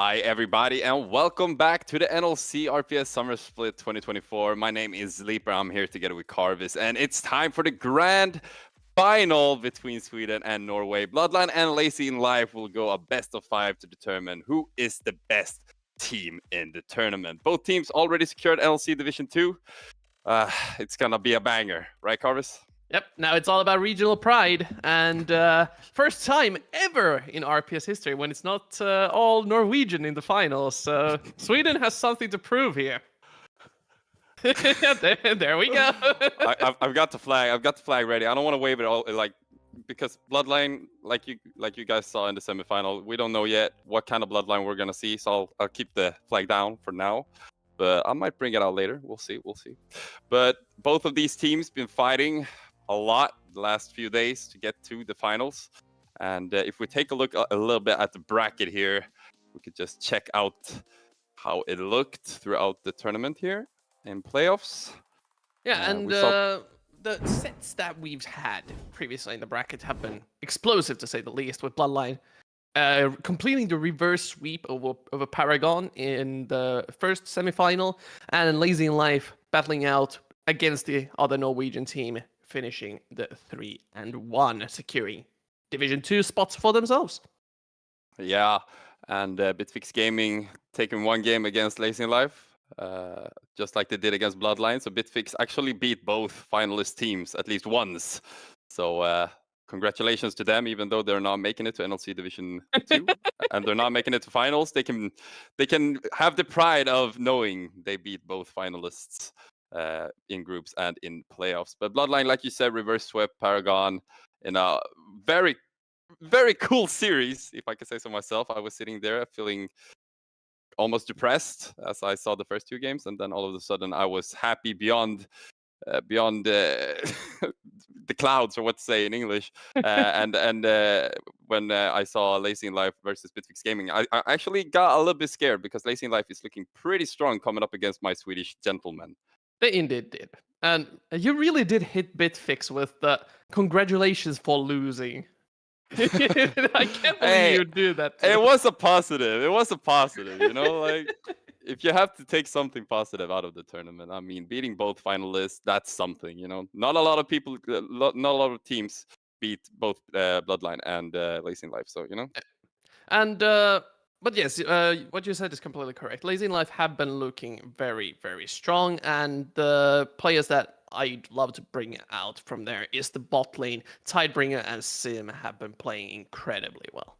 Hi, everybody, and welcome back to the NLC RPS Summer Split 2024. My name is Sleeper. I'm here together with Carvis, and it's time for the grand final between Sweden and Norway. Bloodline and Lazy in Life will go a best of 5 to determine who is the best team in the tournament. Both teams already secured NLC Division 2. It's gonna be a banger, right, Carvis? Yep, now it's all about regional pride, and first time ever in RPS history when it's not all Norwegian in the finals. So Sweden has something to prove here. there we go. I've got the flag. I've got the flag ready. I don't want to wave it all because Bloodline, like you guys saw in the semifinal, we don't know yet what kind of Bloodline we're gonna see. So I'll keep the flag down for now. But I might bring it out later. We'll see. But both of these teams been fighting a lot the last few days to get to the finals. And if we take a look a little bit at the bracket here, we could just check out how it looked throughout the tournament here in playoffs. Yeah, and the sets that we've had previously in the bracket have been explosive, to say the least, with Bloodline completing the reverse sweep over Paragon in the first semifinal, and Lazy in Life battling out against the other Norwegian team, finishing the 3-1, securing Division 2 spots for themselves. Yeah, and Bitfix Gaming taking one game against Lazy in Life, just like they did against Bloodline. So Bitfix actually beat both finalist teams at least once. So congratulations to them, even though they're not making it to NLC Division 2 and they're not making it to finals. They can have the pride of knowing they beat both finalists in groups and in playoffs. But Bloodline, like you said, reverse swept Paragon in a very, very cool series, if I can say so myself. I was sitting there feeling almost depressed as I saw the first two games, and then all of a sudden I was happy beyond the clouds, or what to say in English. And when I saw Lazy in Life versus Bitfix Gaming, I actually got a little bit scared because Lazy in Life is looking pretty strong coming up against my Swedish gentlemen. They indeed did. And you really did hit Bitfix with the congratulations for losing. I can't believe you do that. It was a positive. You know, like if you have to take something positive out of the tournament, I mean, beating both finalists, that's something, you know. Not a lot of people, not a lot of teams beat both Bloodline and Lazy in Life, so, you know. And but yes, what you said is completely correct. Lazy in Life have been looking very, very strong, and the players that I'd love to bring out from there is the bot lane. Tidebringer and Sim have been playing incredibly well.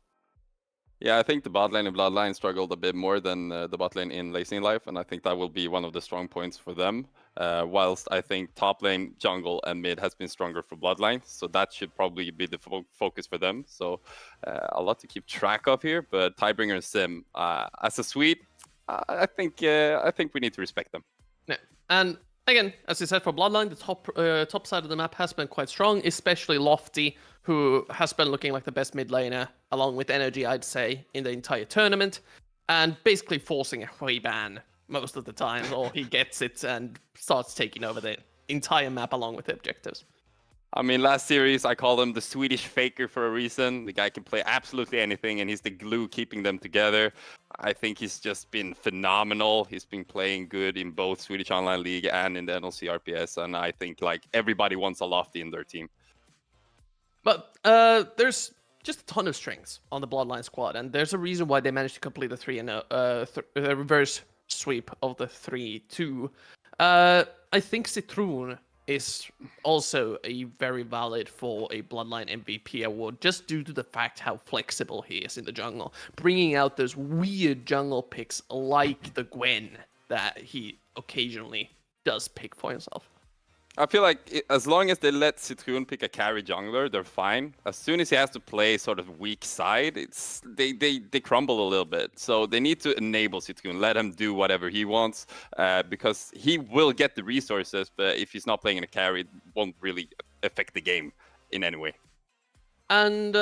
Yeah, I think the bot lane in Bloodline struggled a bit more than the bot lane in Lazy in Life, and I think that will be one of the strong points for them. Whilst I think top lane, jungle, and mid has been stronger for Bloodline, so that should probably be the focus for them. So a lot to keep track of here, but Tidebringer and Sim, as a Swede, I think we need to respect them. Yeah. And again, as you said, for Bloodline, the top side of the map has been quite strong, especially Lofty, who has been looking like the best mid laner, along with Energy, I'd say, in the entire tournament, and basically forcing a free ban most of the time, or he gets it and starts taking over the entire map along with the objectives. I mean, last series, I called him the Swedish faker for a reason. The guy can play absolutely anything, and he's the glue keeping them together. I think he's just been phenomenal. He's been playing good in both Swedish Online League and in the NLC RPS, and I think like everybody wants a Lofty in their team. But there's just a ton of strengths on the Bloodline squad, and there's a reason why they managed to complete the reverse sweep of the 3-2. I think Citroen is also a very valid for a Bloodline MVP award, just due to the fact how flexible he is in the jungle, bringing out those weird jungle picks like the Gwen that he occasionally does pick for himself. I feel like as long as they let Citroen pick a carry jungler, they're fine. As soon as he has to play sort of weak side, they crumble a little bit. So they need to enable Citroen, let him do whatever he wants, because he will get the resources, but if he's not playing in a carry, it won't really affect the game in any way. And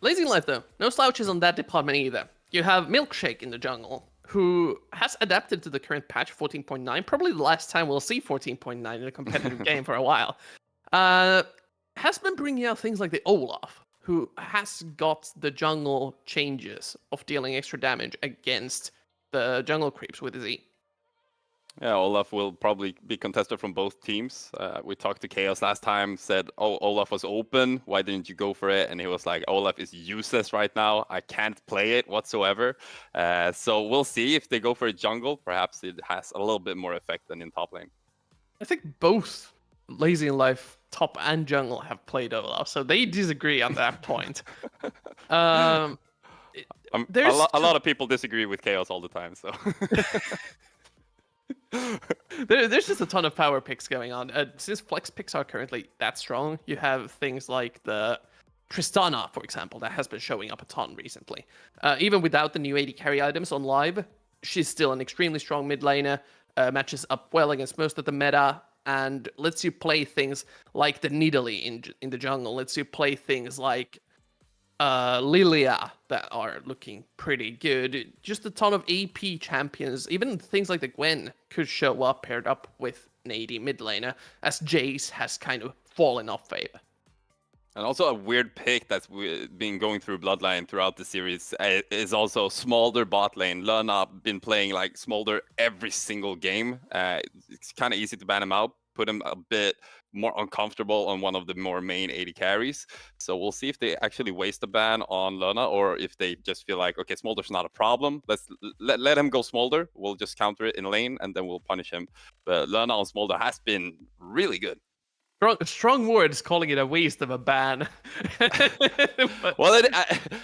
Lazy in Life, though, no slouches on that department either. You have Milkshake in the jungle, who has adapted to the current patch 14.9, probably the last time we'll see 14.9 in a competitive game for a while. Has been bringing out things like the Olaf, who has got the jungle changes of dealing extra damage against the jungle creeps with Z. Yeah, Olaf will probably be contested from both teams. We talked to Chaos last time, said, oh, Olaf was open. Why didn't you go for it? And he was like, Olaf is useless right now. I can't play it whatsoever. So we'll see if they go for a jungle. Perhaps it has a little bit more effect than in top lane. I think both Lazy in Life top and jungle have played Olaf, so they disagree on that point. A lot of people disagree with Chaos all the time, so... There's just a ton of power picks going on. Since flex picks are currently that strong, you have things like the Tristana, for example, that has been showing up a ton recently. Even without the new AD carry items on live, she's still an extremely strong mid laner, matches up well against most of the meta, and lets you play things like the Nidalee in the jungle, lets you play things like Lilia that are looking pretty good. Just a ton of AP champions. Even things like the Gwen could show up paired up with an AD mid laner, as Jace has kind of fallen off favor. And also a weird pick that's been going through Bloodline throughout the series is also Smolder bot lane. Lurna been playing like Smolder every single game. It's kind of easy to ban him out, put him a bit more uncomfortable on one of the more main AD carries. So we'll see if they actually waste a ban on Lurna, or if they just feel like, okay, Smolder's not a problem. Let's let him go Smolder. We'll just counter it in lane and then we'll punish him. But Lurna on Smolder has been really good. Strong words calling it a waste of a ban. But... Well,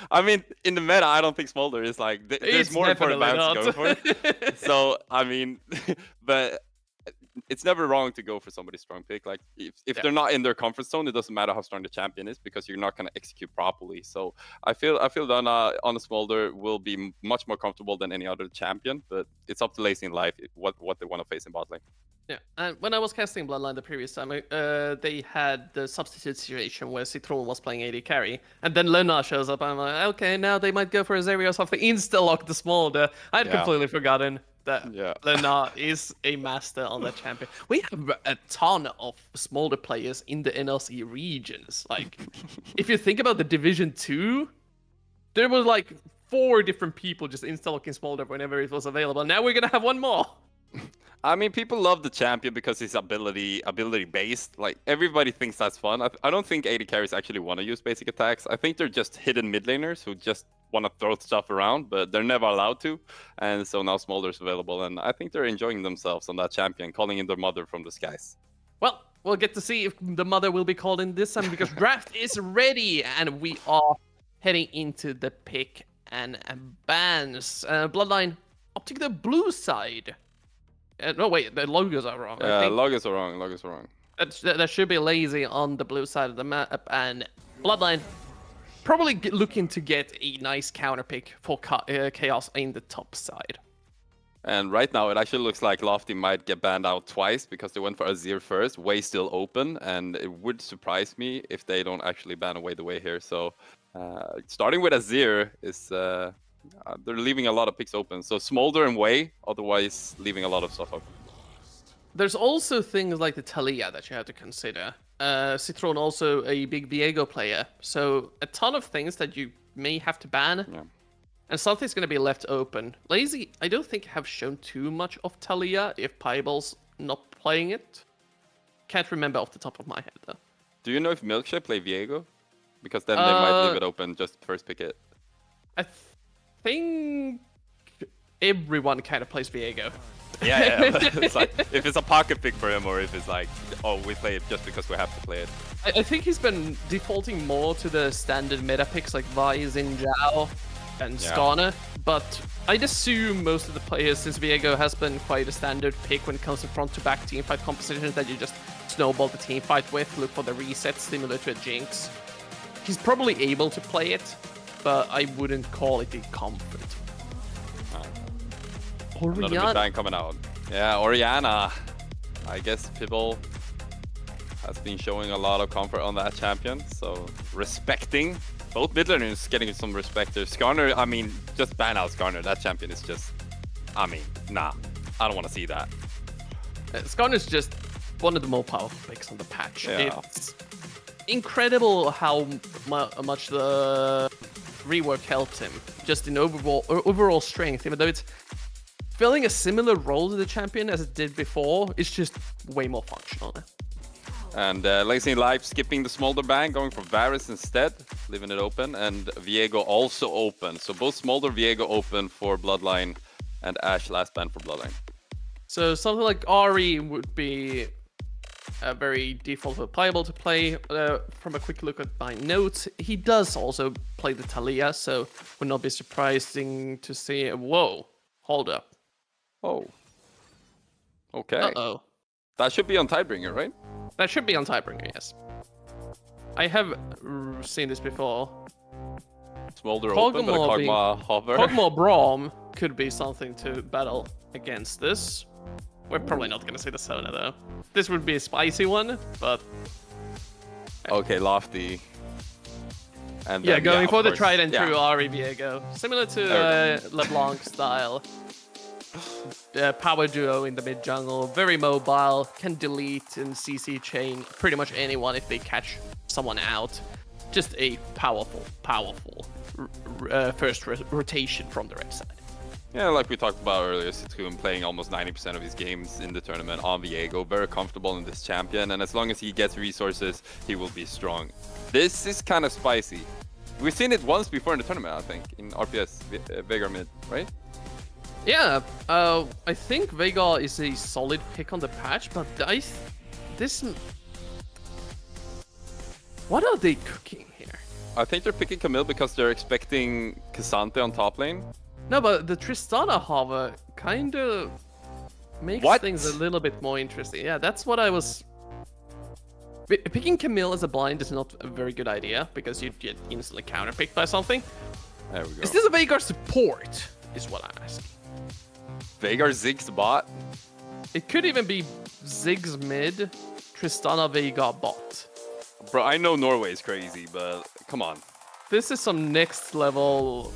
I mean, in the meta, I don't think Smolder is like... There's more important bans to go for. So, I mean, but it's never wrong to go for somebody's strong pick. Like, if they're not in their comfort zone, it doesn't matter how strong the champion is, because you're not going to execute properly. So I feel Lana on a Smolder will be much more comfortable than any other champion, but it's up to Lazy in Life what they want to face in bot lane. Yeah, and when I was casting Bloodline the previous time, they had the substitute situation where Citron was playing AD carry, and then Lena shows up, and I'm like, okay, now they might go for a Zarya or something, insta-lock the Smolder. I'd completely forgotten that Lena is a master on that champion. We have a ton of Smolder players in the NLC regions. Like, if you think about the Division 2, there was like 4 different people just insta-locking Smolder whenever it was available. Now we're gonna have one more. I mean, people love the champion because he's ability based. Like, everybody thinks that's fun. I don't think AD carries actually want to use basic attacks. I think they're just hidden mid laners who just want to throw stuff around, but they're never allowed to. And so now Smolder's available, and I think they're enjoying themselves on that champion, calling in their mother from the skies. Well, we'll get to see if the mother will be called in this time, because draft is ready, and we are heading into the pick and bans. Bloodline opting the blue side. No, wait, the logos are wrong. Logos are wrong. That should be Lazy on the blue side of the map, and Bloodline probably looking to get a nice counter pick for Chaos in the top side. And right now, it actually looks like Lofty might get banned out twice, because they went for Azir first, way still open, and it would surprise me if they don't actually ban away the way here. So starting with Azir is... they're leaving a lot of picks open. So Smolder and Wei, otherwise leaving a lot of stuff open. There's also things like the Talia that you have to consider. Citron also a big Viego player. So a ton of things that you may have to ban. Yeah. And something's going to be left open. Lazy, I don't think have shown too much of Talia if Pieble's not playing it. Can't remember off the top of my head though. Do you know if Milkshake play Viego? Because then they might leave it open, just first pick it. I think everyone kind of plays Viego. Yeah. It's like, if it's a pocket pick for him, or if it's like, oh, we play it just because we have to play it. I think he's been defaulting more to the standard meta picks like Vi, Xin Zhao, and Skarner. But I'd assume most of the players, since Viego has been quite a standard pick when it comes to front-to-back teamfight compositions that you just snowball the teamfight with, look for the resets similar to a Jinx. He's probably able to play it, but I wouldn't call it a comfort. Another mid bang coming out. Yeah, Orianna. I guess people has been showing a lot of comfort on that champion, so respecting. Both mid laners getting some respect there. Skarner, I mean, just ban out Skarner. That champion is just, I mean, nah. I don't want to see that. Skarner's just one of the more powerful picks on the patch. Yeah. incredible how much the rework helped him, just in overall strength. Even though it's filling a similar role to the champion as it did before, it's just way more functional now. And Lazy Life skipping the Smolder ban, going for Varus instead, leaving it open, and Viego also open. So both Smolder, Viego open for Bloodline, and Ashe last ban for Bloodline. So something like Ari would be very default playable to play. From a quick look at my notes, he does also play the Talia, so would not be surprising to see. Whoa, hold up. Oh. Okay. Uh-oh. That should be on Tidebringer, right? That should be on Tidebringer, yes. I have seen this before. Smolder open, but a Kog'Maw hover. Kog'Maw Braum could be something to battle against this. We're probably not going to see the Sona, though. This would be a spicy one, but... Okay, Lofty. And yeah, then, going for the course. tried and true Ari Viego. Similar to LeBlanc style. Power duo in the mid jungle, very mobile, can delete and CC chain pretty much anyone if they catch someone out. Just a powerful first rotation from the red side. Yeah, like we talked about earlier, Sitcoon playing almost 90% of his games in the tournament on Viego, very comfortable in this champion, and as long as he gets resources, he will be strong. This is kind of spicy. We've seen it once before in the tournament, I think, in RPS, Veigar mid, right? Yeah, I think Veigar is a solid pick on the patch, but what are they cooking here? I think they're picking Camille because they're expecting K'Sante on top lane. No, but the Tristana hover kind of makes things a little bit more interesting. Yeah, that's what I was... Picking Camille as a blind is not a very good idea, because you'd get instantly counterpicked by something. There we go. Is this a Veigar support, is what I'm asking. Veigar Ziggs bot? It could even be Ziggs mid, Tristana Veigar bot. Bro, I know Norway is crazy, but come on. This is some next level...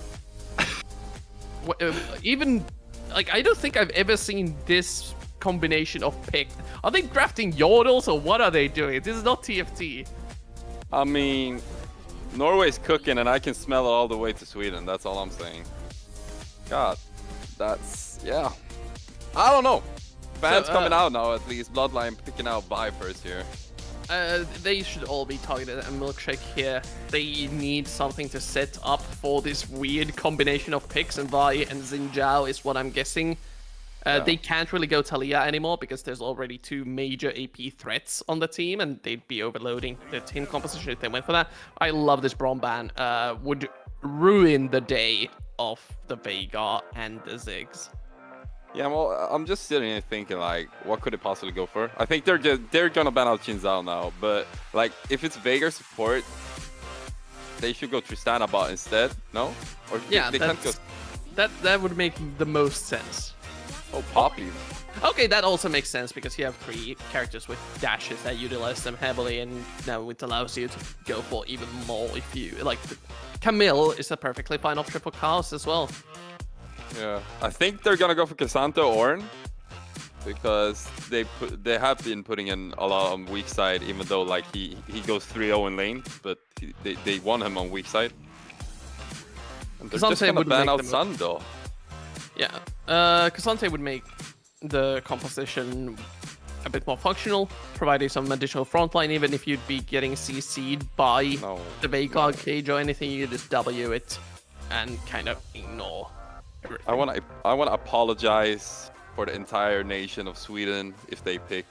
Even, like, I don't think I've ever seen this combination of pick. Are they drafting Yordles or what are they doing? This is not TFT. I mean, Norway's cooking and I can smell it all the way to Sweden. That's all I'm saying. God, that's, yeah. I don't know. Fans coming out now, at least. Bloodline picking out Vi first here. They should all be targeted at Milkshake here. They need something to set up for this weird combination of picks, and Vi and Xin Zhao is what I'm guessing. They can't really go Talia anymore because there's already two major AP threats on the team, and they'd be overloading the team composition if they went for that. I love this Braum ban. Would ruin the day of the Veigar and the Ziggs. Yeah, well, I'm just sitting here thinking, like, what could it possibly go for? I think they're gonna ban out Xin Zhao now, but like, if it's Veigar support, they should go Tristana bot instead. No? Or yeah, they can't go. That would make the most sense. Oh, Poppy. Okay, that also makes sense because you have three characters with dashes that utilize them heavily, and now it allows you to go for even more if you like. Camille is a perfectly fine option for Chaos as well. Yeah, I think they're gonna go for K'Sante Ornn because they have been putting in a lot on weak side, even though like he goes 3-0 in lane, but they won him on weak side. And they're just gonna ban out Sun though. Yeah, K'Sante would make the composition a bit more functional, providing some additional frontline. Even if you'd be getting CC'd by the Veigar cage or anything, you just W it and kind of ignore everything. I wanna apologize for the entire nation of Sweden if they pick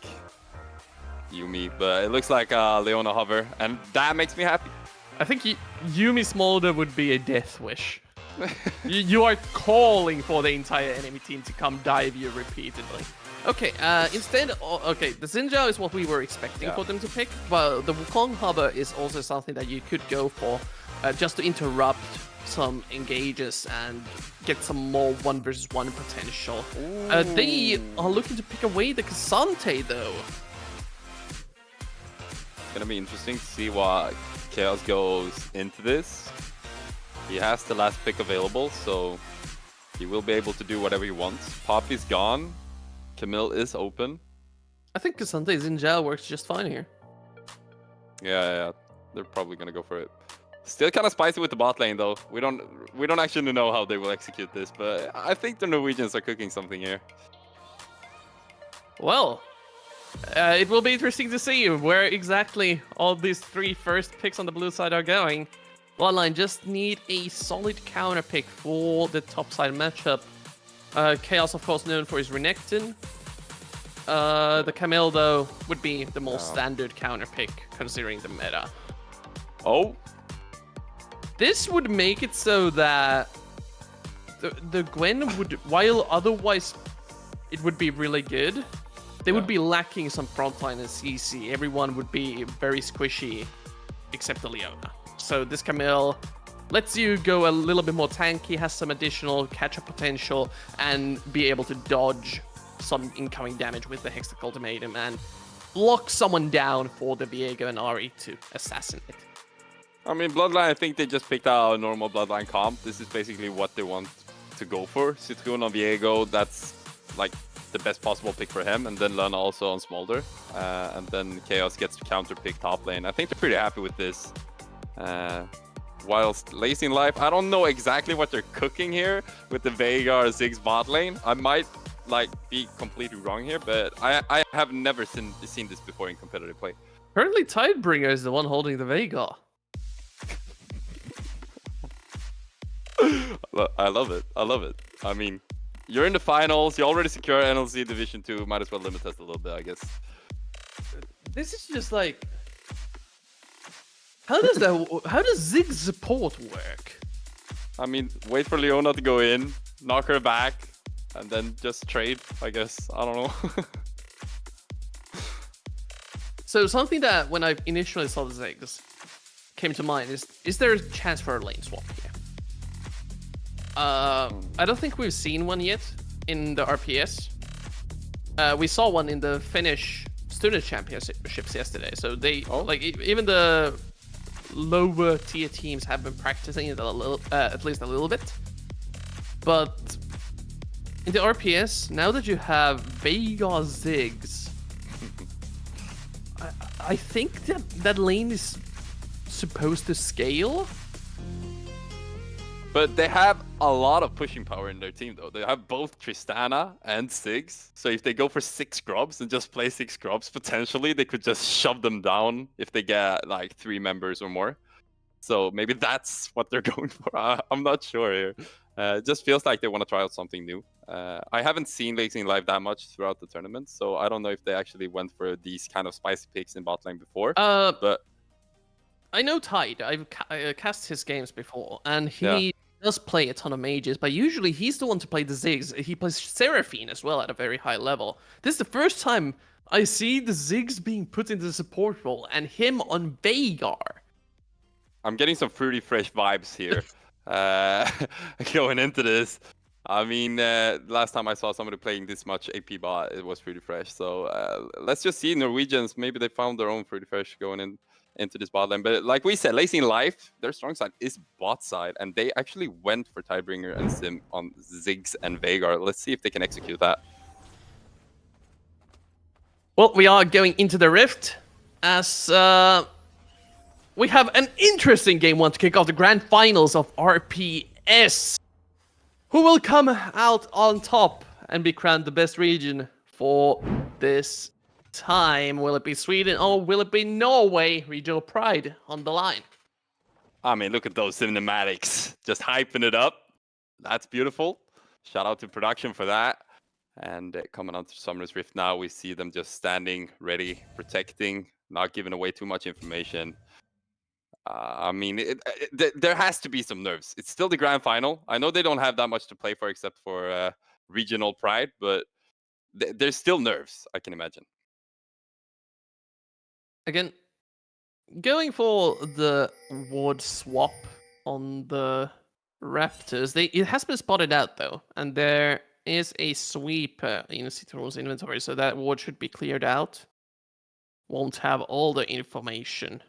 Yuumi, but it looks like Leona hover, and that makes me happy. I think Yuumi Smolder would be a death wish. you are calling for the entire enemy team to come dive you repeatedly. Okay, instead, okay, the Xin Zhao is what we were expecting for them to pick, but the Wukong hover is also something that you could go for just to interrupt some engages and get some more 1v1 potential. They are looking to pick away the K'Sante though. It's gonna be interesting to see what Chaos goes into this. He has the last pick available, so he will be able to do whatever he wants. Poppy's gone. Camille is open. I think K'Sante Xin Zhao works just fine here. Yeah. they're probably gonna go for it. Still kind of spicy with the bot lane though. We don't actually know how they will execute this, but I think the Norwegians are cooking something here. Well, it will be interesting to see where exactly all these 3 first picks on the blue side are going. Bloodline just need a solid counter pick for the top side matchup. Chaos, of course, known for his Renekton. The Camille, though, would be the more standard counter pick considering the meta. Oh. This would make it so that the Gwen would, while otherwise it would be really good, they would be lacking some frontline and CC. Everyone would be very squishy, except the Leona. So this Camille lets you go a little bit more tanky, has some additional catch-up potential, and be able to dodge some incoming damage with the Hextech Ultimatum and lock someone down for the Viego and Ari to assassinate. I mean, Bloodline, I think they just picked out a normal Bloodline comp. This is basically what they want to go for. Citroen on Viego, that's like the best possible pick for him. And then Lana also on Smolder. And then Chaos gets to counter pick top lane. I think they're pretty happy with this. Whilst Lazy in Life, I don't know exactly what they're cooking here with the Veigar Ziggs bot lane. I might like be completely wrong here, but I have never seen this before in competitive play. Currently, Tidebringer is the one holding the Veigar. I love it. I love it. I mean, you're in the finals. You already secure NLC Division 2. Might as well limit test a little bit, I guess. This is just like, how does Ziggs support work? I mean, wait for Leona to go in, knock her back, and then just trade, I guess. I don't know. So something that when I initially saw the Ziggs came to mind is there a chance for a lane swap here? I don't think we've seen one yet in the RPS. We saw one in the Finnish Student Championships yesterday. So they like even the lower tier teams have been practicing it a little, at least a little bit. But in the RPS, now that you have Veigar Ziggs, I think that lane is supposed to scale. But they have a lot of pushing power in their team, though. They have both Tristana and Ziggs. So if they go for 6 grubs and just play 6 grubs, potentially they could just shove them down if they get like 3 members or more. So maybe that's what they're going for. I'm not sure here. It just feels like they want to try out something new. I haven't seen Lazy Live that much throughout the tournament, so I don't know if they actually went for these kind of spicy picks in bot lane before. But I know Tide. I've cast his games before, and he does play a ton of mages, but usually he's the one to play the Ziggs. He plays Seraphine as well at a very high level. This is the first time I see the Ziggs being put into the support role, and him on Veigar. I'm getting some Fruity Fresh vibes here going into this. I mean, last time I saw somebody playing this much AP bot, it was Fruity Fresh. So let's just see. Norwegians, maybe they found their own Fruity Fresh going into this bot lane. But like we said, Lazy in Life, their strong side is bot side. And they actually went for Tidebringer and Sim on Ziggs and Veigar. Let's see if they can execute that. Well, we are going into the Rift as we have an interesting game one to kick off the grand finals of RPS. Who will come out on top and be crowned the best region for this time? Will it be Sweden or will it be Norway? Regional pride on the line. I mean, look at those cinematics. Just hyping it up. That's beautiful. Shout out to production for that. And coming on to Summoner's Rift now, we see them just standing ready, protecting, not giving away too much information. I mean, there has to be some nerves. It's still the grand final. I know they don't have that much to play for except for regional pride, but there's still nerves, I can imagine. Again, going for the ward swap on the Raptors, it has been spotted out though, and there is a sweep in Citroen's inventory, so that ward should be cleared out. Won't have all the information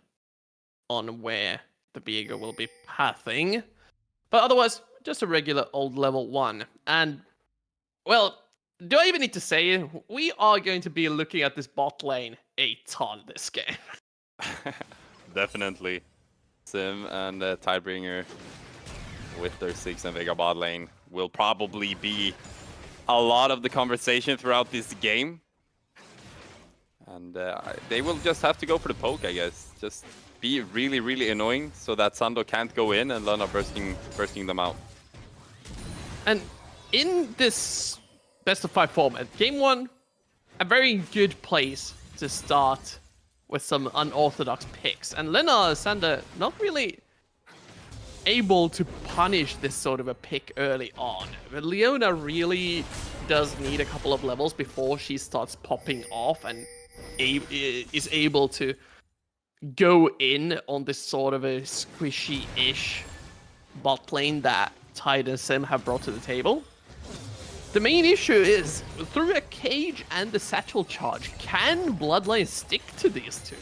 on where the Viego will be pathing. But otherwise, just a regular old level 1. And, well, do I even need to say, we are going to be looking at this bot lane a ton this game. definitely. Sim and Tidebringer with their 6 and Vega bot lane will probably be a lot of the conversation throughout this game. And they will just have to go for the poke, I guess. Just be really, really annoying so that Sando can't go in and Lana bursting them out. And in this best of 5 format, game 1, a very good place to start with some unorthodox picks. And Lena and Sander not really able to punish this sort of a pick early on. But Leona really does need a couple of levels before she starts popping off and is able to go in on this sort of a squishy-ish bot lane that Tide and Sim have brought to the table. The main issue is, through a cage and the satchel charge, can Bloodline stick to these two?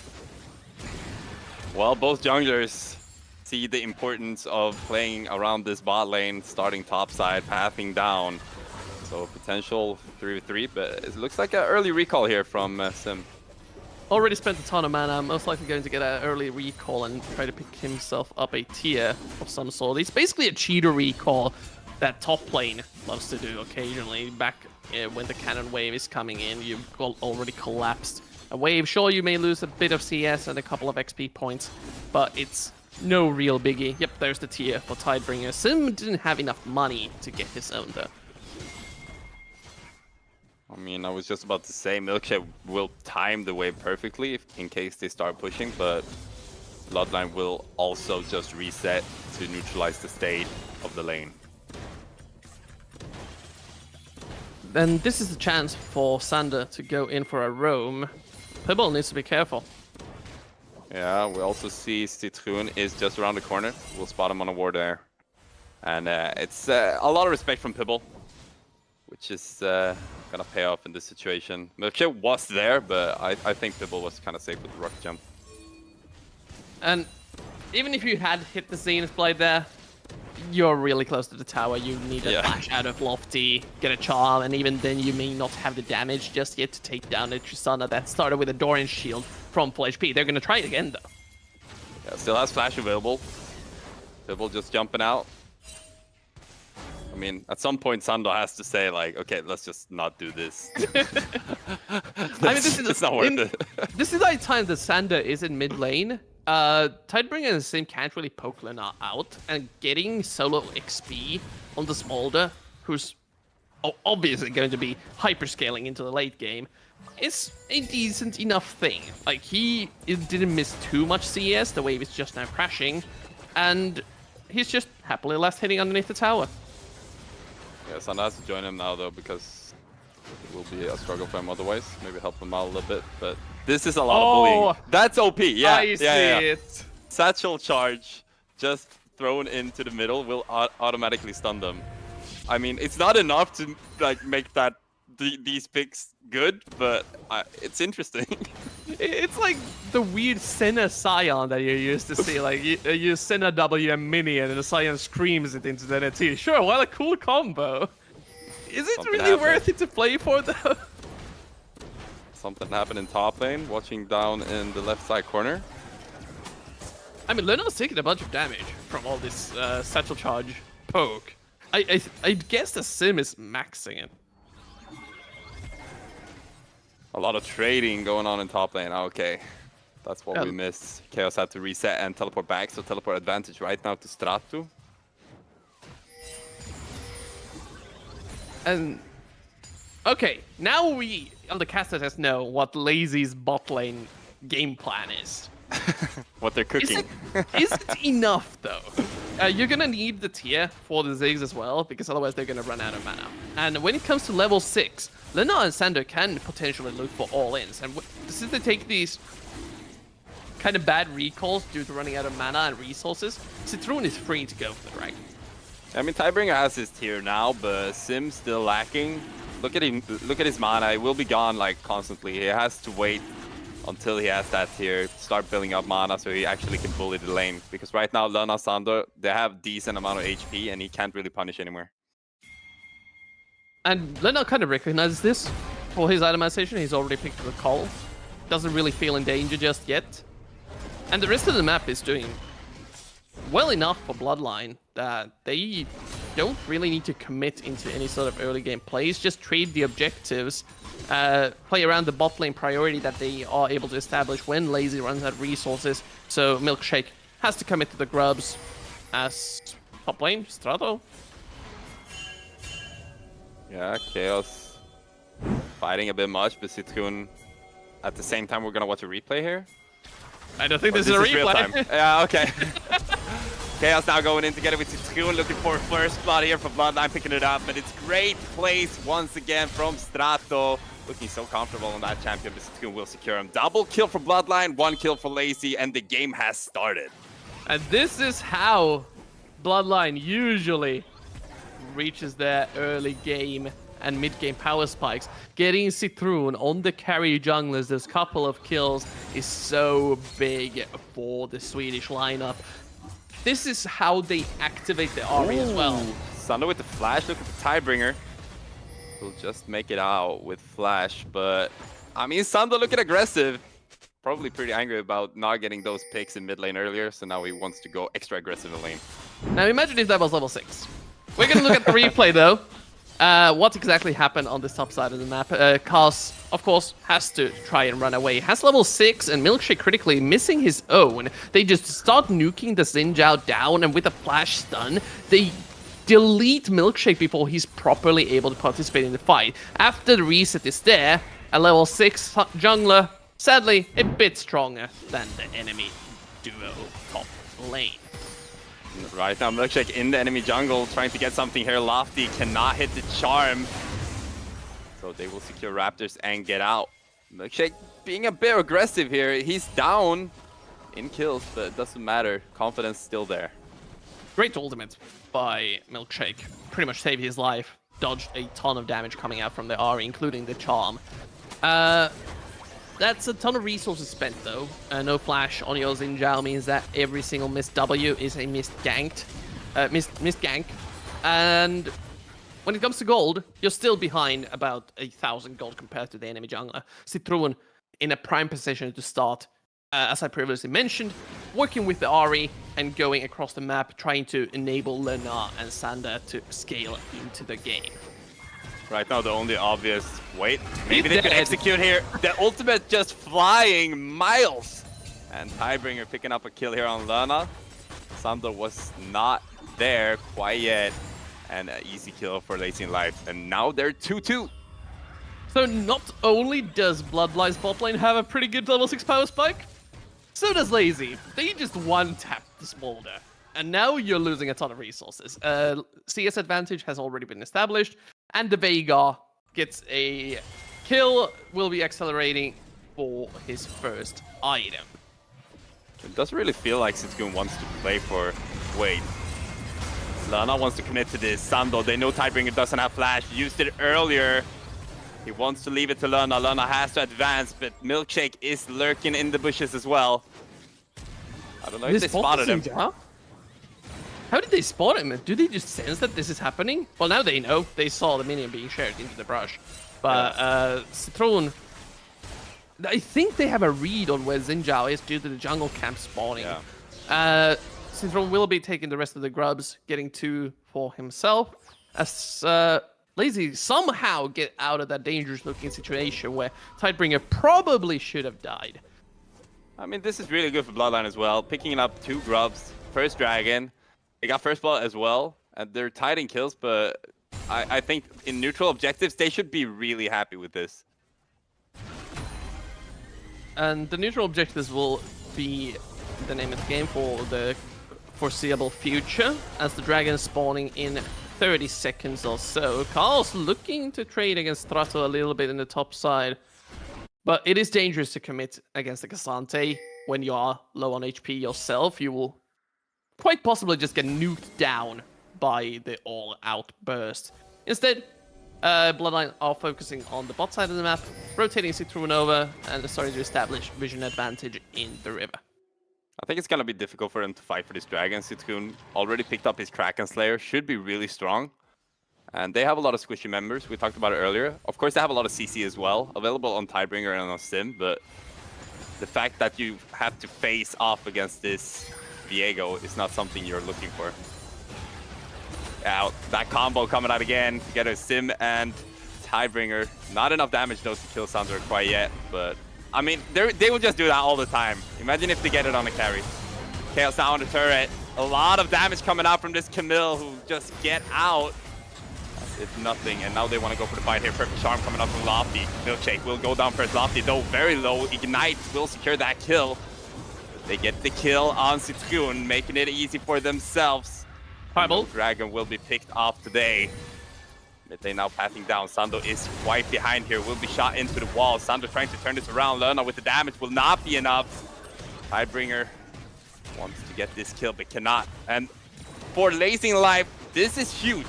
Well, both junglers see the importance of playing around this bot lane, starting topside, pathing down. So potential 3v3, but it looks like an early recall here from Sim. Already spent a ton of mana, most likely going to get an early recall and try to pick himself up a tier of some sort. It's basically a cheater recall that top lane loves to do occasionally. Back when the cannon wave is coming in, you've already collapsed a wave. Sure, you may lose a bit of CS and a couple of XP points, but it's no real biggie. Yep, there's the tier for Tidebringer. Sim didn't have enough money to get his own though. I mean, I was just about to say Milkshake will time the wave perfectly in case they start pushing, but Bloodline will also just reset to neutralize the state of the lane. Then this is the chance for Sander to go in for a roam. Pibble needs to be careful. Yeah, we also see Citroen is just around the corner. We'll spot him on a ward there. And it's a lot of respect from Pibble, which is gonna pay off in this situation. Milkshake was there, but I think Pibble was kind of safe with the rocket jump. And even if you had hit the Zenith Blade there, you're really close to the tower. You need a flash out of Lofty, get a charm, and even then you may not have the damage just yet to take down a Tristana that started with a Dorian shield from full HP. They're gonna try it again though. Yeah, still has flash available. Pibble just jumping out. I mean, at some point, Sando has to say, like, okay, let's just not do this. It's not worth it. This is the time that Sander is in mid lane. Tidebringer and Sim can't really poke Lena out, and getting solo XP on the Smolder, who's obviously going to be hyperscaling into the late game, is a decent enough thing. Like, he didn't miss too much CS, the wave is just now crashing, and he's just happily left hitting underneath the tower. Yeah, Sando has to join him now, though, because it will be a struggle for him otherwise. Maybe help him out a little bit, but this is a lot of bullying. That's OP, yeah. I see it. Satchel charge just thrown into the middle will automatically stun them. I mean, it's not enough to like make that these picks good, but it's interesting. It's like the weird Senna Scion that you used to see. Like, you Senna W a minion and the Scion screams it into the net. Sure, what a cool combo. Is it Something really happened. worth it to play for, though? Something happened in top lane, watching down in the left side corner. I mean, Lena's taking a bunch of damage from all this satchel charge poke. I guess the Sim is maxing it. A lot of trading going on in top lane. Okay, that's what we missed. Chaos had to reset and teleport back, so teleport advantage right now to Stratu. And okay, now we on the caster test know what Lazy's bot lane game plan is. What they're cooking. Is it enough though? You're gonna need the tier for the Ziggs as well, because otherwise they're gonna run out of mana. And when it comes to level 6, Lena and Sander can potentially look for all-ins. And since they take these kind of bad recalls due to running out of mana and resources, Citroen is free to go for the dragon. I mean, Tidebringer has his tier now, but Sim's still lacking. Look at him. Look at his mana. It will be gone like constantly. He has to wait until he has that tier, start building up mana so he actually can bully the lane. Because right now, Lena, Sander, they have decent amount of HP and he can't really punish anymore. And Lena kind of recognizes this. For his itemization, he's already picked the call. Doesn't really feel in danger just yet. And the rest of the map is doing well enough for Bloodline that they don't really need to commit into any sort of early game plays. Just trade the objectives, play around the bot lane priority that they are able to establish when Lazy runs out of resources. So Milkshake has to commit to the grubs as top lane, Strato. Yeah, Chaos fighting a bit much, but Citroen at the same time we're gonna watch a replay here. I don't think Or this is a real replay. time. Yeah, okay. Chaos now going in together with Citroen, looking for first blood here from Bloodline, picking it up, but it's great place once again from Strato. Looking so comfortable on that champion, but Citroen will secure him. Double kill for Bloodline, 1 kill for Lazy, and the game has started. And this is how Bloodline usually reaches their early game and mid-game power spikes. Getting Citroen on the carry junglers, those couple of kills, is so big for the Swedish lineup. This is how they activate the Ahri as well. Sunder with the flash, look at the Tidebringer. Will just make it out with flash, but I mean, Sunder looking aggressive. Probably pretty angry about not getting those picks in mid lane earlier, so now he wants to go extra aggressive in lane. Now imagine if that was level 6. We're gonna look at the replay though. What exactly happened on this top side of the map? Kaz, of course, has to try and run away. Has level 6 and Milkshake critically missing his own. They just start nuking the Xin Zhao down, and with a flash stun, they delete Milkshake before he's properly able to participate in the fight. After the reset is there, a level 6 jungler, sadly, a bit stronger than the enemy duo top lane. Right now, Milkshake in the enemy jungle, trying to get something here. Lofty cannot hit the charm. So they will secure Raptors and get out. Milkshake being a bit aggressive here. He's down in kills, but it doesn't matter. Confidence still there. Great ultimate by Milkshake. Pretty much saved his life. Dodged a ton of damage coming out from the Ahri, including the charm. That's a ton of resources spent though. No flash on your Xin Zhao means that every single missed W is a missed gank. And when it comes to gold, you're still behind about 1,000 gold compared to the enemy jungler. Citroen in a prime position to start, as I previously mentioned, working with the Ahri and going across the map, trying to enable Lena and Sander to scale into the game. Right now, the only obvious... Wait, maybe they could execute here. The ultimate just flying miles. And Tidebringer picking up a kill here on Lana. Sander was not there quite yet. And an easy kill for Lazy in Life. And now they're 2-2. So not only does Bloodline's bot lane have a pretty good level 6 power spike, so does Lazy. They just one-tap the Smolder. And now you're losing a ton of resources. CS advantage has already been established. And the Veigar gets a kill, will be accelerating for his first item. It doesn't really feel like Citroen wants to play for Wade. Lana wants to commit to this. Sando, they know Tidebringer doesn't have flash. Used it earlier. He wants to leave it to Lana. Lana has to advance, but Milkshake is lurking in the bushes as well. I don't know if they spotted him. How did they spot him? Do they just sense that this is happening? Well, now they know. They saw the minion being shared into the brush. But Citroen, I think they have a read on where Xin Zhao is due to the jungle camp spawning. Yeah. Citroen will be taking the rest of the grubs, getting 2 for himself. As Lazy somehow get out of that dangerous looking situation where Tidebringer probably should have died. I mean, this is really good for Bloodline as well. Picking up 2 grubs, first dragon. They got first blood as well, and they're tied in kills, but I think in neutral objectives, they should be really happy with this. And the neutral objectives will be the name of the game for the foreseeable future, as the dragon is spawning in 30 seconds or so. Carl's looking to trade against Strato a little bit in the top side, but it is dangerous to commit against the Cassante when you are low on HP yourself. You will quite possibly just get nuked down by the all-out burst. Instead, Bloodline are focusing on the bot side of the map, rotating Citroen over, and starting to establish vision advantage in the river. I think it's going to be difficult for them to fight for this dragon. Citroen already picked up his Kraken Slayer, should be really strong. And they have a lot of squishy members, we talked about it earlier. Of course, they have a lot of CC as well, available on Tidebringer and on Sim, but the fact that you have to face off against this Viego is not something you're looking for. Yeah, that combo coming out again to get a Sim and Tidebringer. Not enough damage though to kill Sandra quite yet, but I mean, they will just do that all the time. Imagine if they get it on a carry. Chaos now on the turret. A lot of damage coming out from this Camille who just get out as if nothing. And now they want to go for the fight here. Perfect Charm coming up from Lofty. Milkshake will go down first. Lofty though very low. Ignite will secure that kill. They get the kill on Citroen, making it easy for themselves. Fireball. Dragon will be picked off today. They now passing down. Sando is quite behind here. Will be shot into the wall. Sando trying to turn this around. Lerna with the damage will not be enough. Tidebringer wants to get this kill but cannot. And for Lazing Life, this is huge.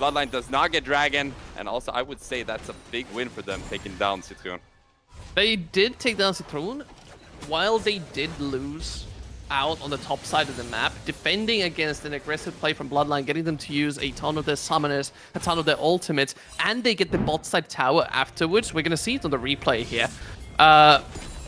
Bloodline does not get Dragon. And also I would say that's a big win for them taking down Citroen. They did take down Citroen. While they did lose out on the top side of the map, defending against an aggressive play from Bloodline, getting them to use a ton of their summoners, a ton of their ultimates, and they get the bot side tower afterwards. We're going to see it on the replay here.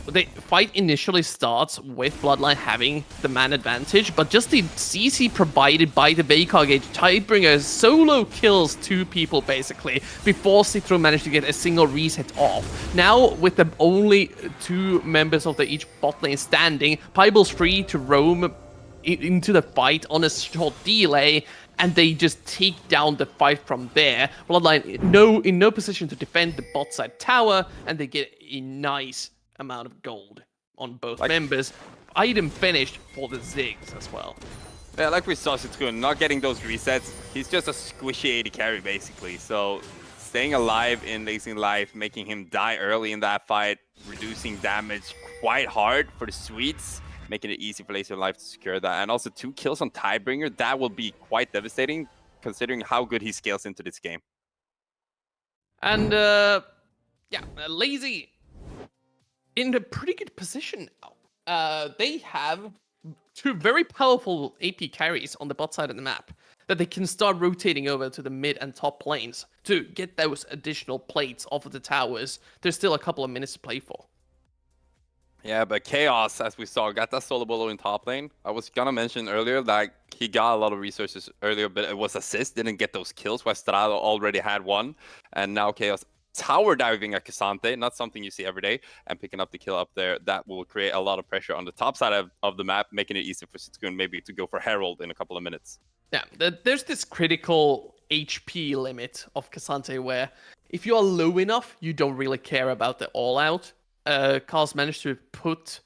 The fight initially starts with Bloodline having the man advantage, but just the CC provided by the Veigar gauge, Tidebringer solo kills 2 people basically before Citroen managed to get a single reset off. Now, with the only 2 members of each bot lane standing, Pyble's free to roam into the fight on a short delay, and they just take down the fight from there. Bloodline in no position to defend the bot side tower, and they get a nice amount of gold on both members. Item finished for the Ziggs as well. Yeah, like we saw Citroen not getting those resets. He's just a squishy AD carry basically. So staying alive in Lazing Life, making him die early in that fight, reducing damage quite hard for the Swedes, making it easy for Lazing Life to secure that. And also 2 kills on Tidebringer, that will be quite devastating considering how good he scales into this game. And Lazy in a pretty good position now. They have 2 very powerful AP carries on the bot side of the map that they can start rotating over to the mid and top lanes to get those additional plates off of the towers. There's still a couple of minutes to play for. Yeah, but Chaos, as we saw, got that solo bolo in top lane. I was gonna mention earlier that he got a lot of resources earlier, but it was assist, didn't get those kills, while Strado already had one. And now Chaos tower diving at Cassante, not something you see every day, and picking up the kill up there. That will create a lot of pressure on the top side of the map, making it easy for Citroen maybe to go for Herald in a couple of minutes. Yeah, there's this critical HP limit of Cassante where if you are low enough, you don't really care about the all-out. Carl's managed to put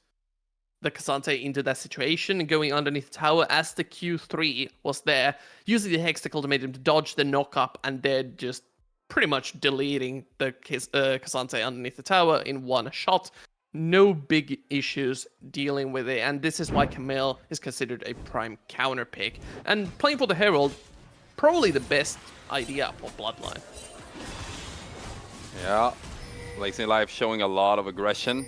the Cassante into that situation, going underneath the tower as the Q3 was there, using the Hextech to make him to dodge the knock-up, and then just pretty much deleting the Cassante underneath the tower in one shot. No big issues dealing with it, and this is why Camille is considered a prime counter pick. And playing for the Herald, probably the best idea for Bloodline. Yeah, Lazing Life showing a lot of aggression.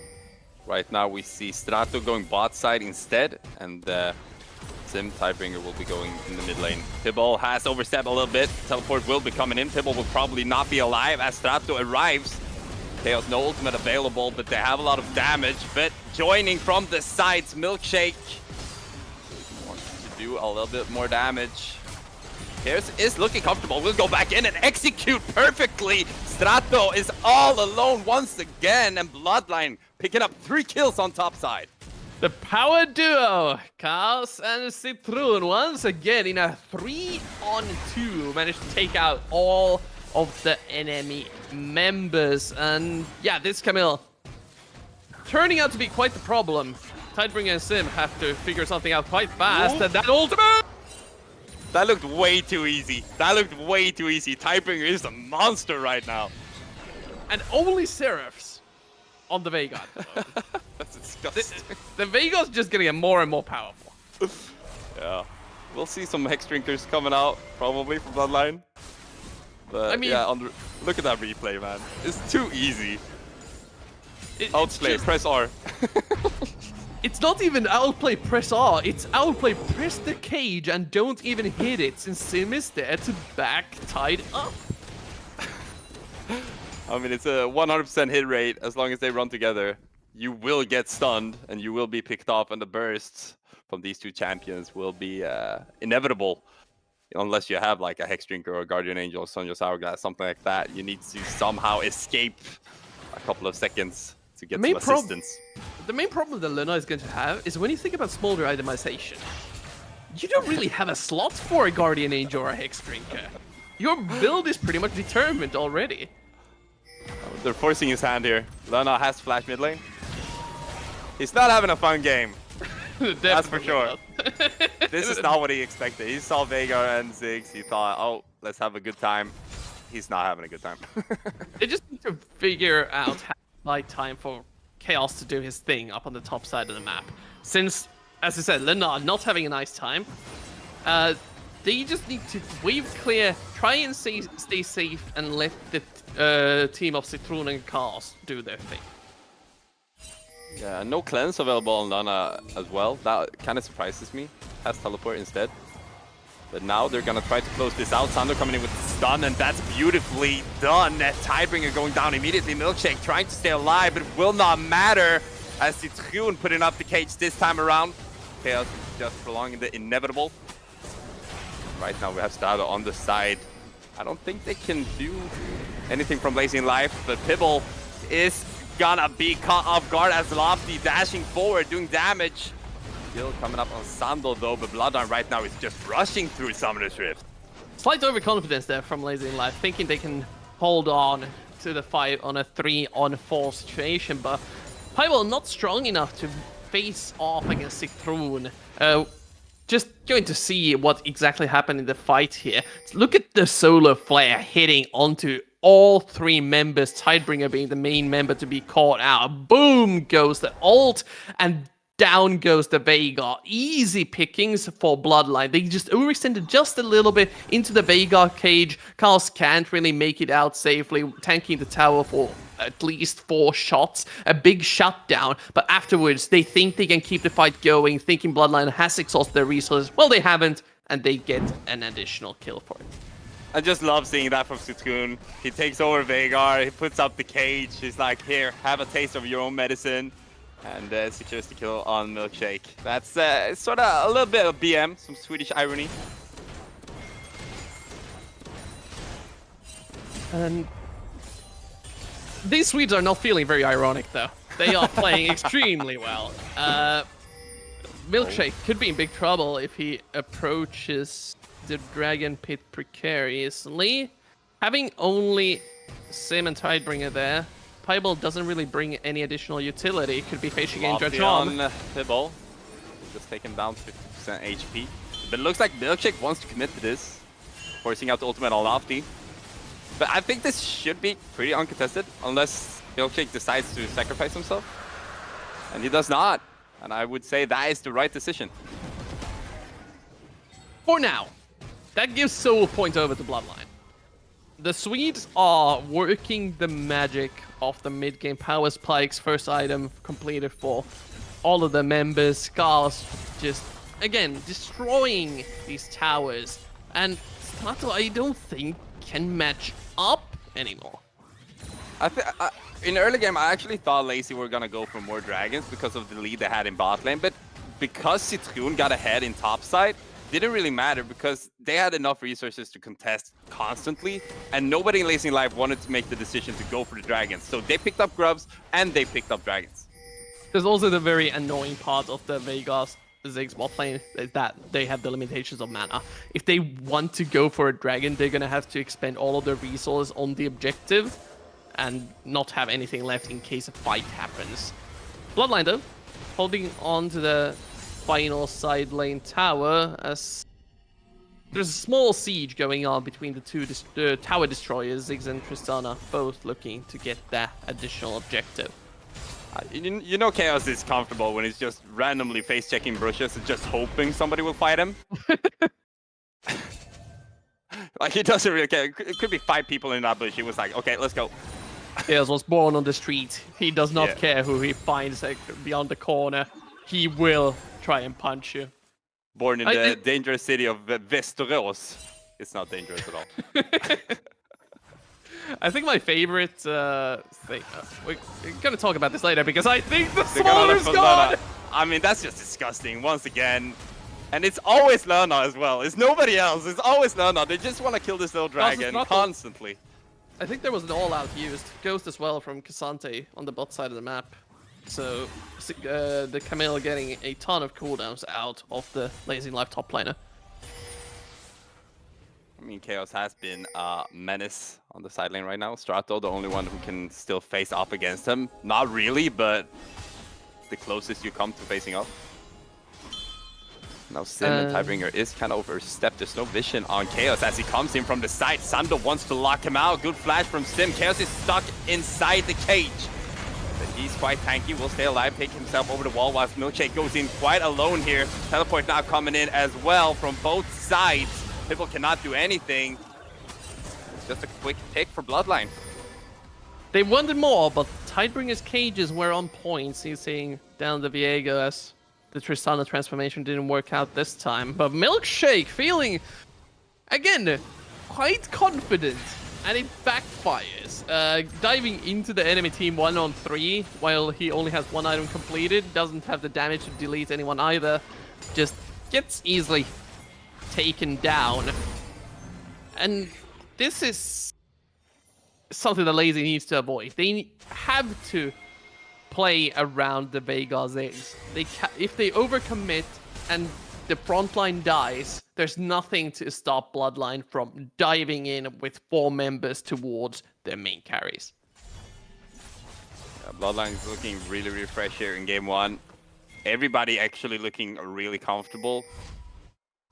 Right now we see Strato going bot side instead, and Sim Tidebringer will be going in the mid lane. Tibble has overstepped a little bit. Teleport will be coming in. Tibble will probably not be alive as Strato arrives. Chaos no ultimate available, but they have a lot of damage. But joining from the sides, Milkshake wants to do a little bit more damage. Chaos is looking comfortable. We'll go back in and execute perfectly. Strato is all alone once again, and Bloodline picking up 3 kills on top side. The power duo, Chaos and Citroen, once again in a 3-on-2, managed to take out all of the enemy members. And yeah, this Camille turning out to be quite the problem. Tidebringer and Sim have to figure something out quite fast. Ooh. And that ultimate! That looked way too easy. That looked way too easy. Tidebringer is a monster right now. And only Seraphs on the Veigar. That's disgusting. The Veigar's just gonna get more and more powerful. Yeah. We'll see some Hex Drinkers coming out, probably, from Bloodline. But, I mean, yeah, look at that replay, man. It's too easy. Outplay, press R. It's not even outplay press R, it's outplay press the cage and don't even hit it, since Sim is there to back Tide up. I mean, it's a 100% hit rate as long as they run together. you will get stunned and you will be picked off, and the bursts from these two champions will be inevitable. Unless you have like a Hex Drinker or Guardian Angel, Sonja's Hourglass, something like that. You need to somehow escape a couple of seconds to get some assistance. The main problem that Luna is going to have is when you think about Smolder itemization, you don't really have a slot for a Guardian Angel or a Hex Drinker. Your build is pretty much determined already. They're forcing his hand here. Luna has flash mid lane. He's not having a fun game. That's for sure. This is not what he expected. He saw Veigar and Ziggs. He thought, oh, let's have a good time. He's not having a good time. They just need to figure out how to buy time for Chaos to do his thing up on the top side of the map. Since, as I said, Luna not having a nice time, they just need to wave clear, try and stay safe, and let the team of Citroen and Chaos do their thing. Yeah, no cleanse available on Lana as well. That kind of surprises me. Has teleport instead. But now they're gonna try to close this out. Sander coming in with the stun, and that's beautifully done. That Tidebringer going down immediately. Milkshake trying to stay alive, but it will not matter as Citroen putting up the cage this time around. Chaos is just prolonging the inevitable. Right now we have Stado on the side. I don't think they can do anything from Blazing Life, but Pibble is gonna be caught off guard as Lofty dashing forward, doing damage. Still coming up on Sandal though, but Bloodline right now is just rushing through Summoner's Rift. Slight overconfidence there from Blazing Life, thinking they can hold on to the fight on a 3-on-4 situation, but Pybel not strong enough to face off against Citroen. Just going to see what exactly happened in the fight here. Look at the solar flare hitting onto all three members, Tidebringer being the main member to be caught out. Boom goes the ult, and down goes the Veigar. Easy pickings for Bloodline. They just overextended just a little bit into the Veigar cage. Chaos can't really make it out safely, tanking the tower for at least 4 shots. A big shutdown, but afterwards they think they can keep the fight going, thinking Bloodline has exhausted their resources. Well, they haven't, and they get an additional kill for it. I just love seeing that from Citroen. He takes over Veigar, he puts up the cage. He's like, here, have a taste of your own medicine. And secures the kill on Milkshake. That's sort of a little bit of BM, some Swedish irony. And these Swedes are not feeling very ironic, though. They are playing extremely well. Milkshake could be in big trouble if he approaches the Dragon Pit precariously. Having only Sim and Tidebringer there, Pybel doesn't really bring any additional utility. Could be facing in Dredge on Pybel. Just take him down 50% HP. But it looks like Milkshake wants to commit to this, forcing out the ultimate on Lofty. But I think this should be pretty uncontested, unless Milkshake decides to sacrifice himself. And he does not. And I would say that is the right decision. For now. That gives Soul Point over to Bloodline. The Swedes are working the magic of the mid-game power spikes. First item completed for all of the members. Scars just, again, destroying these towers. And Stato, I don't think, can match up anymore. In early game, I actually thought Lazy were gonna go for more dragons because of the lead they had in bot lane. But because Citroen got ahead in top side, didn't really matter because they had enough resources to contest constantly, and nobody in Lazy Life wanted to make the decision to go for the dragons. So they picked up grubs and they picked up dragons. There's also the very annoying part of the Vegas Ziggs bot lane is that they have the limitations of mana. If they want to go for a dragon, they're gonna have to expend all of their resources on the objective and not have anything left in case a fight happens. Bloodline though, holding on to the final side lane tower as there's a small siege going on between the two tower destroyers. Ziggs and Tristana both looking to get that additional objective. You know Chaos is comfortable when he's just randomly face-checking bushes and just hoping somebody will fight him. Like, he doesn't really care. It could be 5 people in that bush. He was like, okay, let's go. Chaos was born on the street. He does not care who he finds beyond the corner. He will try and punch you. Born in the dangerous city of Västerås. It's not dangerous at all. I think my favorite thing. We're gonna talk about this later because I think the They're gonna look Smaller for gone. Lana. I mean, that's just disgusting once again. And it's always Lana as well. It's nobody else. It's always Lana. They just want to kill this little dragon constantly. I think there was an all-out used Ghost as well from Cassante on the bot side of the map. So the Camille getting a ton of cooldowns out of the Lazy Life top laner. I mean, Chaos has been a menace on the side lane right now. Strato, the only one who can still face up against him. Not really, but the closest you come to facing up. Now Sim and Tidebringer is kind of overstepped. There's no vision on Chaos as he comes in from the side. Sando wants to lock him out. Good flash from Sim. Chaos is stuck inside the cage. But he's quite tanky. Will stay alive, take himself over the wall while Milkshake goes in quite alone here. Teleport now coming in as well from both sides. People cannot do anything. It's just a quick pick for Bloodline. They wanted more, but Tidebringer's cages were on point. He's seeing down the Viego as the Tristana transformation didn't work out this time. But Milkshake feeling, again, quite confident. And it backfires. Diving into the enemy team 1-on-3 while he only has one item completed. Doesn't have the damage to delete anyone either. Just gets easily taken down. And this is something that Lazy needs to avoid. They have to play around the Veigar's eggs. If they overcommit and the front line dies, there's nothing to stop Bloodline from diving in with 4 members towards their main carries. Yeah, Bloodline is looking really, really fresh here in game 1. Everybody actually looking really comfortable.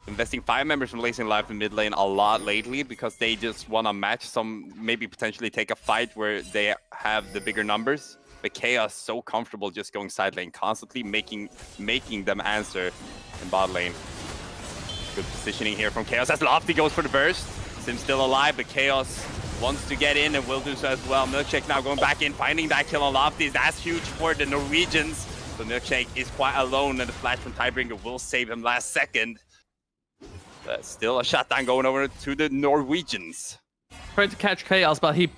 Investing 5 members from Lazy Life in mid lane a lot lately because they just want to match some, maybe potentially take a fight where they have the bigger numbers. But Chaos so comfortable just going side lane constantly, making them answer in bot lane. Good positioning here from Chaos as Lofty goes for the burst. Sim's still alive, but Chaos wants to get in and will do so as well. Milkshake now going back in, finding that kill on Lofty. That's huge for the Norwegians. So Milkshake is quite alone, and the flash from Tidebringer will save him last second. But still a shutdown going over to the Norwegians. Tried to catch Chaos, but he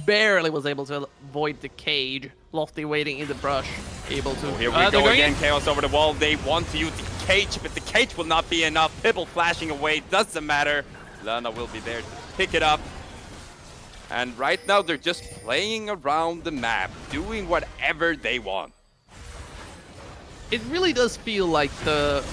barely was able to avoid the cage. Lofty waiting in the brush, able to... Oh, here we go again, Chaos over the wall. They want to use the cage, but the cage will not be enough. Pibble flashing away, doesn't matter. Lana will be there to pick it up. And right now, they're just playing around the map, doing whatever they want. It really does feel like the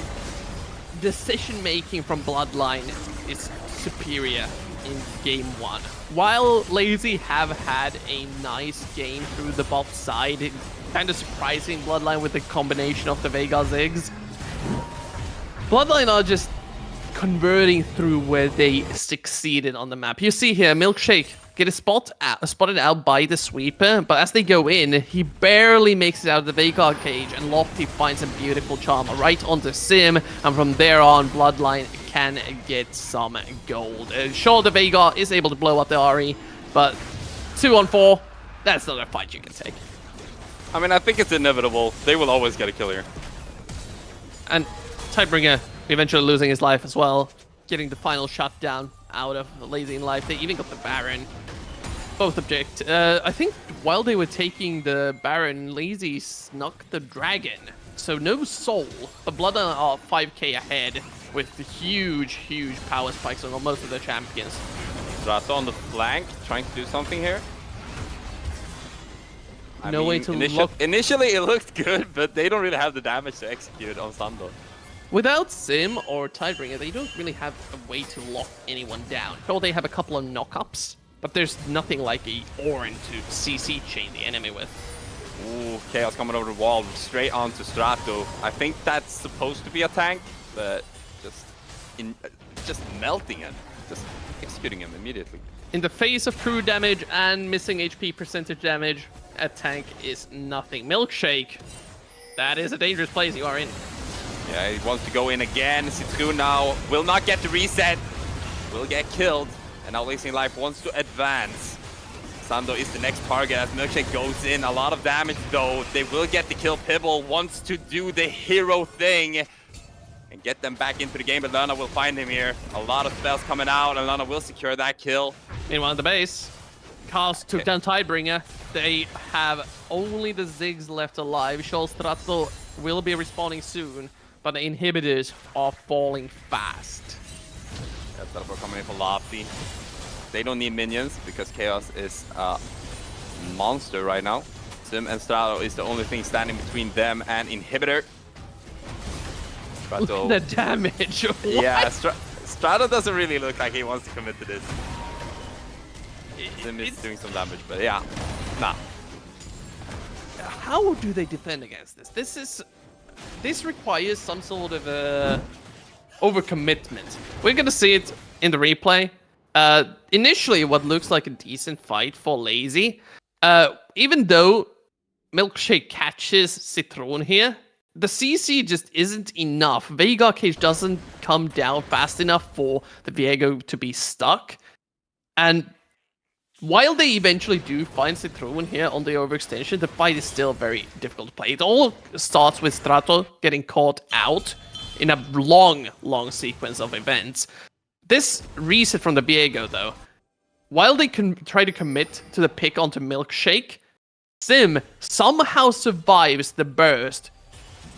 decision-making from Bloodline is superior in game 1. While Lazy have had a nice game through the bot side, kind of surprising Bloodline with the combination of the Veigar's eggs, Bloodline are just converting through where they succeeded on the map. You see here, Milkshake get spotted out by the sweeper, but as they go in, he barely makes it out of the Veigar cage, and Lofty finds a beautiful charm right onto Sim, and from there on, Bloodline can get some gold. Sure, the Veigar is able to blow up the Ahri, but 2-on-4, that's not a fight you can take. I mean, I think it's inevitable. They will always get a kill here. And Tidebringer eventually losing his life as well, getting the final shutdown out of Lazy in Life. They even got the Baron. Both object. I think while they were taking the Baron, Lazy snuck the Dragon. So no soul, but Bloodline are 5k ahead with huge power spikes on most of their champions. Strato on the flank, trying to do something here. No way to lock. Initially it looked good, but they don't really have the damage to execute on Sando. Without Sim or Tidebringer, they don't really have a way to lock anyone down. Sure, they have a couple of knock-ups, but there's nothing like a Orin to CC chain the enemy with. Ooh, Chaos coming over the wall, straight onto Strato. I think that's supposed to be a tank, but just melting him, just executing him immediately. In the face of true damage and missing HP percentage damage, a tank is nothing. Milkshake, that is a dangerous place you are in. Yeah, he wants to go in again. Sitsu now will not get the reset, will get killed, and now Lazy Life wants to advance. Sando is the next target as Milkshake goes in. A lot of damage though. They will get the kill. Pibble wants to do the hero thing and get them back into the game, but Lana will find him here. A lot of spells coming out, and Lana will secure that kill. Meanwhile, at the base, Chaos took down Tidebringer. They have only the Ziggs left alive. Strato will be respawning soon, but the inhibitors are falling fast. Yeah, teleport coming in for Lofty. They don't need minions because Chaos is a monster right now. Sim and Strato is the only thing standing between them and inhibitor. Strato. Look at the damage. Yeah, Strato doesn't really look like he wants to commit to this. Sim is doing some damage, but yeah, nah. How do they defend against this? This requires some sort of overcommitment. We're gonna see it in the replay. Initially, what looks like a decent fight for Lazy, even though Milkshake catches Citron here, the CC just isn't enough. Veigar Cage doesn't come down fast enough for the Viego to be stuck. And while they eventually do find Citron here on the overextension, the fight is still very difficult to play. It all starts with Strato getting caught out in a long sequence of events. This reset from the Viego, though, while they can try to commit to the pick onto Milkshake, Sim somehow survives the burst.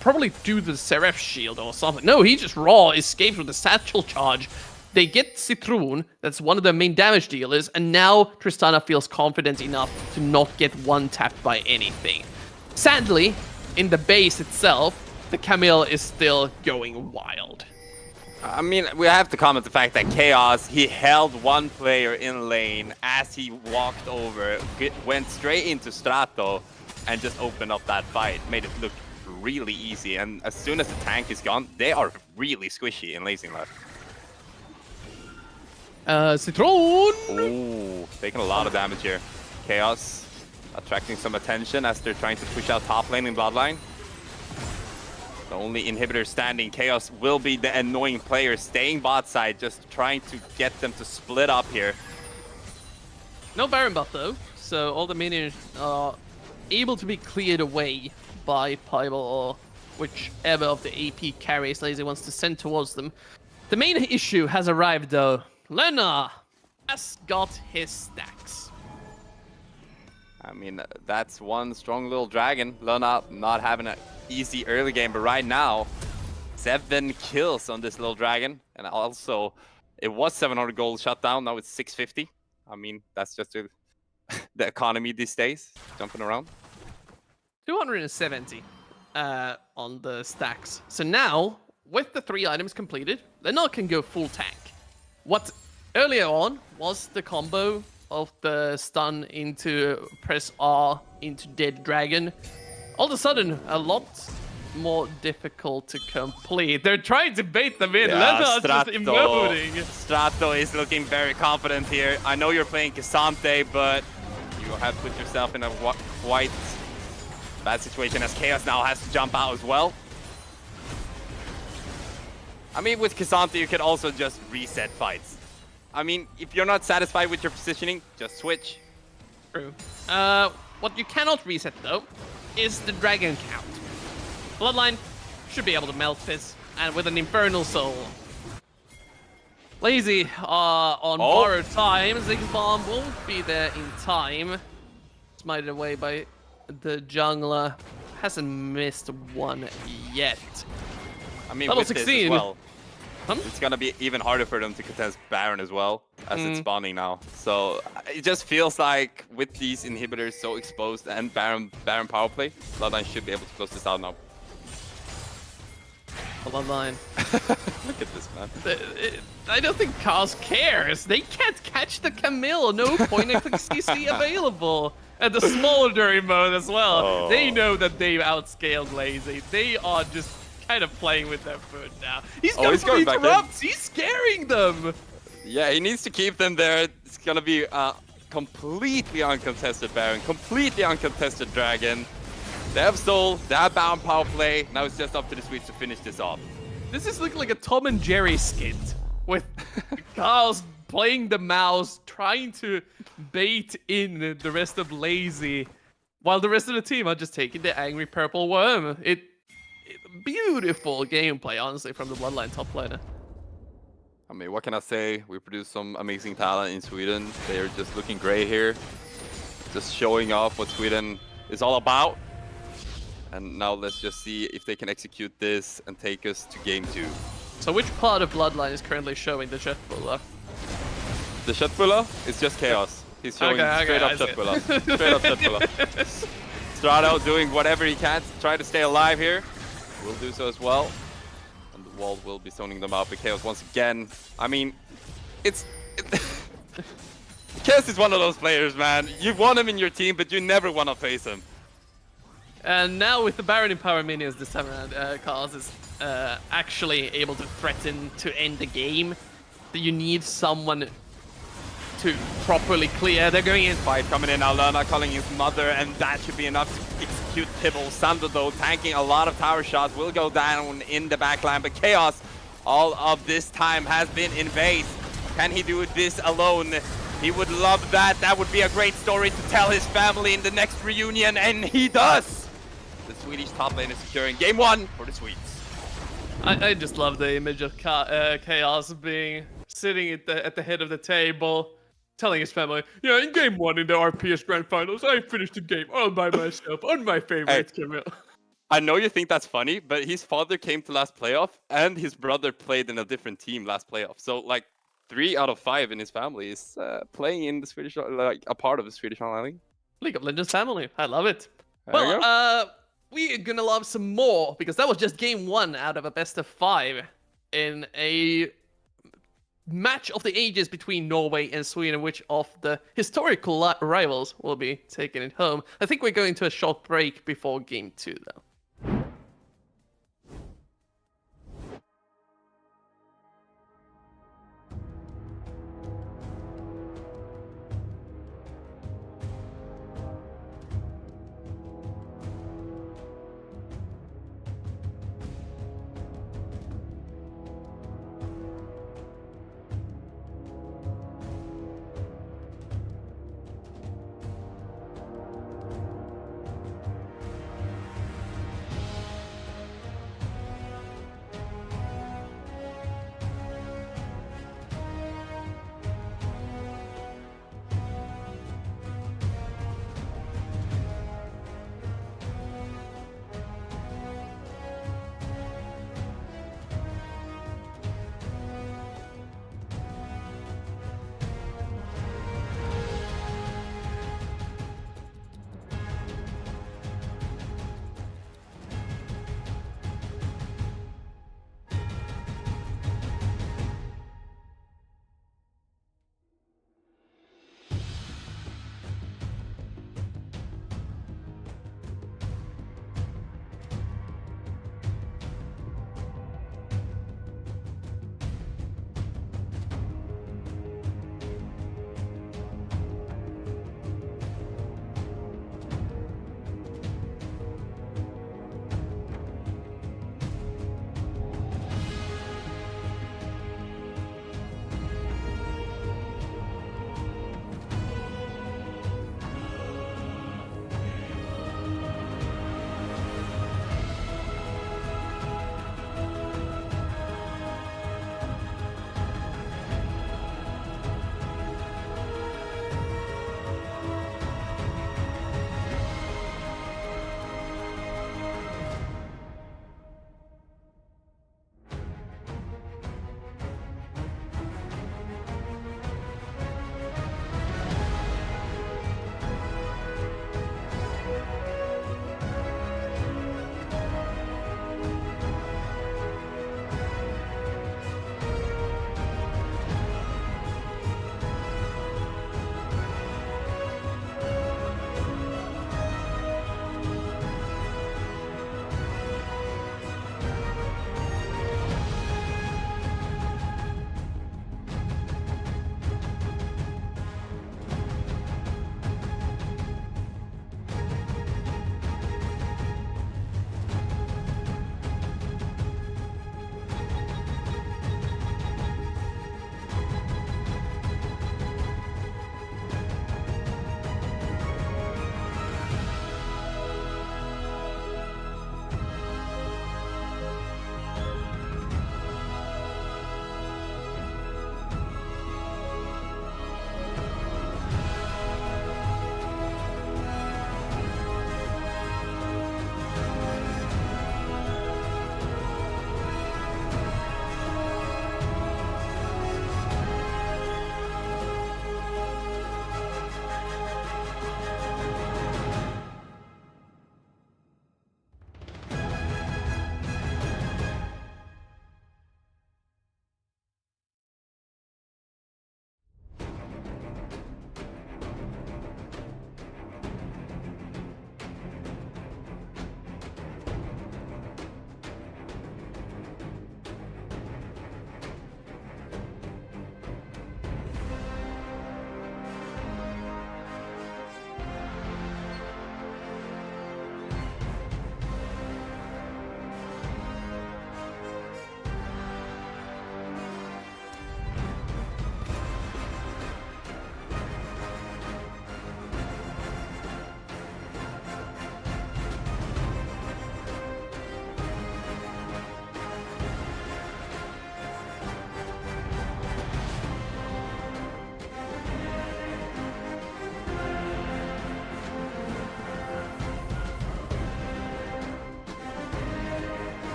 Probably due to the Seraph shield or something. No, he just raw escapes with the satchel charge. They get Citron, that's one of the main damage dealers, and now Tristana feels confident enough to not get one-tapped by anything. Sadly, in the base itself, the Camille is still going wild. I mean, we have to comment the fact that Chaos, he held one player in lane as he walked over, went straight into Strato, and just opened up that fight. Made it look really easy, and as soon as the tank is gone, they are really squishy in Lazy Life. Citron! Ooh, taking a lot of damage here. Chaos attracting some attention as they're trying to push out top lane in Bloodline. The only inhibitor standing. Chaos will be the annoying player staying bot side, just trying to get them to split up here. No Baron buff though, so all the minions are able to be cleared away by Pybel or whichever of the AP carries Lazy wants to send towards them. The main issue has arrived though. Lena has got his stacks. I mean, that's one strong little dragon. Lena not having an easy early game, but right now, 7 kills on this little dragon. And also, it was 700 gold shut down, now it's 650. I mean, that's just the economy these days, jumping around. 270 on the stacks. So now, with the 3 items completed, Lena can go full tank. What earlier on was the combo of the stun into press R into dead dragon. All of a sudden, a lot more difficult to complete. They're trying to bait them in. Lena's just emoting. Strato is looking very confident here. I know you're playing Cassante, but you have put yourself in a quite bad situation as Chaos now has to jump out as well. I mean, with Cassante, you can also just reset fights. I mean, if you're not satisfied with your positioning, just switch. True. What you cannot reset, though, is the dragon count. Bloodline should be able to melt this, and with an Infernal Soul. Lazy on borrowed time. Ziggs Bomb won't be there in time. Smited away by the jungler. Hasn't missed one yet. I mean, Level with 16. this as well, it's gonna be even harder for them to contest Baron as well, as it's spawning now. So it just feels like with these inhibitors so exposed and Baron power play, Bloodline should be able to close this out now. Bloodline. Look at this, man. I don't think Chaos cares. They can't catch the Camille. No point in CC available. And the smolder mode as well. Oh. They know that they've outscaled Lazy. They are just kind of playing with their foot now. He's going to interrupt. He's scaring them. Yeah, he needs to keep them there. It's gonna be a completely uncontested Baron, completely uncontested Dragon. They have Soul, they have Bound Power Play. Now it's just up to the Swedes to finish this off. This is looking like a Tom and Jerry skit with Chaos playing the mouse, trying to bait in the rest of Lazy, while the rest of the team are just taking the angry purple worm. Beautiful gameplay, honestly, from the Bloodline top laner. I mean, what can I say? We produce some amazing talent in Sweden. They are just looking great here. Just showing off what Sweden is all about. And now let's just see if they can execute this and take us to game 2. So which part of Bloodline is currently showing the Jetbuller? The Shutbuller is just chaos. He's showing straight up Shutbuller. Straight up Shutbuller. Strato doing whatever he can to try to stay alive here. Will do so as well. And the wall will be zoning them out, but Chaos once again. I mean, Chaos is one of those players, man. You want him in your team, but you never want to face him. And now with the Baron in power minions this time around, Chaos is actually able to threaten to end the game. You need someone to properly clear. They're going in. Fight coming in now, Lerna calling his mother, and that should be enough to execute Tibble. Sando, though, tanking a lot of tower shots, will go down in the backline, but Chaos, all of this time, has been in base. Can he do this alone? He would love that. That would be a great story to tell his family in the next reunion, and he does! The Swedish top lane is securing game 1 for the Swedes. I just love the image of Chaos being sitting at the head of the table, telling his family, yeah, in game 1 in the RPS Grand Finals, I finished the game all by myself on my favorite Camille. I know you think that's funny, but his father came to last playoff, and his brother played in a different team last playoff. So, like, 3 out of 5 in his family is playing in the Swedish, like, a part of the Swedish Online League. League of Legends family. I love it. There you go. We are gonna love some more, because that was just game 1 out of a best of 5 in a match of the ages between Norway and Sweden, which of the historical rivals will be taking it home. I think we're going to a short break before game 2, though.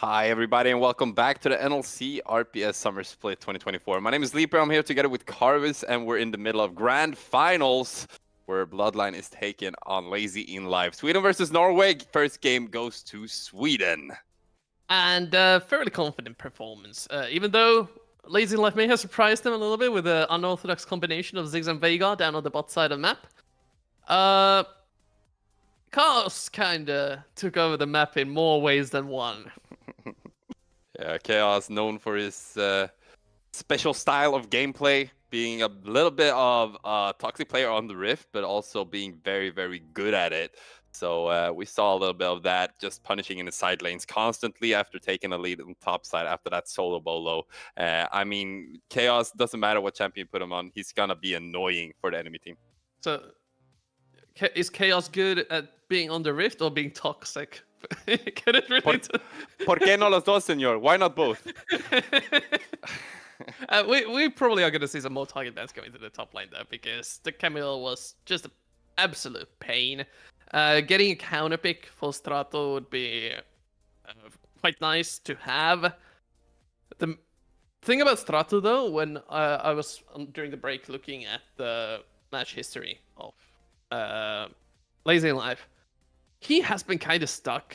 Hi, everybody, and welcome back to the NLC RPS Summer Split 2024. My name is Leaper. I'm here together with Carvis, and we're in the middle of grand finals where Bloodline is taken on Lazy in Live. Sweden versus Norway. First game goes to Sweden. And fairly confident performance, even though Lazy Life may have surprised them a little bit with an unorthodox combination of Ziggs and Veigar down on the bot side of the map. Chaos kinda took over the map in more ways than one. Yeah, Chaos known for his special style of gameplay, being a little bit of a toxic player on the Rift, but also being very, very good at it. So we saw a little bit of that, just punishing in the side lanes constantly after taking a lead on top side after that solo bolo. I mean, Chaos, doesn't matter what champion you put him on, he's gonna be annoying for the enemy team. So, is Chaos good at being on the Rift or being toxic? Can it really? ¿Por qué no los dos, señor? Why not both? We probably are going to see some more target bans coming to the top lane though, because the Camille was just an absolute pain. Getting a counter pick for Strato would be quite nice to have. The thing about Strato though, when I was during the break looking at the match history of Lazy Life, he has been kind of stuck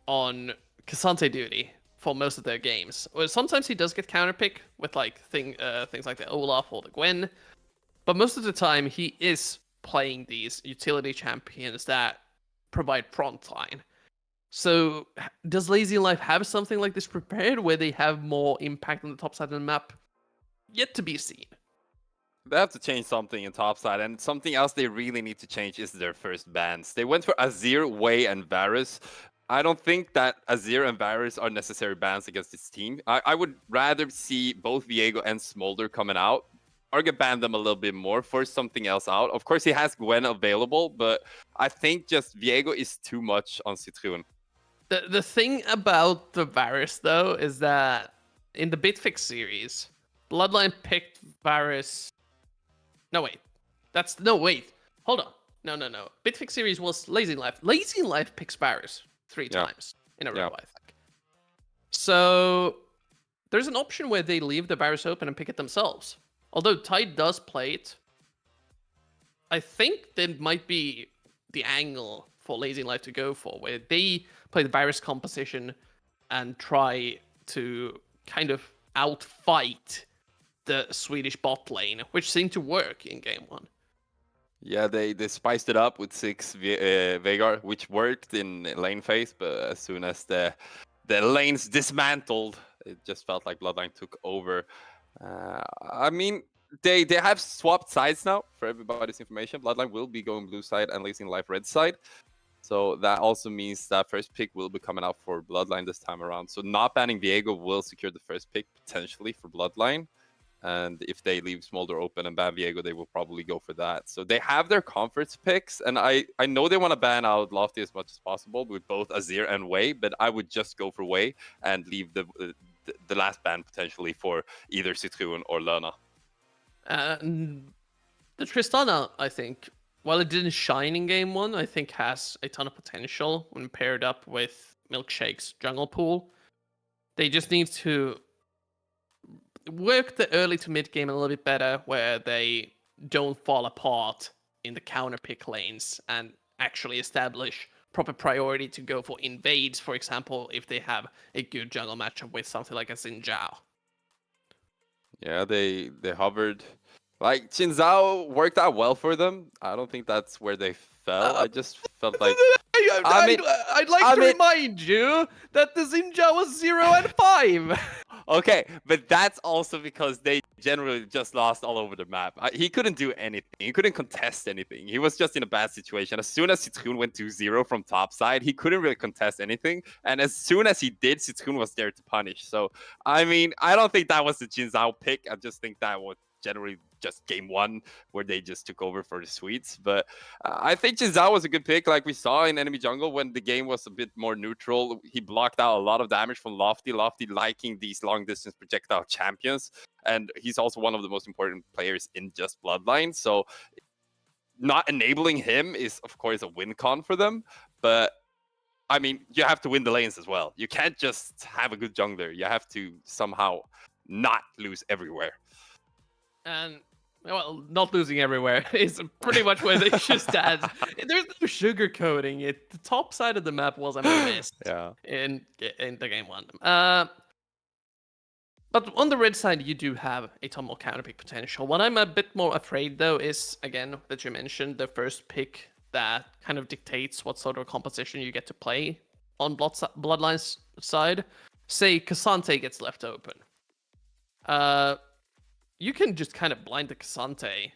on Cassante duty for most of their games. Well, sometimes he does get counterpick with like things like the Olaf or the Gwen, but most of the time he is playing these utility champions that provide frontline. So does Lazy Life have something like this prepared where they have more impact on the top side of the map? Yet to be seen. They have to change something in topside, and something else they really need to change is their first bans. They went for Azir, Wei, and Varus. I don't think that Azir and Varus are necessary bans against this team. I would rather see both Viego and Smolder coming out, or get ban them a little bit more, force something else out. Of course, he has Gwen available, but I think just Viego is too much on Citroen. The thing about the Varus, though, is that in the Bitfix series, Bloodline picked Varus. No, wait. Wait. Hold on. No. Bitfix series was Lazy Life. Lazy Life picks Varus 3 times in a row, I think. So there's an option where they leave the Varus open and pick it themselves. Although Tide does play it, I think that might be the angle for Lazy Life to go for, where they play the Varus composition and try to kind of outfight the Swedish bot lane, which seemed to work in game 1. Yeah, they spiced it up with 6 Veigar, which worked in lane phase, but as soon as the lanes dismantled, it just felt like Bloodline took over. I mean, they have swapped sides now, for everybody's information. Bloodline will be going blue side and Lazy Life red side. So that also means that first pick will be coming out for Bloodline this time around. So not banning Viego will secure the first pick potentially for Bloodline. And if they leave Smolder open and ban Viego, they will probably go for that. So they have their conference picks, and I know they want to ban out Lofty as much as possible with both Azir and Wei, but I would just go for Wei and leave the last ban potentially for either Citroen or Lana. The Tristana, I think, while it didn't shine in game 1, I think has a ton of potential when paired up with Milkshake's jungle pool. They just need to work the early to mid game a little bit better, where they don't fall apart in the counter pick lanes and actually establish proper priority to go for invades, for example, if they have a good jungle matchup with something like a Xin Zhao. Yeah, they hovered. Like, Xin Zhao worked out well for them. I don't think that's where they fell. I just felt like... I'd like to remind you that the Xin Zhao was 0 and 5. Okay, but that's also because they generally just lost all over the map. He couldn't do anything. He couldn't contest anything. He was just in a bad situation. As soon as Citroen went to 0 from top side, he couldn't really contest anything. And as soon as he did, Citroen was there to punish. So, I mean, I don't think that was the Xin Zhao pick. I just think that was generally just game 1 where they just took over for the Swedes. But I think Xin Zhao was a good pick, like we saw in enemy jungle when the game was a bit more neutral. He blocked out a lot of damage from Lofty liking these long distance projectile champions, and he's also one of the most important players in just Bloodline. So not enabling him is of course a win con for them, but I mean, you have to win the lanes as well. You can't just have a good jungler. You have to somehow not lose everywhere. And well, not losing everywhere is pretty much where the issue stands. There's no sugarcoating it. The top side of the map was a miss Yeah. in the game one. But on the red side, you do have a ton more counter pick potential. What I'm a bit more afraid though is, again, that you mentioned the first pick that kind of dictates what sort of composition you get to play on Bloodline's side. Say Cassante gets left open. You can just kind of blind the Cassante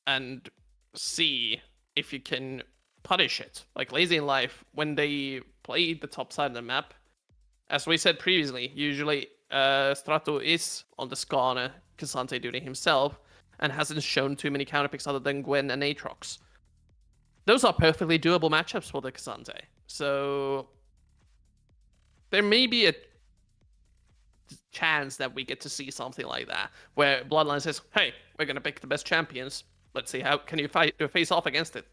and see if you can punish it. Like Lazy in Life, when they play the top side of the map, as we said previously, usually Strato is on the Skarner Cassante duty himself and hasn't shown too many counterpicks other than Gwen and Aatrox. Those are perfectly doable matchups for the Cassante. So there may be a chance that we get to see something like that, where Bloodline says, hey, we're going to pick the best champions. Let's see how can you face off against it.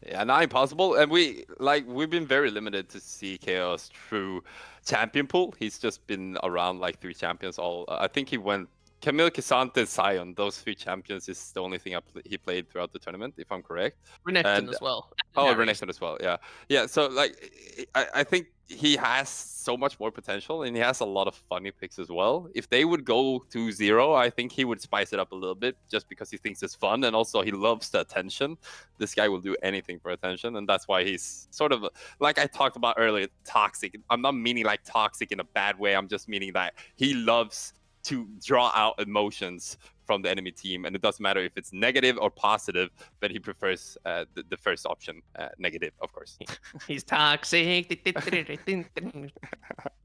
Yeah, not impossible. And we've been very limited to see Chaos through champion pool. He's just been around like 3 champions all. I think he went Camille, Cassante, Sion. Those 3 champions is the only thing he played throughout the tournament, if I'm correct. Renekton as well. Oh, Renekton as well. Yeah, yeah. So like, I think he has so much more potential, and he has a lot of funny picks as well. If they would go to 0, I think he would spice it up a little bit, just because he thinks it's fun, and also he loves the attention. This guy will do anything for attention, and that's why he's sort of, like I talked about earlier, toxic. I'm not meaning like toxic in a bad way. I'm just meaning that he loves to draw out emotions from the enemy team, and it doesn't matter if it's negative or positive, but he prefers the first option, negative, of course. He's toxic.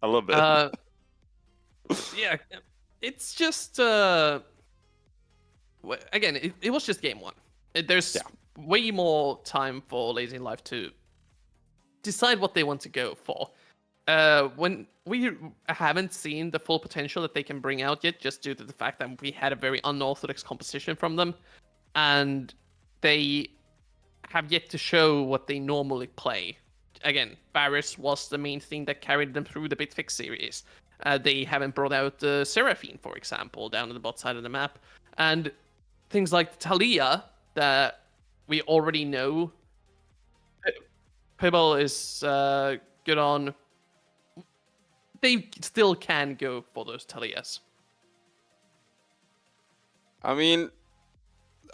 A little bit. Yeah, it's just again, it was just game 1. There's way more time for Lazy in Life to decide what they want to go for. When we haven't seen the full potential that they can bring out yet, just due to the fact that we had a very unorthodox composition from them, and they have yet to show what they normally play. Again, Varus was the main thing that carried them through the Bitfix series. They haven't brought out Seraphine, for example, down on the bot side of the map, and things like Talia that we already know. Pibble is good on. They still can go for those Talias. I mean,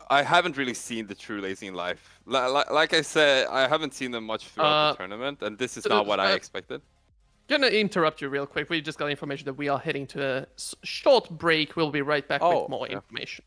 I haven't really seen the true Lazy in Life. Like I said, I haven't seen them much throughout the tournament, and this is not what I expected. Gonna interrupt you real quick. We just got information that we are heading to a short break. We'll be right back with more information.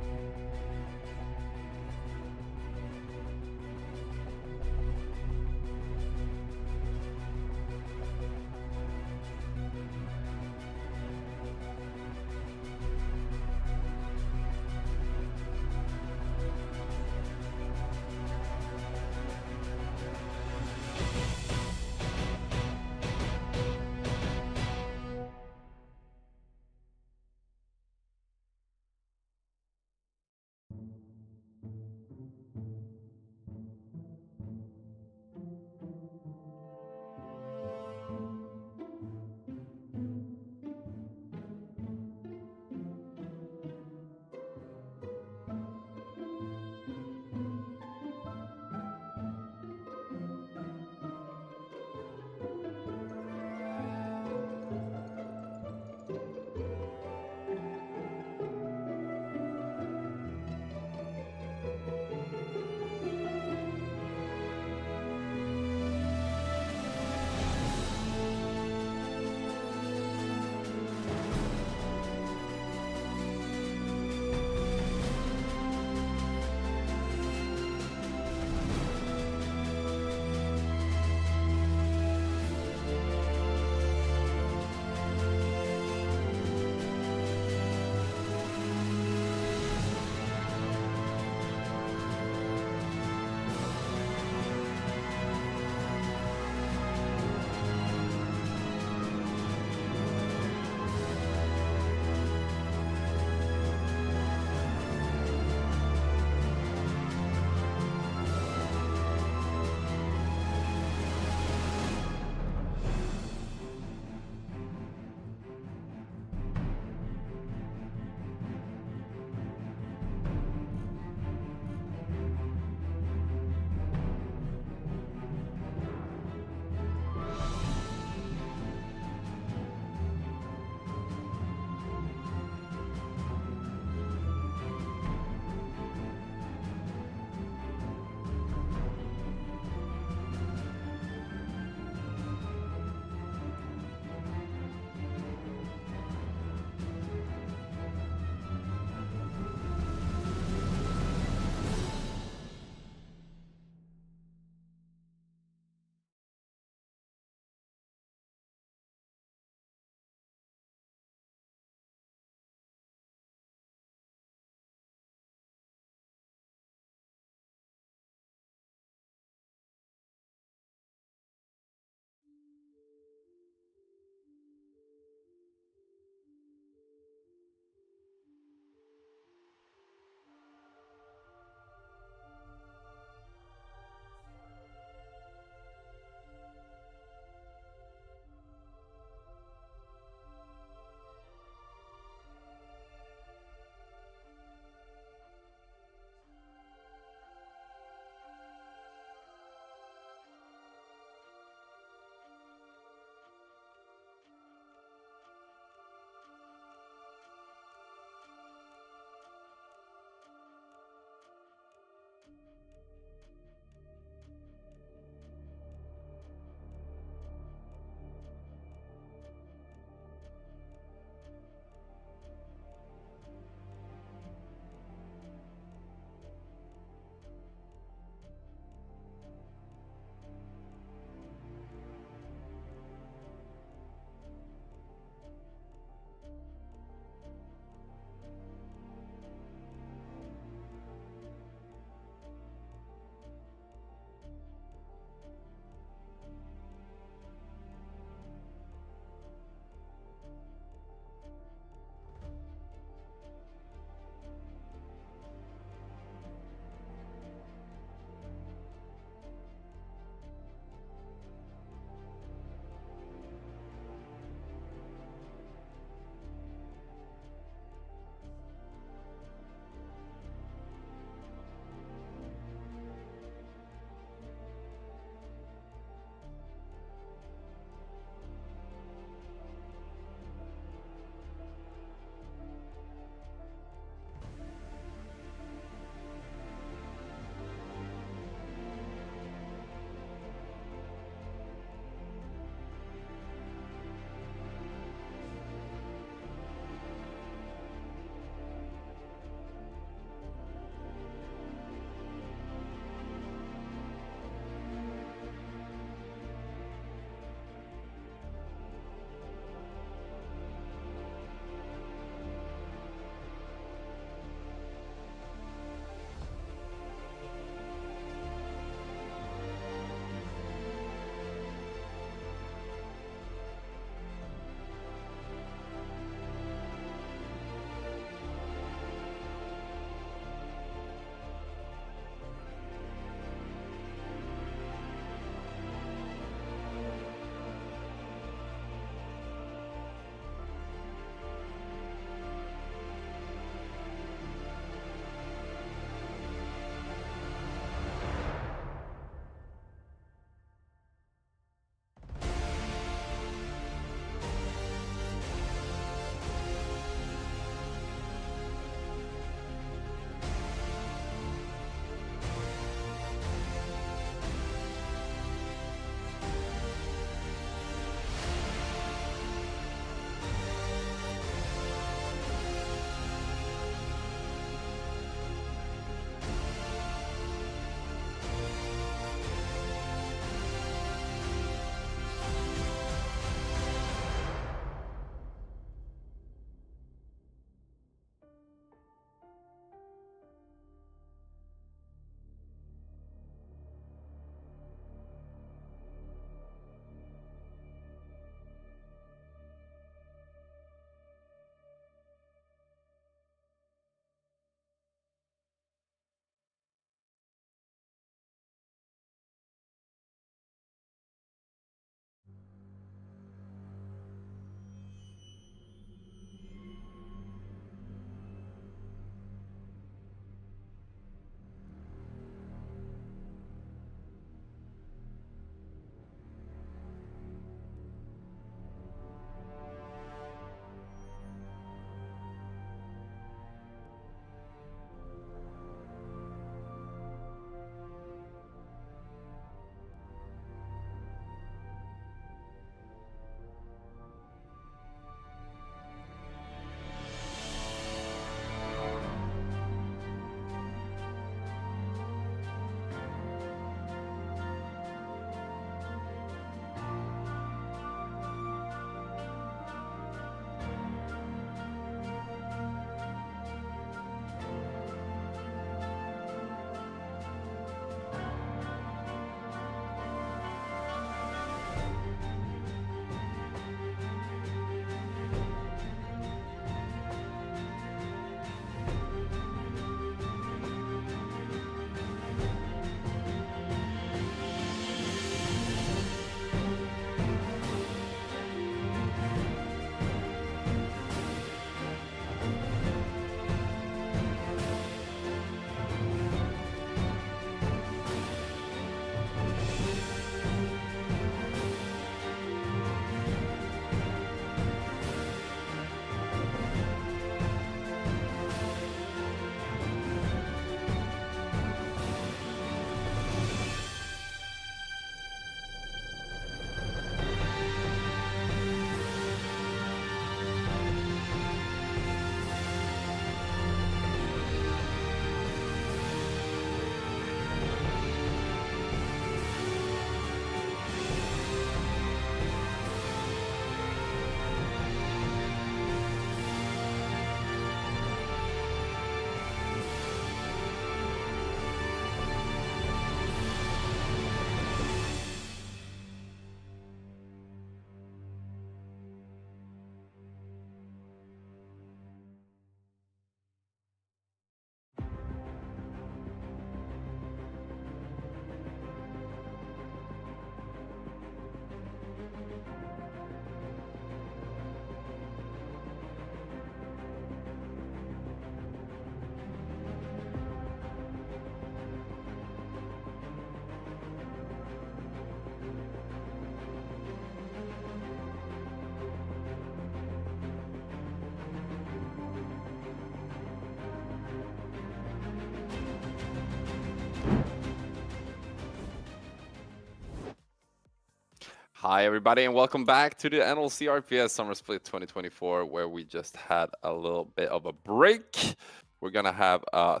Hi, everybody, and welcome back to the NLC RPS Summer Split 2024, where we just had a little bit of a break. We're gonna have a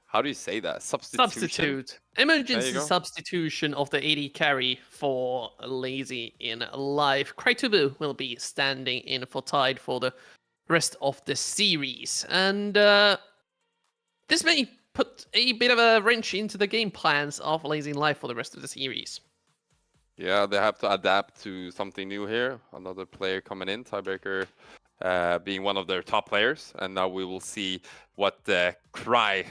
how do you say that? Substitution? There you Emergency go. substitution of the AD carry for Lazy in life. Crytubu will be standing in for Tide for the rest of the series. And this may put a bit of a wrench into the game plans of Lazy in life for the rest of the series. Yeah, they have to adapt to something new here. Another player coming in, Tiebreaker being one of their top players. And now we will see what Cry,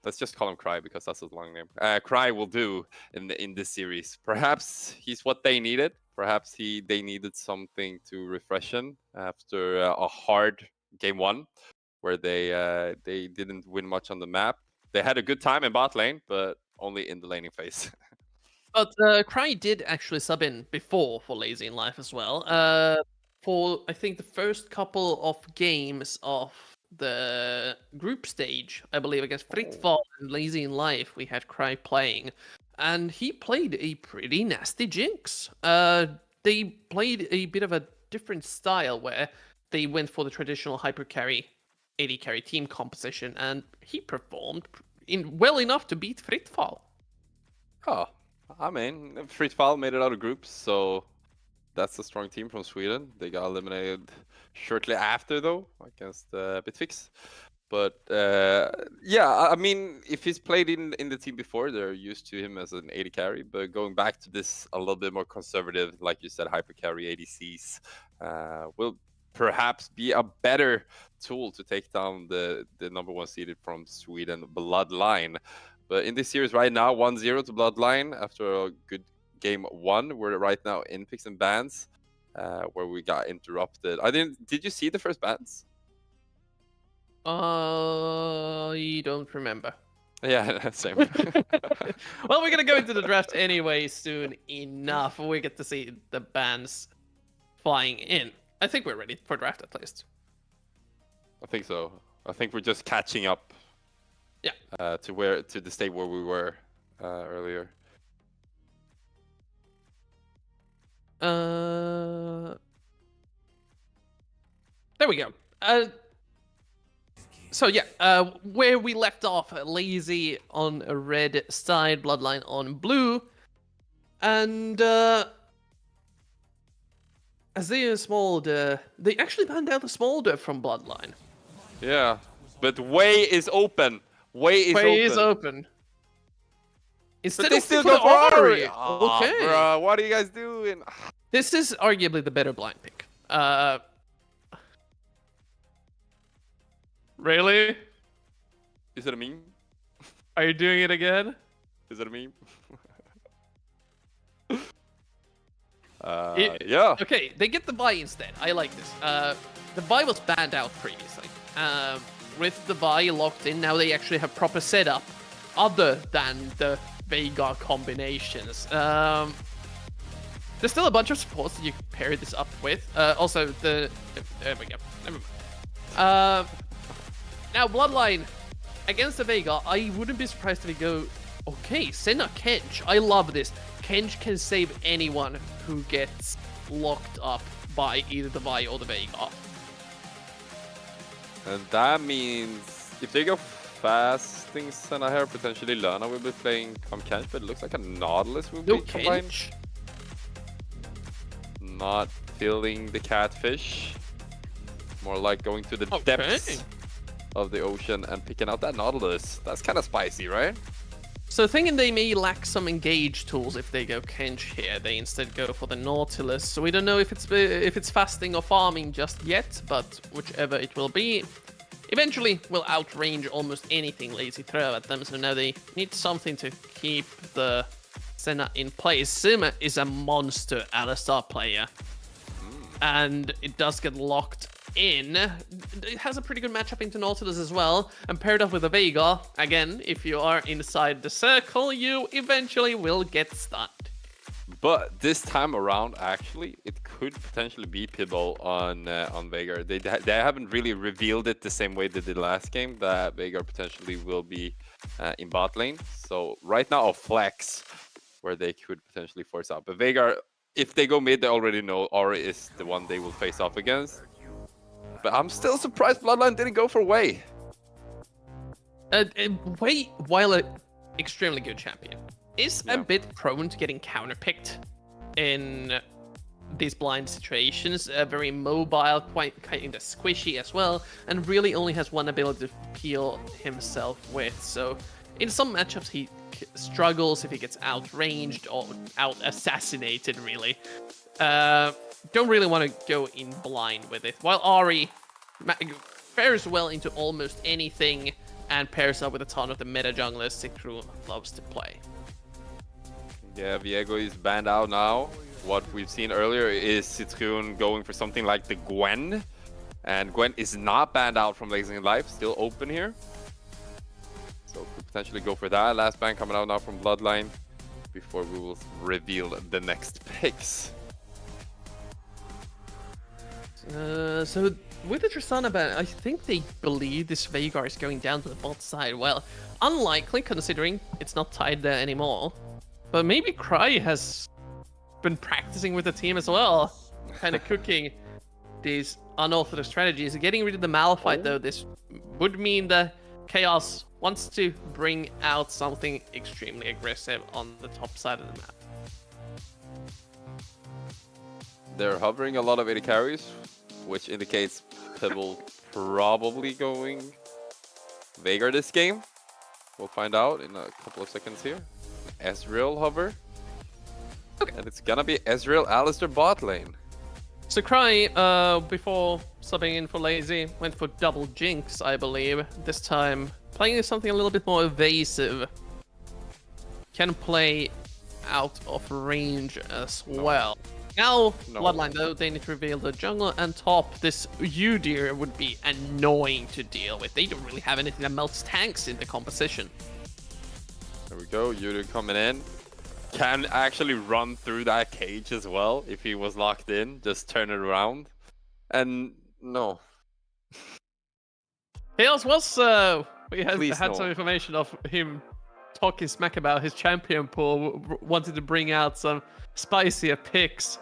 let's just call him Cry because that's his long name, Cry will do in this series. Perhaps he's what they needed. Perhaps they needed something to refresh him after a hard game one where they didn't win much on the map. They had a good time in bot lane, but only in the laning phase. But Cry did actually sub in before for Lazy in Life as well. For I think the first couple of games of the group stage, I believe against Frittfall and Lazy in Life, we had Cry playing, and he played a pretty nasty Jinx. They played a bit of a different style where they went for the traditional hyper carry, AD carry team composition, and he performed well enough to beat Frittfall. Oh, I mean, Frittfall made it out of groups, so that's a strong team from Sweden. They got eliminated shortly after, though, against Bitfix. But yeah, I mean, if he's played in the team before, they're used to him as an AD carry. But going back to this a little bit more conservative, like you said, hyper carry ADCs will perhaps be a better tool to take down the number one seeded from Sweden, Bloodline. But in this series right now, 1-0 to Bloodline after a good game one. We're right now in picks and bans, where we got interrupted. Did you see the first bans? I don't remember. Yeah, same. Well, we're gonna go into the draft anyway soon enough. We get to see the bans flying in. I think we're ready for draft at least. I think so. I think we're just catching up. Yeah. To the state where we were earlier. There we go. So yeah, where we left off, Lazy on a red side, Bloodline on blue, and Isaiah Smolder, they actually banned out the Smolder from Bloodline. Yeah, but Way is open. Way is open. Instead but they of still for go the for Ari. Ari. Okay. Bro, what are you guys doing? This is arguably the better blind pick. Really? Is it a meme? Are you doing it again? Is it a meme? Yeah. Okay, they get the buy instead. I like this. The buy was banned out previously. With the buy locked in, now they actually have proper setup other than the Veigar combinations. There's still a bunch of supports that you can pair this up with. Also, there we go. Never mind. Now, Bloodline against the Veigar, I wouldn't be surprised if they go, okay, Senna Kench. I love this. Kench can save anyone who gets locked up by either the Vi or the Veigar. And that means if they go fasting Senna here, potentially Lana will be playing Kench, but it looks like a Nautilus will be combined. Kench? Not feeling the catfish. More like going to the depths of the ocean and picking out that Nautilus. That's kind of spicy, right? So thinking they may lack some engage tools if they go Kench here, they instead go for the Nautilus. So we don't know if it's fasting or farming just yet, but whichever it will be, eventually will outrange almost anything Lazy throw at them. So now they need something to keep the Senna in place. Sima is a monster Alistar player, and it does get locked in. It has a pretty good matchup into Nautilus as well, and paired up with a Veigar, again, if you are inside the circle, you eventually will get stunned. But this time around, actually, it could potentially be Pibble on Veigar. They haven't really revealed it the same way they did last game, that Veigar potentially will be in bot lane. So right now, a flex where they could potentially force out. But Veigar if they go mid, they already know Ori is the one they will face off against. But I'm still surprised Bloodline didn't go for Wei. Wei, while an extremely good champion, is a Yeah. bit prone to getting counterpicked in these blind situations. Very mobile, quite kind of squishy as well, and really only has one ability to peel himself with. So in some matchups he struggles if he gets outranged or out assassinated. Really, don't really want to go in blind with it. While Ari fares well into almost anything and pairs up with a ton of the meta junglers Citroen loves to play. Yeah, Viego is banned out now. What we've seen earlier is Citroen going for something like the Gwen. And Gwen is not banned out from Blazing Life, still open here. So could potentially go for that. Last ban coming out now from Bloodline before we will reveal the next picks. So with the Tristana ban, I think they believe this Veigar is going down to the bot side. Well, unlikely considering it's not tied there anymore. But maybe Cry has been practicing with the team as well, kind of cooking these unorthodox strategies. Getting rid of the Malphite though, this would mean that Chaos wants to bring out something extremely aggressive on the top side of the map. They're hovering a lot of AD carries, which indicates Pebble probably going Veigar this game. We'll find out in a couple of seconds here. Ezreal hover. Okay. And it's gonna be Ezreal Alistar bot lane. So Cry, before subbing in for Lazy, went for double Jinx, I believe. This time playing something a little bit more evasive. Can play out of range as well. Now, Bloodline though, they need to reveal the jungle and top. This Udyr would be annoying to deal with. They don't really have anything that melts tanks in the composition. There we go, Udyr coming in. Can actually run through that cage as well if he was locked in. Just turn it around. And no. Chaos was, we had No. some information of him talking smack about his champion pool, wanted to bring out some spicier picks.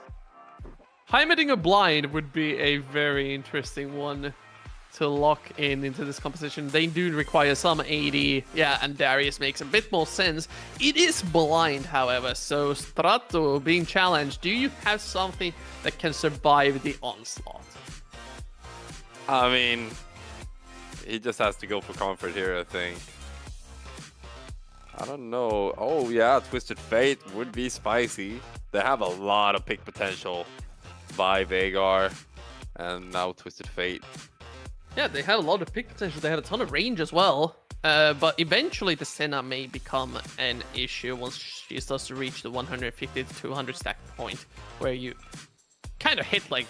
Heimerdinger blind would be a very interesting one to lock into this composition. They do require some AD, yeah, and Darius makes a bit more sense. It is blind, however, so Strato being challenged, do you have something that can survive the onslaught? I mean, he just has to go for comfort here, I think. I don't know. Oh yeah, Twisted Fate would be spicy. They have a lot of pick potential by Veigar, and now Twisted Fate. Yeah, they had a lot of pick potential. They had a ton of range as well. But eventually the Senna may become an issue once she starts to reach the 150 to 200 stack point, where you kind of hit like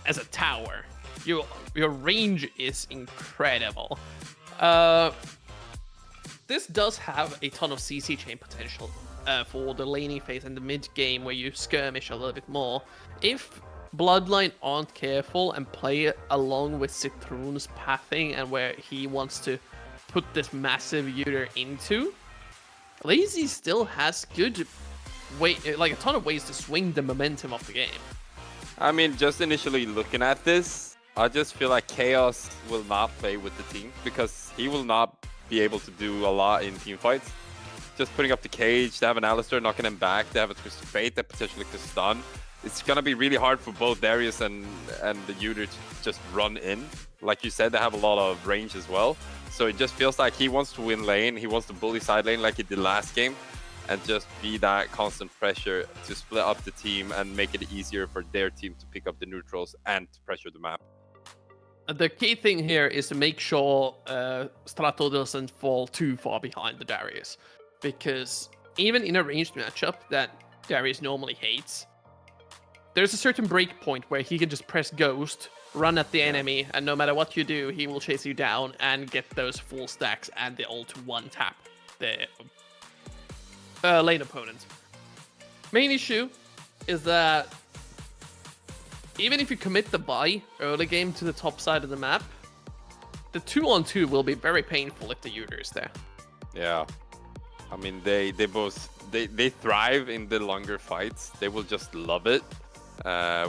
as a tower. Your range is incredible. This does have a ton of CC chain potential for the laning phase and the mid game where you skirmish a little bit more. If Bloodline aren't careful and play along with Citroen's pathing and where he wants to put this massive Udyr into, Lazy still has good like a ton of ways to swing the momentum of the game. I mean, just initially looking at this, I just feel like Chaos will not play with the team because he will not be able to do a lot in team fights. Just putting up the cage, they have an Alistar knocking him back, they have a Twisted Fate that potentially could stun. It's gonna be really hard for both Darius and the Udyr to just run in. Like you said, they have a lot of range as well. So it just feels like he wants to win lane, he wants to bully side lane like he did last game, and just be that constant pressure to split up the team and make it easier for their team to pick up the neutrals and to pressure the map. The key thing here is to make sure Strato doesn't fall too far behind the Darius, because even in a ranged matchup that Darius normally hates, there's a certain break point where he can just press Ghost, run at the enemy, and no matter what you do, he will chase you down and get those full stacks and the ult one-tap the lane opponent. Main issue is that even if you commit the buy early game to the top side of the map, the 2-on-2 will be very painful if the Udyr is there. Yeah. I mean, they both they thrive in the longer fights. They will just love it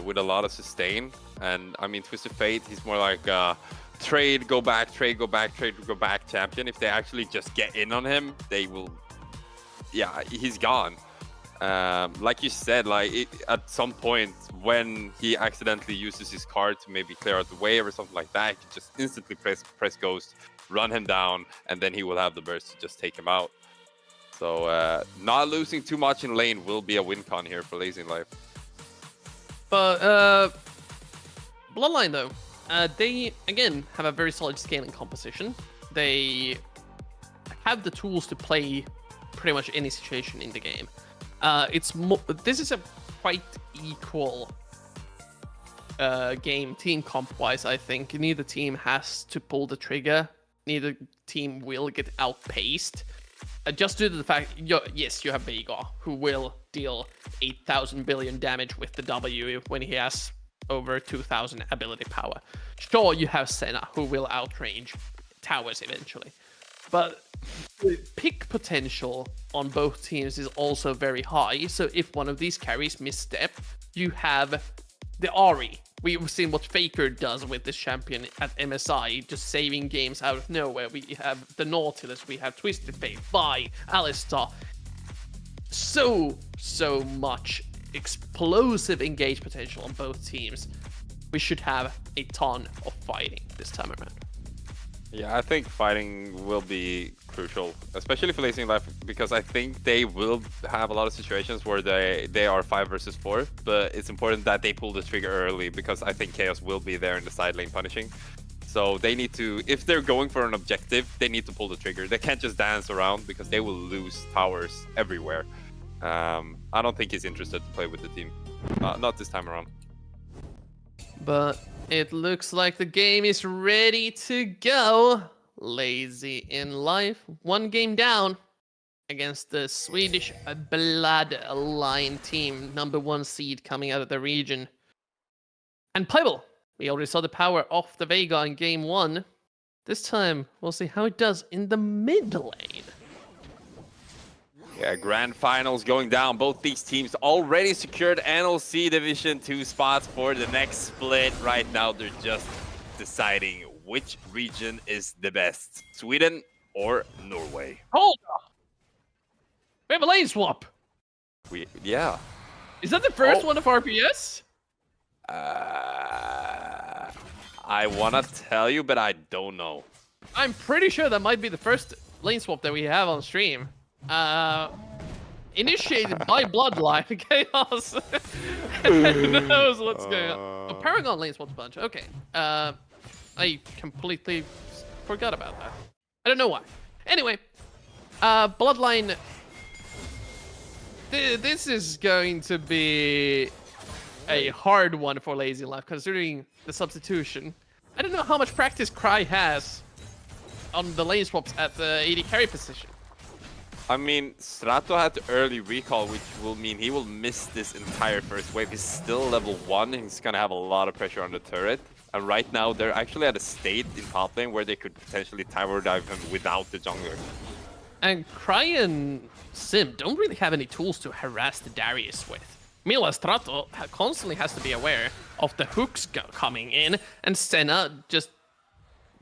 with a lot of sustain. And I mean, Twisted Fate, he's more like trade, go back, trade, go back, trade, go back champion. If they actually just get in on him, they will. Yeah, he's gone. Like you said, at some point when he accidentally uses his card to maybe clear out the wave or something like that, he can just instantly press Ghost, run him down, and then he will have the burst to just take him out. So not losing too much in lane will be a win con here for Lazy Life. But Bloodline though, they again have a very solid scaling composition. They have the tools to play pretty much any situation in the game. This is a quite equal game team comp wise. I think neither team has to pull the trigger. Neither team will get outpaced. Just due to the fact, yes, you have Veigar, who will deal 8,000 billion damage with the W when he has over 2,000 ability power. Sure, you have Senna, who will outrange towers eventually. But the pick potential on both teams is also very high. So if one of these carries misstep, you have the Ahri. We've seen what Faker does with this champion at MSI, just saving games out of nowhere. We have the Nautilus, we have Twisted Fate, Vi, Alistar. So much explosive engage potential on both teams. We should have a ton of fighting this time around. Yeah, I think fighting will be crucial, especially for Lazy Life, because I think they will have a lot of situations where they are 5 versus 4, but it's important that they pull the trigger early, because I think Chaos will be there in the side lane punishing. So they need to, if they're going for an objective, they need to pull the trigger. They can't just dance around, because they will lose towers everywhere. I don't think he's interested to play with the team. Not this time around. But it looks like the game is ready to go. Lazy in Life, 1 game down against the Swedish Bloodline team, #1 seed coming out of the region. And Pebble, we already saw the power off the Veigar in game 1. This time, we'll see how it does in the mid lane. Yeah, grand finals going down. Both these teams already secured NLC Division 2 spots for the next split. Right now, they're just deciding which region is the best, Sweden or Norway. Hold up! We have a lane swap! Yeah. Is that the first one of RPS? I want to tell you, but I don't know. I'm pretty sure that might be the first lane swap that we have on stream. Initiated by Bloodline Chaos. Who knows what's going on? Oh, Paragon lane swapped a bunch. Okay. I completely forgot about that. I don't know why. Anyway, Bloodline. This is going to be a hard one for Lazy Life, considering the substitution. I don't know how much practice Cry has on the lane swaps at the AD carry position. I mean, Strato had early recall, which will mean he will miss this entire first wave. He's still level 1, he's gonna have a lot of pressure on the turret. And right now, they're actually at a state in top lane where they could potentially tower dive him without the jungler. And Cry and Sim don't really have any tools to harass the Darius with. Meanwhile, Strato constantly has to be aware of the hooks coming in, and Senna just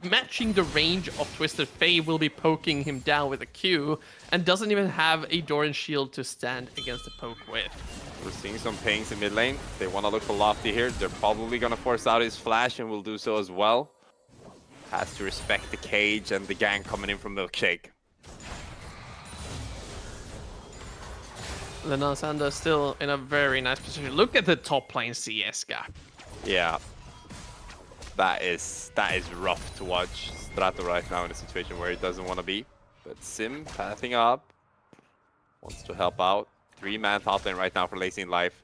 matching the range of Twisted Fate will be poking him down with a Q, and doesn't even have a Doran shield to stand against the poke with. We're seeing some pings in mid lane. They want to look for Lofty here. They're probably going to force out his flash and will do so as well. Has to respect the cage and the gang coming in from Milkshake. Lenasander still in a very nice position. Look at the top lane CS gap. Yeah. That is rough to watch. Strato right now in a situation where he doesn't want to be. But Sim pathing up. Wants to help out. 3-man top lane right now for Lazy in Life.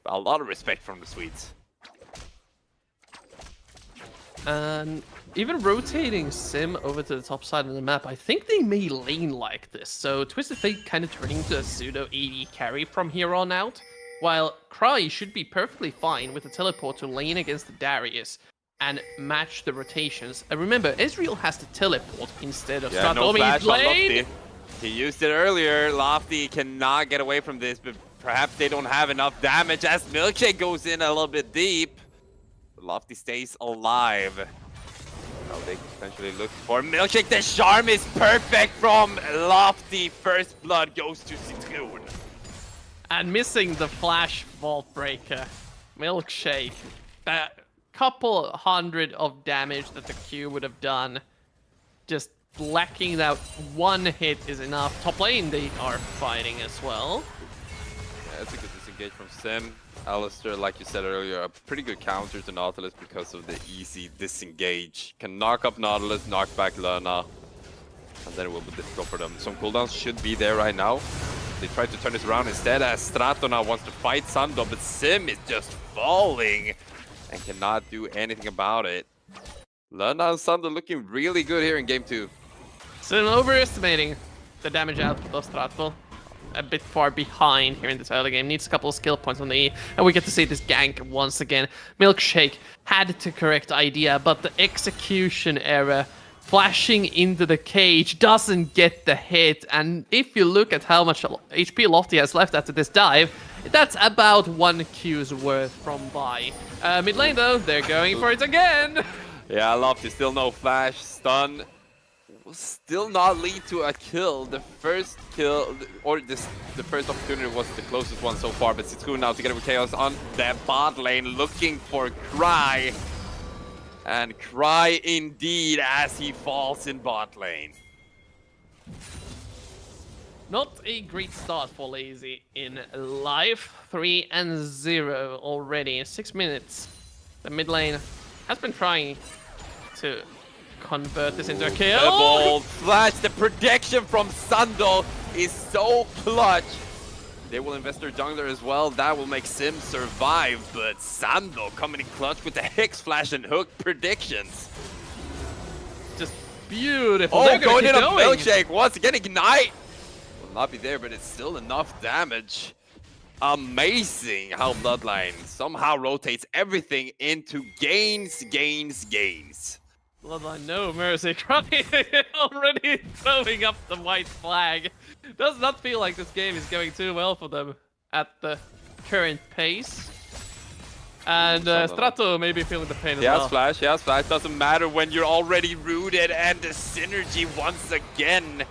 A lot of respect from the Swedes. And even rotating Sim over to the top side of the map, I think they may lane like this. So Twisted Fate kind of turning into a pseudo AD carry from here on out. While Cry should be perfectly fine with the teleport to lane against the Darius and match the rotations. And remember, Ezreal has to teleport instead of Strato. No flash on Lofty. He used it earlier. Lofty cannot get away from this, but perhaps they don't have enough damage as Milkshake goes in a little bit deep. Lofty stays alive. Now they potentially look for Milkshake. The charm is perfect from Lofty. First blood goes to Citroen. And missing the flash vault breaker. Milkshake. A couple hundred of damage that the Q would have done. Just lacking that one hit is enough. Top lane, they are fighting as well. Yeah, that's a good disengage from Sim. Alistair, like you said earlier, a pretty good counter to Nautilus because of the easy disengage. Can knock up Nautilus, knock back Lurna, and then it will be difficult for them. Some cooldowns should be there right now. They try to turn this around instead as Strato now wants to fight Sando, but Sim is just falling and cannot do anything about it. Lurna and Sando looking really good here in game 2. Sim overestimating the damage output of Strato. A bit far behind here in this early game. Needs a couple of skill points on the E. And we get to see this gank once again. Milkshake had the correct idea, but the execution error flashing into the cage doesn't get the hit. And if you look at how much HP Lofty has left after this dive, that's about 1 Q's worth from buy. Mid lane though, they're going for it again. Yeah, Lofty still no flash, stun. Will still not lead to a kill. The first kill, or the first opportunity was the closest one so far, but Citroen now together with Chaos on the bot lane looking for Cry. And Cry indeed as he falls in bot lane. Not a great start for Lazy in life. 3-0 already in 6 minutes. The mid lane has been trying to convert this into a kill. The ball flash, the protection from Sando is so clutch. They will invest their jungler as well. That will make Sim survive, but Sando coming in clutch with the Hex Flash and Hook predictions. Just beautiful. Oh, They're going in a going. Milkshake once again. Ignite will not be there, but it's still enough damage. Amazing how Bloodline somehow rotates everything into gains. Bloodline, no mercy. Cry already throwing up the white flag. Does not feel like this game is going too well for them at the current pace. And Strato may be feeling the pain as well. He has flash. Doesn't matter when you're already rooted, and the synergy once again.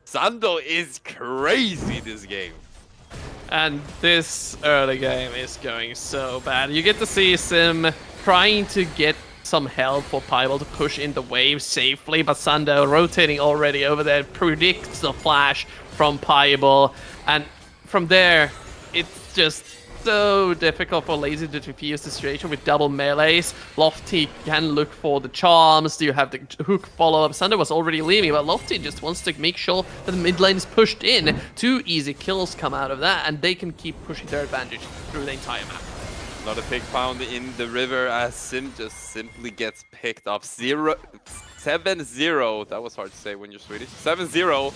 Sando is crazy this game. And this early game is going so bad. You get to see Sim trying to get some help for Pybel to push in the wave safely, but Sando rotating already over there predicts the flash from Pybel, and from there it's just so difficult for Lazy to defuse the situation with double melees. Lofty can look for the charms. You have the hook follow-up. Sando was already leaving, but Lofty just wants to make sure that the mid lane is pushed in. 2 easy kills come out of that, and they can keep pushing their advantage through the entire map. Not a pig found in the river as Sim just simply gets picked up. 7-0. That was hard to say when you're Swedish. 7-0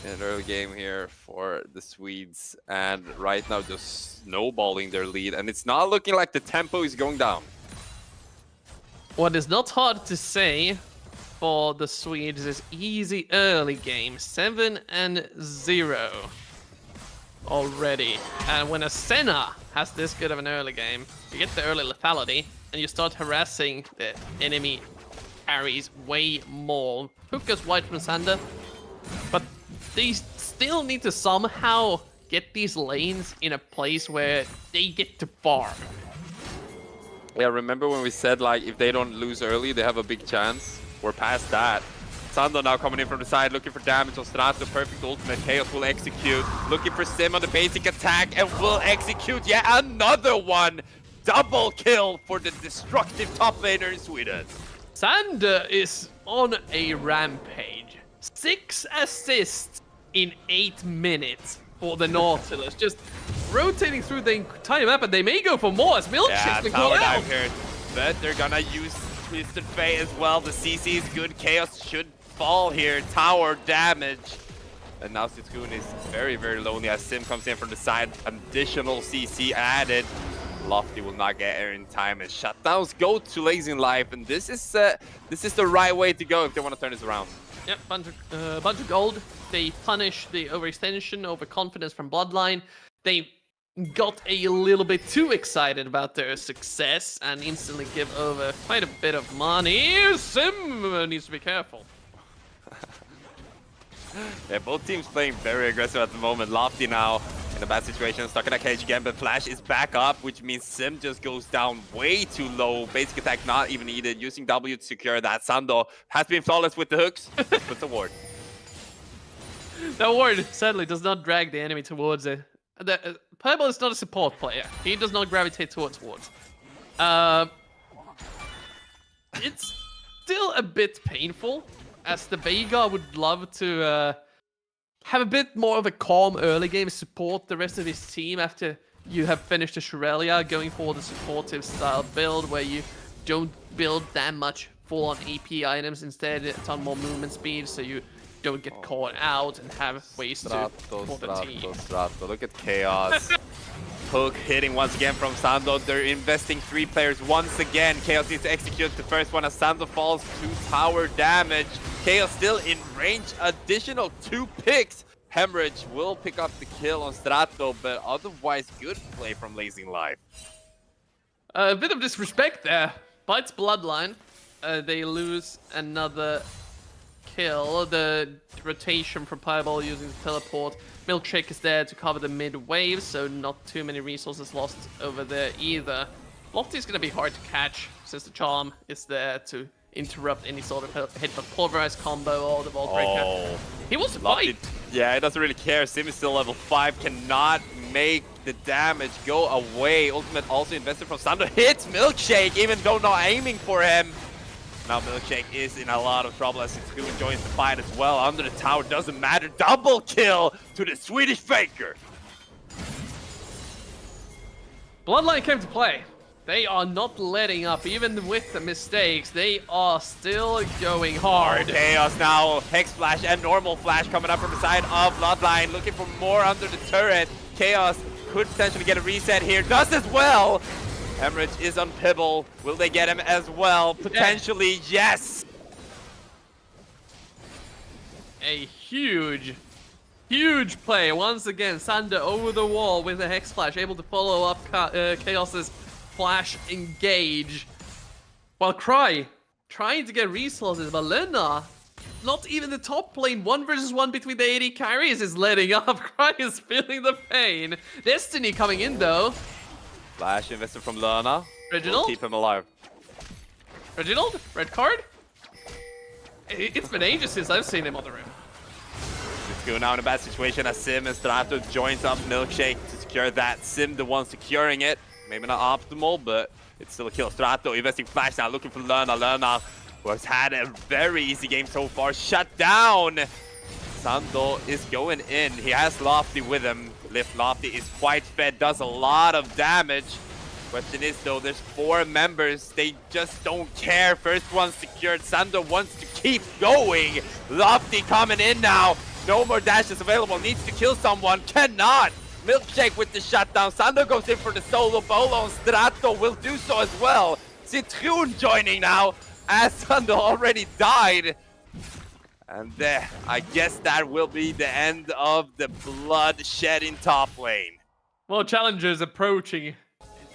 in an early game here for the Swedes. And right now just snowballing their lead. And it's not looking like the tempo is going down. What is not hard to say for the Swedes is easy early game. 7-0. Already. And when a Senna has this good of an early game, you get the early lethality and you start harassing the enemy carries way more. Hook goes wide from Sander, but they still need to somehow get these lanes in a place where they get to farm. Yeah, remember when we said like if they don't lose early, they have a big chance? We're past that. Sando now coming in from the side, looking for damage on Strato. Perfect ultimate. Chaos will execute. Looking for Sim on the basic attack and will execute yet another one. Double kill for the destructive top laner in Sweden. Sander is on a rampage. 6 assists in 8 minutes for the Nautilus. Just rotating through the entire map, and they may go for more as Milkshake's been called out. Here, but they're gonna use Twisted Fate as well. The CC is good. Chaos should fall here. Tower damage. And now Citroen is very, very lonely as Sim comes in from the side. Additional CC added. Lofty will not get here in time, and shutdowns go to Lazy Life. And this is the right way to go if they want to turn this around. Yep, bunch of gold. They punish the overextension, overconfidence from Bloodline. They got a little bit too excited about their success and instantly give over quite a bit of money. Sim needs to be careful. Yeah, both teams playing very aggressive at the moment. Lofty now in a bad situation, stuck in a cage again, but Flash is back up, which means Sim just goes down way too low. Basic attack not even needed, using W to secure that. Sando has been flawless with the hooks, puts the ward. That ward sadly does not drag the enemy towards it. Purple is not a support player. He does not gravitate towards wards. It's still a bit painful, as the Veigar would love to have a bit more of a calm early game, support the rest of his team after you have finished the Shurelya, going for the supportive style build where you don't build that much full-on AP items, instead a ton more movement speed so you don't get caught out and have ways to support the team. Look at Chaos. Hook hitting once again from Sando. They're investing 3 players once again. Chaos needs to execute the first one as Sando falls to tower damage. Chaos still in range. Additional 2 picks. Hemorrhage will pick up the kill on Strato, but otherwise good play from Blazing Life. A bit of disrespect there. Bites Bloodline. They lose another kill. The rotation from Fireball using the teleport. Milkshake is there to cover the mid wave, so not too many resources lost over there either. Lofty is going to be hard to catch since the charm is there to interrupt any sort of hit but pulverize combo or the vault breaker. Oh, He wants to fight. Yeah, he doesn't really care. Sim is still level 5, cannot make the damage go away. Ultimate also invested from Sando. Hits Milkshake, even though not aiming for him. Now Milkshake is in a lot of trouble as Sitskun joins the fight as well. Under the tower, doesn't matter. Double kill to the Swedish Faker. Bloodline came to play. They are not letting up, even with the mistakes. They are still going hard. Chaos now, Hex Flash and Normal Flash coming up from the side of Bloodline, looking for more under the turret. Chaos could potentially get a reset here, does as well. Hemorrhage is on Pibble. Will they get him as well? Potentially, yes. A huge play. Once again, Sander over the wall with a Hex Flash, able to follow up Chaos's Flash engage. While Cry trying to get resources, but Lena, not even the top lane, 1 versus 1 between the AD carries is letting up. Cry is feeling the pain. Destiny coming in though. Flash invested from Lerna. Reginald? Keep him alive. Reginald? Red card? It's been ages since I've seen him on the rim. Let's go now in a bad situation as Sim and Strato joins up Milkshake to secure that. Sim the one securing it. Maybe not optimal, but it's still a kill. Strato investing Flash now, looking for Lerna. Lerna, who has had a very easy game so far, shut down. Sando is going in. He has Lofty with him. Lift Lofty is quite fed, does a lot of damage. Question is though, there's 4 members. They just don't care. First one secured. Sando wants to keep going. Lofty coming in now. No more dashes available. Needs to kill someone. Cannot. Milkshake with the shutdown. Sando goes in for the solo bolo, and Strato will do so as well. Citroen joining now, as Sando already died. And I guess that will be the end of the bloodshed in top lane. Well, challengers approaching.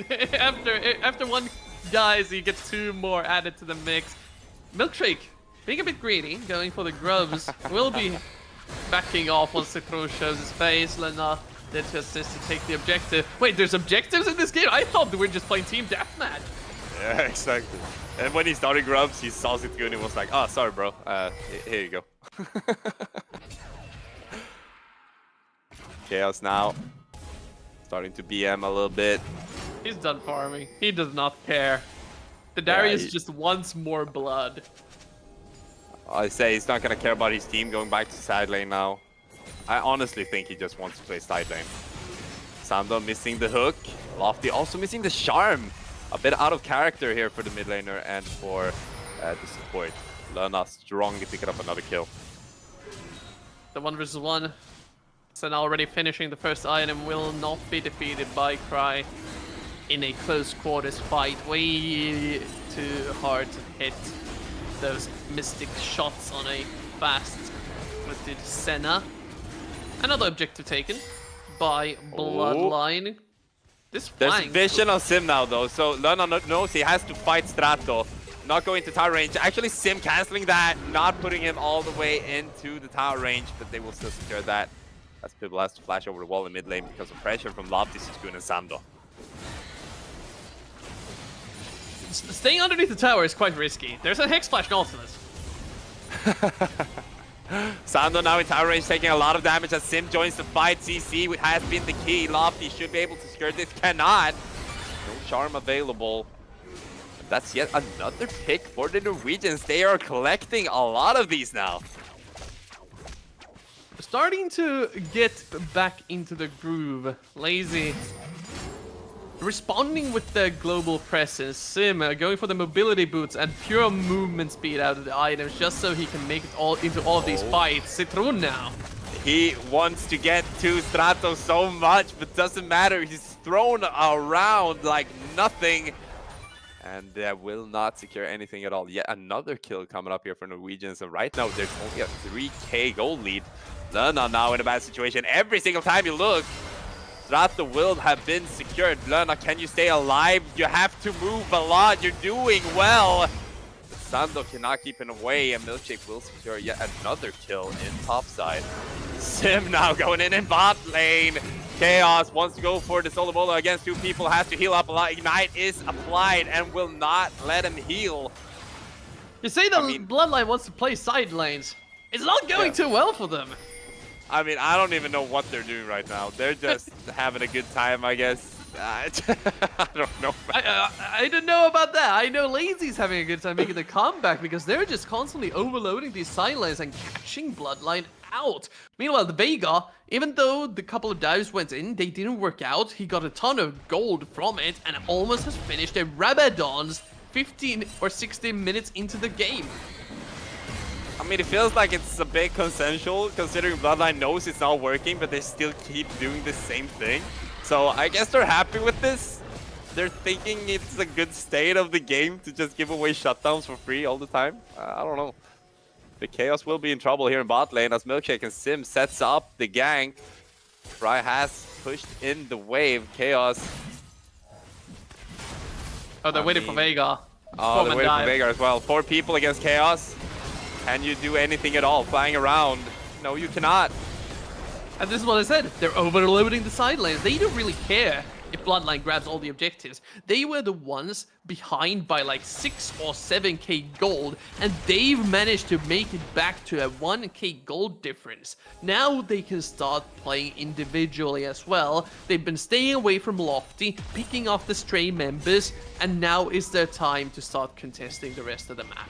after one dies, you get 2 more added to the mix. Milkshake, being a bit greedy, going for the grubs, will be backing off once Citroen shows his face. Lena did to assist to take the objective. Wait, there's objectives in this game? I thought we were just playing team deathmatch. Yeah, exactly. And when he started grubs, he saw it good and was like, oh, sorry, bro. Here you go. Chaos now. Starting to BM a little bit. He's done farming. He does not care. The Darius just wants more blood. I say he's not going to care about his team going back to side lane now. I honestly think he just wants to play side lane. Sando missing the hook. Lofty also missing the charm. A bit out of character here for the mid laner and for the support. Lerna strongly picking up another kill. The 1 versus 1. So now already finishing the first item will not be defeated by Cry in a close quarters fight. Way too hard to hit those mystic shots on a fast-footed Senna. Another objective taken by Bloodline. This There's flank. vision on Sim now though, so Luna knows he has to fight Strato. Not going to tower range. Actually, Sim canceling that, not putting him all the way into the tower range, but they will still secure that. As Pibble has to flash over the wall in mid lane because of pressure from Lofty, Suskun, and Sando. Staying underneath the tower is quite risky. There's a Hex Flash Nautilus. Sando now in tower range taking a lot of damage as Sim joins the fight. CC has been the key. Lofty should be able to secure this. Cannot. No charm available. That's yet another pick for the Norwegians. They are collecting a lot of these now. Starting to get back into the groove. Lazy. Responding with the global presence. Sim going for the mobility boots and pure movement speed out of the items just so he can make it all into all of these fights. Citron now. He wants to get to Strato so much, but doesn't matter. He's thrown around like nothing. And will not secure anything at all. Yet another kill coming up here for Norwegians. And right now, there's only a 3k gold lead. Luna now in a bad situation. Every single time you look, Strato will have been secured. Luna, can you stay alive? You have to move a lot. You're doing well. Sando cannot keep him away, and Milkshake will secure yet another kill in topside. Sim now going in bot lane. Chaos wants to go for the solo bolo against two people, has to heal up a lot. Ignite is applied and will not let him heal. You say the Bloodline wants to play side lanes. It's not going too well for them. I mean, I don't even know what they're doing right now. They're just having a good time, I guess. I don't know. I don't know about that. I know Lazy's having a good time making the comeback because they're just constantly overloading these side lanes and catching Bloodline out. Meanwhile, the Veigar, even though the couple of dives went in, they didn't work out. He got a ton of gold from it and almost has finished a Rabadon's 15 or 16 minutes into the game. I mean, it feels like it's a bit consensual considering Bloodline knows it's not working, but they still keep doing the same thing. So I guess they're happy with this. They're thinking it's a good state of the game to just give away shutdowns for free all the time. I don't know. The Chaos will be in trouble here in bot lane as Milkshake and Sim sets up the gank. Fry has pushed in the wave. Chaos. Oh, they're waiting for Veigar. Oh, they're waiting for Veigar as well. 4 people against Chaos. Can you do anything at all? Flying around. No, you cannot. And this is what I said. They're overloading the side lanes. They don't really care if Bloodline grabs all the objectives. They were the ones behind by like 6 or 7k gold, and they've managed to make it back to a 1k gold difference. Now they can start playing individually as well. They've been staying away from Lofty, picking off the stray members, and now is their time to start contesting the rest of the map.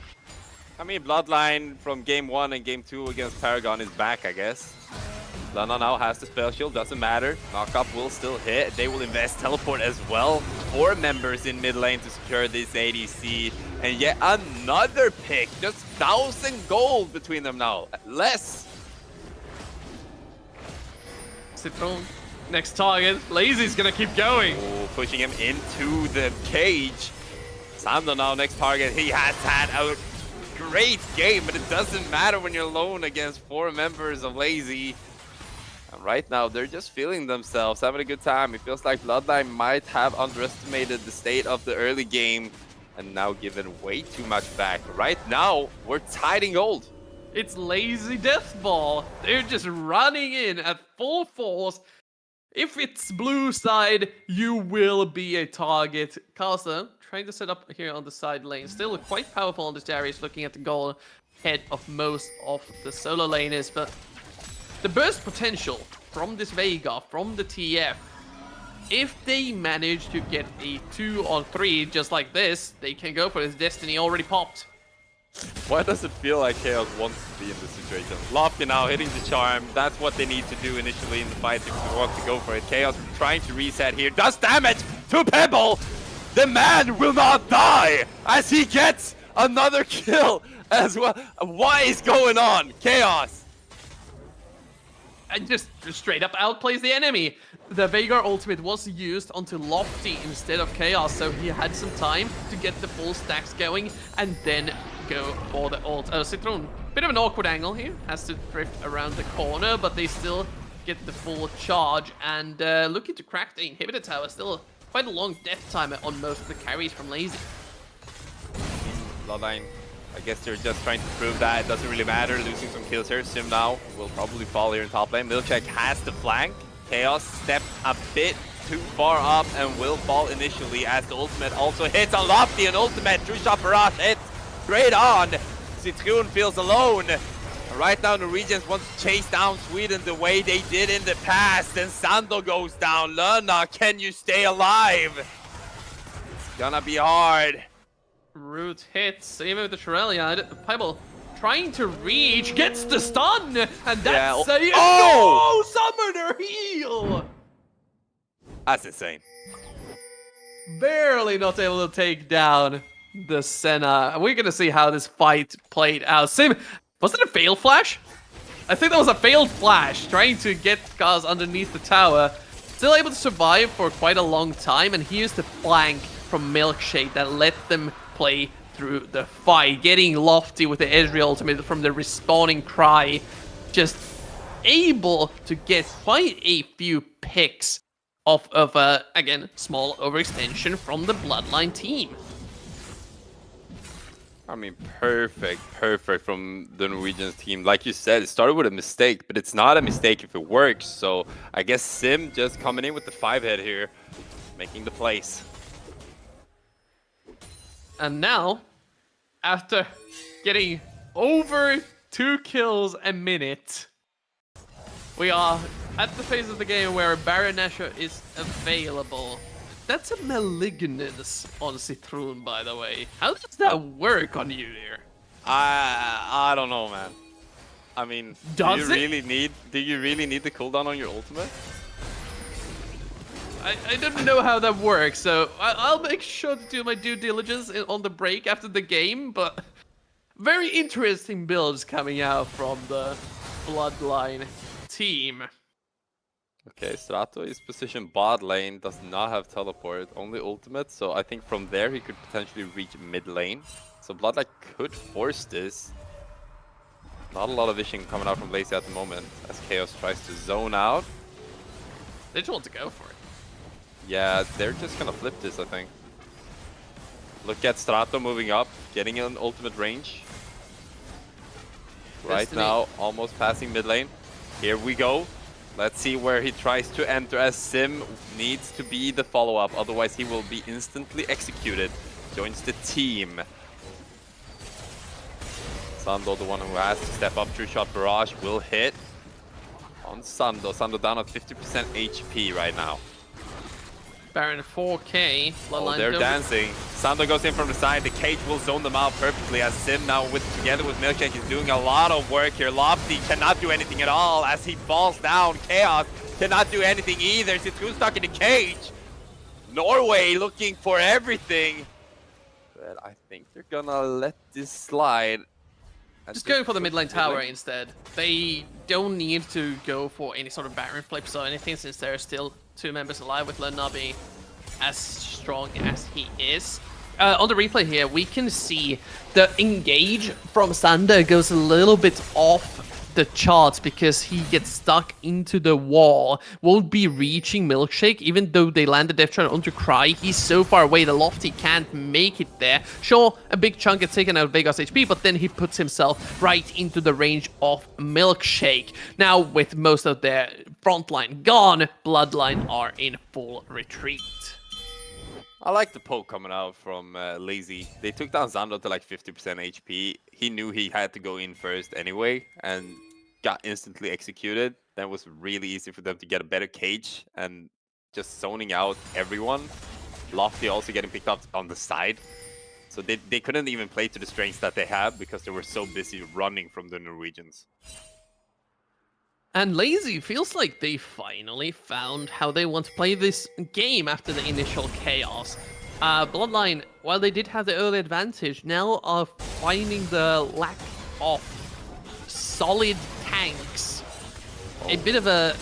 I mean, Bloodline from game 1 and game 2 against Paragon is back, I guess. Lana now has the spell shield, doesn't matter. Knockup will still hit. They will invest teleport as well. 4 members in mid lane to secure this ADC. And yet another pick. Just 1,000 gold between them now. Less. Citron, next target. Lazy's gonna keep going. Oh, pushing him into the cage. Sando now next target. He has had a great game, but it doesn't matter when you're alone against 4 members of Lazy. And right now, they're just feeling themselves, having a good time. It feels like Bloodline might have underestimated the state of the early game and now given way too much back. Right now, we're tied in gold. It's Lazy Death Ball. They're just running in at full force. If it's blue side, you will be a target. Caster trying to set up here on the side lane. Still quite powerful on this Darius, looking at the goal head of most of the solo laners, but the burst potential from this Veigar, from the TF, if they manage to get a 2-on-3 just like this, they can go for his destiny already popped. Why does it feel like Chaos wants to be in this situation? Lofty now hitting the charm. That's what they need to do initially in the fight if they want to go for it. Chaos trying to reset here. Does damage to Pebble. The man will not die as he gets another kill as well. What is going on? Chaos. And just straight up outplays the enemy. The Veigar ultimate was used onto Lofty instead of Chaos, so he had some time to get the full stacks going and then go for the ult. Citron Bit of an awkward angle here. Has to drift around the corner, but they still get the full charge. And looking to crack the inhibitor tower. Still quite a long death timer on most of the carries from Lazy. Bloodline, I guess they're just trying to prove that it doesn't really matter. Losing some kills here. Sim now will probably fall here in top lane. Milkshake has the flank. Chaos stepped a bit too far up and will fall initially as the ultimate also hits on Lofty. An ultimate true shot barrage hits straight on. Citroen feels alone. Right now Norwegians want to chase down Sweden the way they did in the past. And Sando goes down. Luna, can you stay alive? It's gonna be hard. Root hits, even with the Shurelya. Pebble trying to reach, gets the stun, and that's a no summoner heal. That's insane. Barely not able to take down the Senna. We're gonna see how this fight played out. Sim, was it a fail flash? I think that was a failed flash, trying to get Kaz underneath the tower. Still able to survive for quite a long time, and here's the flank from Milkshake that let them play through the fight. Getting Lofty with the Ezreal ultimate from the respawning Cry. Just able to get quite a few picks off of, again, small overextension from the Bloodline team. I mean, perfect from the Norwegians team. Like you said, it started with a mistake, but it's not a mistake if it works. So I guess Sim just coming in with the 5-head here, making the plays. And now, after getting over 2 kills a minute, we are at the phase of the game where Baron Nashor is available. That's a malignance on Citroen, by the way. How does that work on you here? I don't know, man. I mean, do you really need the cooldown on your ultimate? I don't know how that works, so I'll make sure to do my due diligence on the break after the game, but very interesting builds coming out from the Bloodline team. Okay, Strato is positioned bot lane, does not have teleport, only ultimate, so I think from there he could potentially reach mid lane. So Bloodline could force this. Not a lot of vision coming out from Lazy at the moment, as Chaos tries to zone out. They just want to go for it. Yeah, they're just gonna flip this, I think. Look at Strato moving up, getting an ultimate range. Right now, almost passing mid lane. Here we go. Let's see where he tries to enter, as Sim needs to be the follow-up, otherwise he will be instantly executed. Joins the team. Sando, the one who has to step up, true shot barrage will hit on Sando. Sando down at 50% HP right now. Baron 4K. Oh, they're dancing. Sando goes in from the side. The cage will zone them out perfectly, as Sim now together with Milkshake is doing a lot of work here. Lofty cannot do anything at all as he falls down. Chaos cannot do anything either. Citroen stuck in the cage. Norway looking for everything. But I think they're gonna let this slide. Just going for the mid lane tower instead. They don't need to go for any sort of Baron flips or anything, since there are still 2 members alive, with Lenabi as strong as he is. On the replay here, we can see the engage from Sander goes a little bit off the charts because he gets stuck into the wall. Won't be reaching Milkshake, even though they land the Death Shot onto Cry. He's so far away, the Lofty can't make it there. Sure, a big chunk gets taken out of Vegas HP, but then he puts himself right into the range of Milkshake. Now, with most of their frontline gone, Bloodline are in full retreat. I like the poke coming out from Lazy. They took down Zando to like 50% HP. He knew he had to go in first anyway, and got instantly executed. That was really easy for them to get a better cage and just zoning out everyone. Lofty also getting picked up on the side. So they couldn't even play to the strengths that they had because they were so busy running from the Norwegians. And Lazy feels like they finally found how they want to play this game after the initial chaos. Bloodline, while they did have the early advantage, now are finding the lack of solid tanks. A bit of a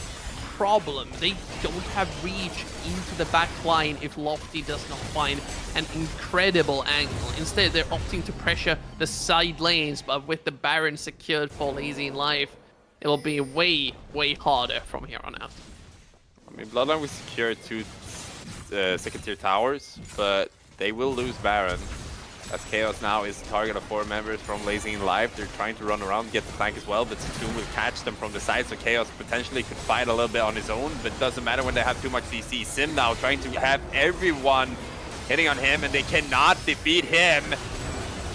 problem. They don't have reach into the back line if Lofty does not find an incredible angle. Instead, they're opting to pressure the side lanes, but with the Baron secured for Lazy in Life, it'll be way, way harder from here on out. I mean, Bloodline will secure 2 second-tier towers, but they will lose Baron. As Chaos now is the target of 4 members from Lazy in Life. They're trying to run around, get the flank as well, but Satoon will catch them from the side, so Chaos potentially could fight a little bit on his own, but it doesn't matter when they have too much CC. Sim now trying to have everyone hitting on him, and they cannot defeat him.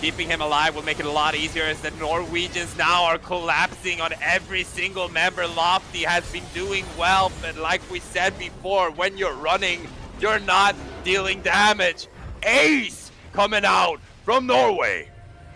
Keeping him alive will make it a lot easier as the Norwegians now are collapsing on every single member. Lofty has been doing well, but like we said before, when you're running, you're not dealing damage. Ace coming out from Norway.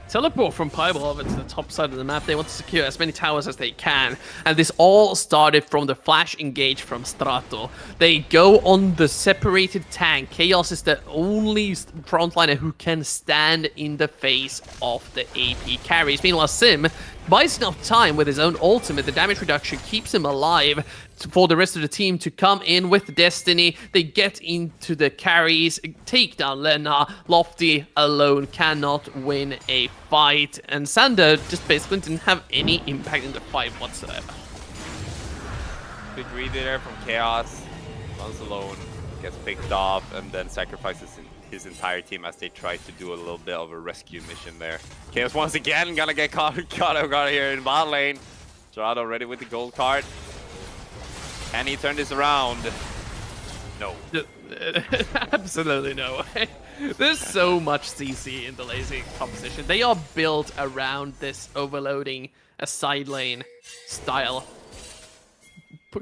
Teleport from Pieball over to the top side of the map. They want to secure as many towers as they can. And this all started from the flash engage from Strato. They go on the separated tank. Chaos is the only frontliner who can stand in the face of the AP carries. Meanwhile, Sim buys enough time with his own ultimate. The damage reduction keeps him alive for the rest of the team to come in with Destiny. They get into the carries, take down Lena. Lofty alone cannot win a fight. And Sander just basically didn't have any impact in the fight whatsoever. Good read there from Chaos. Runs alone, gets picked off, and then sacrifices his entire team as they try to do a little bit of a rescue mission there. Chaos once again gonna get caught here in bot lane. Gerardo ready with the gold card. Can he turn this around? No. Absolutely no. There's so much CC in the Lazy composition. They are built around this overloading a side lane style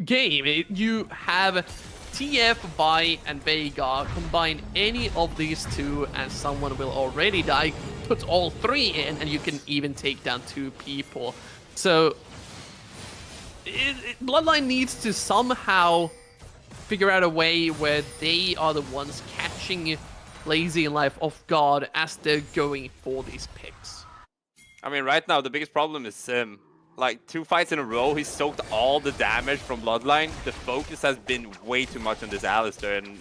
game. You have TF, Vi, and Veigar. Combine any of these two and someone will already die. Put all 3 in and you can even take down 2 people. So Bloodline needs to somehow figure out a way where they are the ones catching Lazy in Life off guard as they're going for these picks. I mean, right now, the biggest problem is Sim. Like, 2 fights in a row, he soaked all the damage from Bloodline. The focus has been way too much on this Alistar, and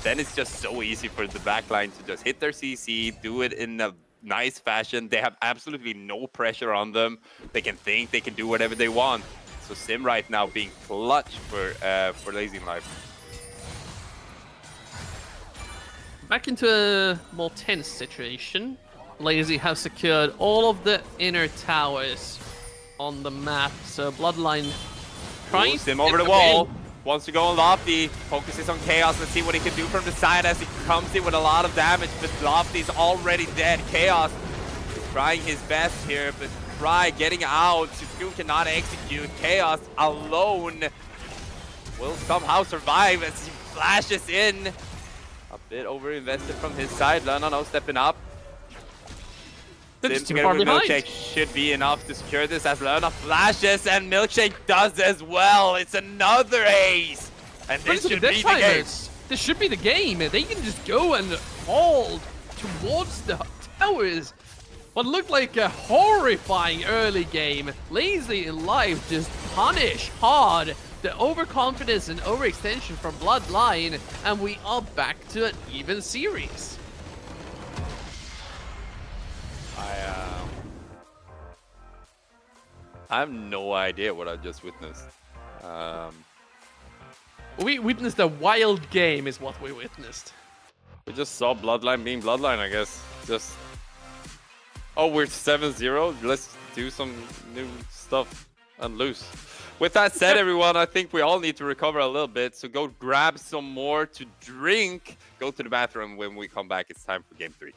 then it's just so easy for the backline to just hit their CC, do it in a nice fashion. They have absolutely no pressure on them. They can think, they can do whatever they want. So Sim right now being clutch for Lazy in Life. Back into a more tense situation. Lazy have secured all of the inner towers on the map, so Bloodline trying Sim over the wall. Wants to go on Lofty. Focuses on Chaos. Let's see what he can do from the side as he comes in with a lot of damage, but Lofty's already dead. Chaos is trying his best here, but getting out. Satoon cannot execute. Chaos alone will somehow survive as he flashes in. A bit over-invested from his side. No, stepping up. Sim together with Milkshake should be enough to secure this as Leona flashes, and Milkshake does as well. It's another ace. And this should be the game. This should be the game. They can just go and hold towards the towers. What looked like a horrifying early game. Lazy in Life just punish hard the overconfidence and overextension from Bloodline, and we are back to an even series. I have no idea what I just witnessed. We witnessed a wild game is what we witnessed. We just saw Bloodline being Bloodline, I guess. Just, oh, we're 7-0. Let's do some new stuff and lose. With that said, everyone, I think we all need to recover a little bit. So go grab some more to drink. Go to the bathroom. When we come back, it's time for game 3.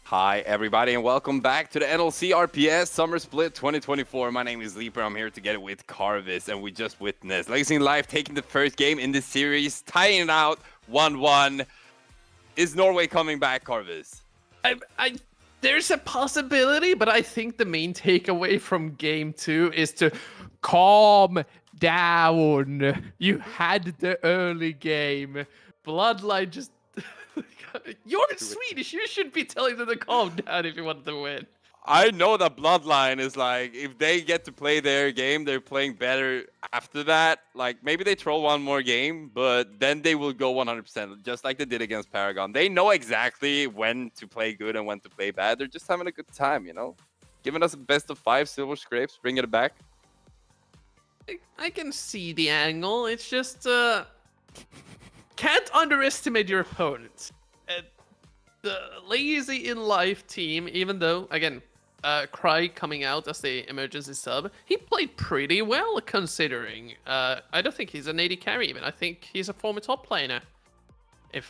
Hi, everybody, and welcome back to the NLC RPS Summer Split 2024. My name is Leaper. I'm here together with Carvis, and we just witnessed Lazy Life taking the first game in this series, tying it out 1-1. Is Norway coming back, Carvis? There's a possibility, but I think the main takeaway from game 2 is to calm down. You had the early game. Bloodline just... You're Swedish. You should be telling them to calm down if you want to win. I know that Bloodline is like, if they get to play their game, they're playing better after that. Like, maybe they troll one more game, but then they will go 100%, just like they did against Paragon. They know exactly when to play good and when to play bad. They're just having a good time, you know? Giving us a best of 5 silver scrapes, bringing it back. I can see the angle. It's just, can't underestimate your opponents. The Lazy in Life team, even though, again, Cry coming out as the emergency sub, he played pretty well considering. I don't think he's an AD carry even. I think he's a former top laner. It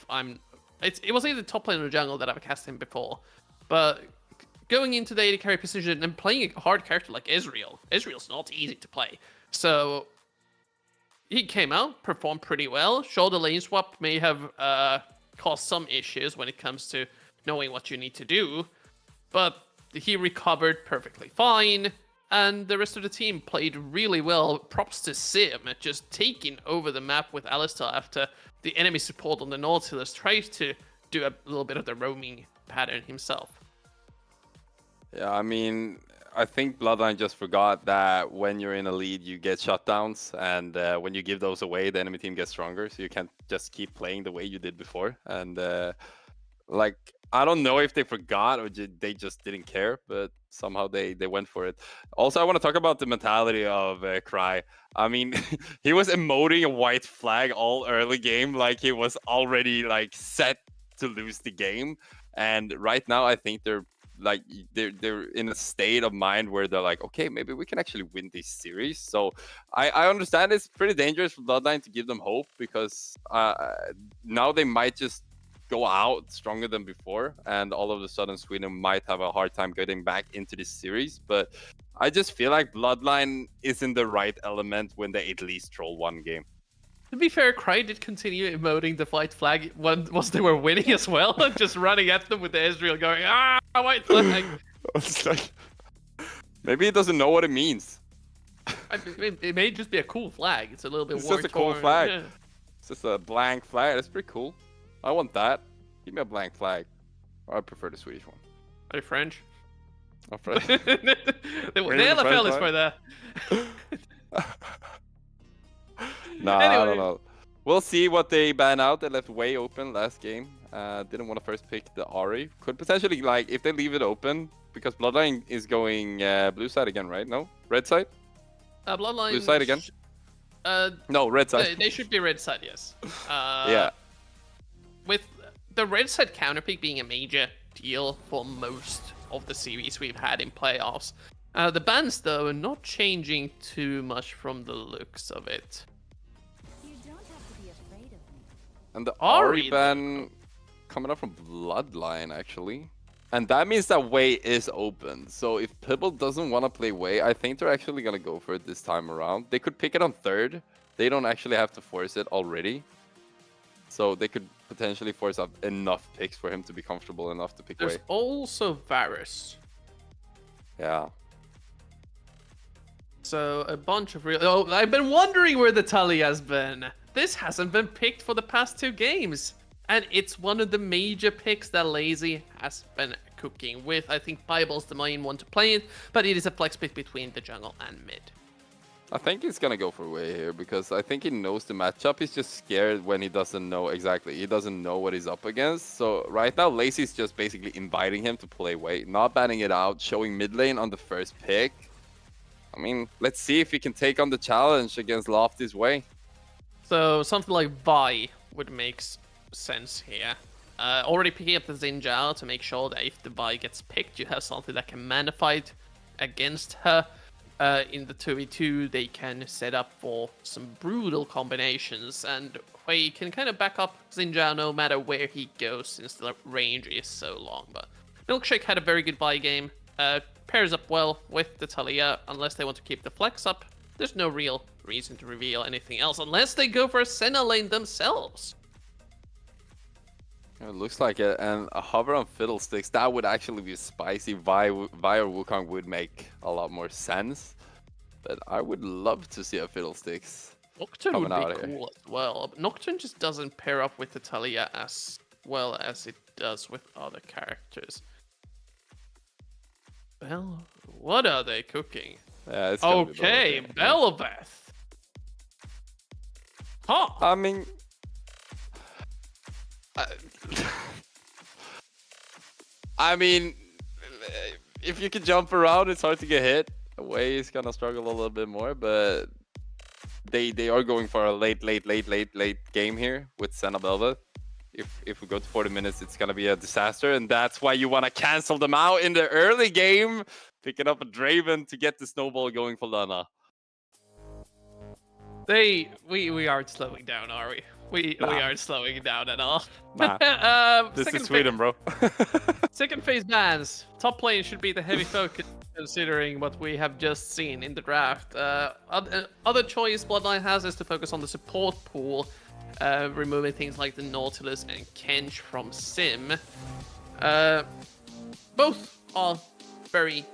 was either top laner or jungle that I've cast him before. But going into the AD carry position and playing a hard character like Ezreal's not easy to play. So he came out, performed pretty well. Sure, the lane swap may have caused some issues when it comes to knowing what you need to do, but he recovered perfectly fine, and the rest of the team played really well. Props to Sim, just taking over the map with Alistar after the enemy support on the Nautilus tries to do a little bit of the roaming pattern himself. Yeah, I mean, I think Bloodline just forgot that when you're in a lead, you get shutdowns, and when you give those away, the enemy team gets stronger, so you can't just keep playing the way you did before. And like, I don't know if they forgot or they just didn't care, but somehow they went for it. Also, I want to talk about the mentality of Cry. I mean, he was emoting a white flag all early game, like he was already like set to lose the game. And right now, I think they're in a state of mind where they're like, okay, maybe we can actually win this series. So I understand it's pretty dangerous for Bloodline to give them hope, because now they might just go out stronger than before, and all of a sudden Sweden might have a hard time getting back into this series. But I just feel like Bloodline is in the right element when they at least troll one game. To be fair, Cry did continue emoting the white flag once they were winning as well, just running at them with the Ezreal going, white flag. It's like, maybe he doesn't know what it means. It may just be a cool flag. It's a little bit It's war just a cool torn. flag. Yeah. It's just a blank flag. That's pretty cool. I want that. Give me a blank flag. I prefer the Swedish one. Are you French? I'm French. The LFL is for that. Nah, Anyway. I don't know. We'll see what they ban out. They left way open last game. Didn't want to first pick the Ahri. Could potentially, like, if they leave it open, because Bloodline is going blue side again, right? No? Red side? Bloodline. Blue side again? No, red side. They should be red side, yes. Yeah. With the red side counter pick being a major deal for most of the series we've had in playoffs. The bans, though, are not changing too much from the looks of it. You don't have to be afraid of me. And the Ahri, Ahri ban coming up from Bloodline, actually. And that means that Way is open. So if Pibble doesn't want to play Way, I think they're actually going to go for it this time around. They could pick it on third. They don't actually have to force it already. So they could potentially force up enough picks for him to be comfortable enough to pick There's Way. also Varus. Yeah. So a bunch of real... Oh, I've been wondering where the tally has been. This hasn't been picked for the past 2 games. And it's one of the major picks that Lazy has been cooking with. I think Bible's the main one to play it, but it is a flex pick between the jungle and mid. I think he's going to go for Way here, because I think he knows the matchup. He's just scared when he doesn't know exactly. He doesn't know what he's up against. So right now, Lazy's just basically inviting him to play Way, not banning it out, showing mid lane on the first pick. I mean, let's see if he can take on the challenge against Lofty's Way. So something like Vi would make sense here. Already picking up the Zinjao to make sure that if the Vi gets picked, you have something that can manify it against her. In the 2v2, they can set up for some brutal combinations, and Hui can kind of back up Zinjao no matter where he goes, since the range is so long. But Milkshake had a very good buy game. Pairs up well with the Talia, unless they want to keep the flex up. There's no real reason to reveal anything else, unless they go for a Senna lane themselves. It looks like it, and a hover on Fiddlesticks, that would actually be spicy. Vi or Wukong would make a lot more sense, but I would love to see a Fiddlesticks Nocturne coming would out be of here. cool as well. But Nocturne just doesn't pair up with the Talia as well as it does with other characters. Well, what are they cooking? Yeah, it's gonna be Okay, Belobeth. Belobeth. Huh. I mean, I mean, if you can jump around, it's hard to get hit. Away is gonna struggle a little bit more, but they are going for a late game here with Senna Belva. If we go to 40 minutes, it's gonna be a disaster, and that's why you want to cancel them out in the early game, picking up a Draven to get the snowball going for Lana. We aren't slowing down, are we? We Nah. aren't slowing down at all. Nah. This Second is Sweden, bro. Second phase bans. Top lane should be the heavy focus, considering what we have just seen in the draft. Other choice Bloodline has is to focus on the support pool, removing things like the Nautilus and Kench from Sim. Both are very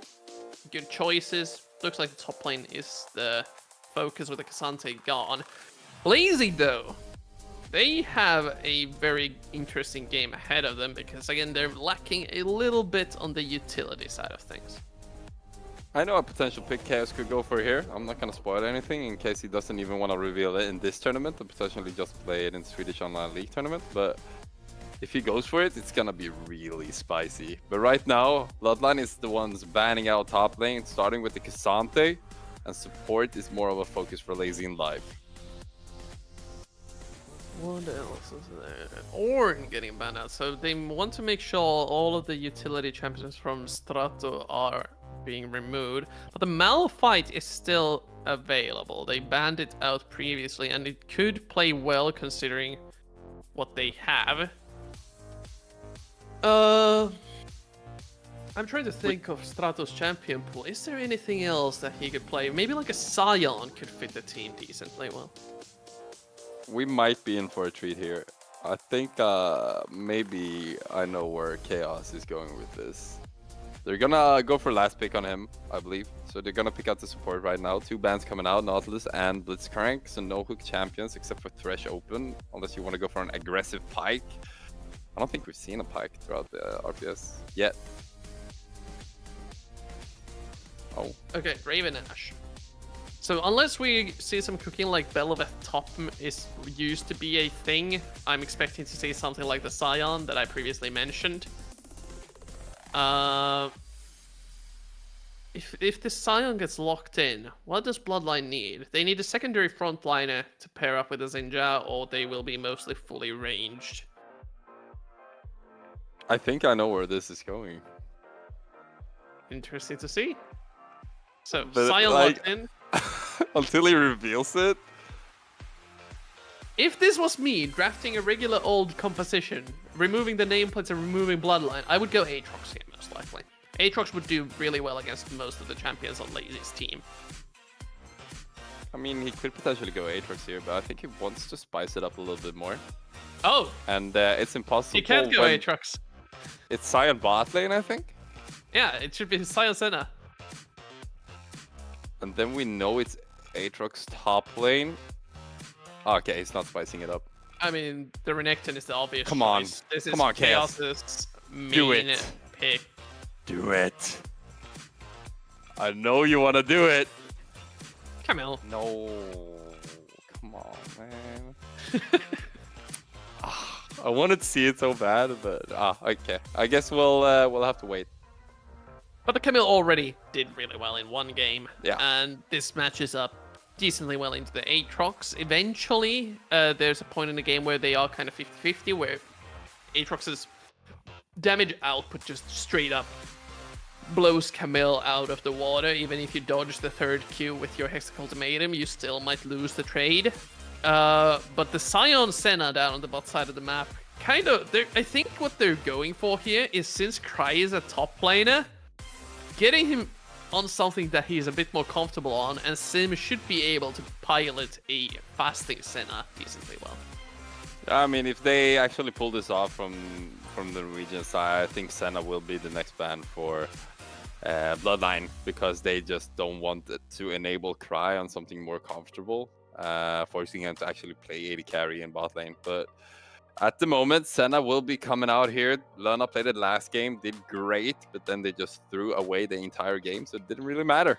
good choices. Looks like the top lane is the focus with the Cassante gone. Lazy, though, they have a very interesting game ahead of them because, again, they're lacking a little bit on the utility side of things. I know a potential pick Chaos could go for here. I'm not gonna spoil anything in case he doesn't even want to reveal it in this tournament and potentially just play it in Swedish Online League tournament. But if he goes for it, it's gonna be really spicy. But right now, Bloodline is the ones banning out top lane, starting with the Cassante, and support is more of a focus for Lazy in Live. What else is there? Ornn getting banned out. So they want to make sure all of the utility champions from Strato are being removed. But the Malphite is still available. They banned it out previously, and it could play well considering what they have. I'm trying to think of Strato's champion pool. Is there anything else that he could play? Maybe like a Scion could fit the team decently well. We might be in for a treat here. I think maybe I know where Chaos is going with this. They're gonna go for last pick on him, I believe. So they're gonna pick out the support right now. Two bans coming out, Nautilus and Blitzcrank. So no hook champions except for Thresh open, unless you want to go for an aggressive Pike. I don't think we've seen a Pike throughout the RPS yet. Oh. Okay, Raven Ash. So unless we see some cooking like Belobeth top is used to be a thing, I'm expecting to see something like the Scion that I previously mentioned. If the Scion gets locked in, what does Bloodline need? They need a secondary frontliner to pair up with a Zinja, or they will be mostly fully ranged. I think I know where this is going. Interesting to see. So, But, Scion like, locked in. Until he reveals it. If this was me drafting a regular old composition, removing the nameplates and removing Bloodline, I would go Aatrox here most likely. Aatrox would do really well against most of the champions on Lazy's team. I mean, he could potentially go Aatrox here, but I think he wants to spice it up a little bit more. Oh, And it's impossible. you can't go when Aatrox. It's Scion bot lane, I think. Yeah, it should be Scion Senna. And then we know it's Aatrox top lane. Okay, he's not spicing it up. I mean, the Renekton is the obvious Come on. choice. This Come is on, Chaos. Chaos's Do main it. pick. Do it. I know you want to do it. Camille. No. Come on, man. I wanted to see it so bad, but okay. I guess we'll have to wait. But the Camille already did really well in one game. Yeah. And this matches up decently well into the Aatrox. Eventually, there's a point in the game where they are kind of 50-50, where Aatrox's damage output just straight up blows Camille out of the water. Even if you dodge the third Q with your Hextech Ultimatum, you still might lose the trade. But the Scion Senna down on the bot side of the map kind of, I think what they're going for here is, since Cry is a top laner, getting him on something that he's a bit more comfortable on, and Sim should be able to pilot a fasting Senna decently well. I mean, if they actually pull this off from the Norwegian side, I think Senna will be the next ban for Bloodline, because they just don't want it to enable Cry on something more comfortable, forcing him to actually play AD carry in bot lane. But at the moment, Senna will be coming out here. Luna played it last game, did great, but then they just threw away the entire game, so it didn't really matter.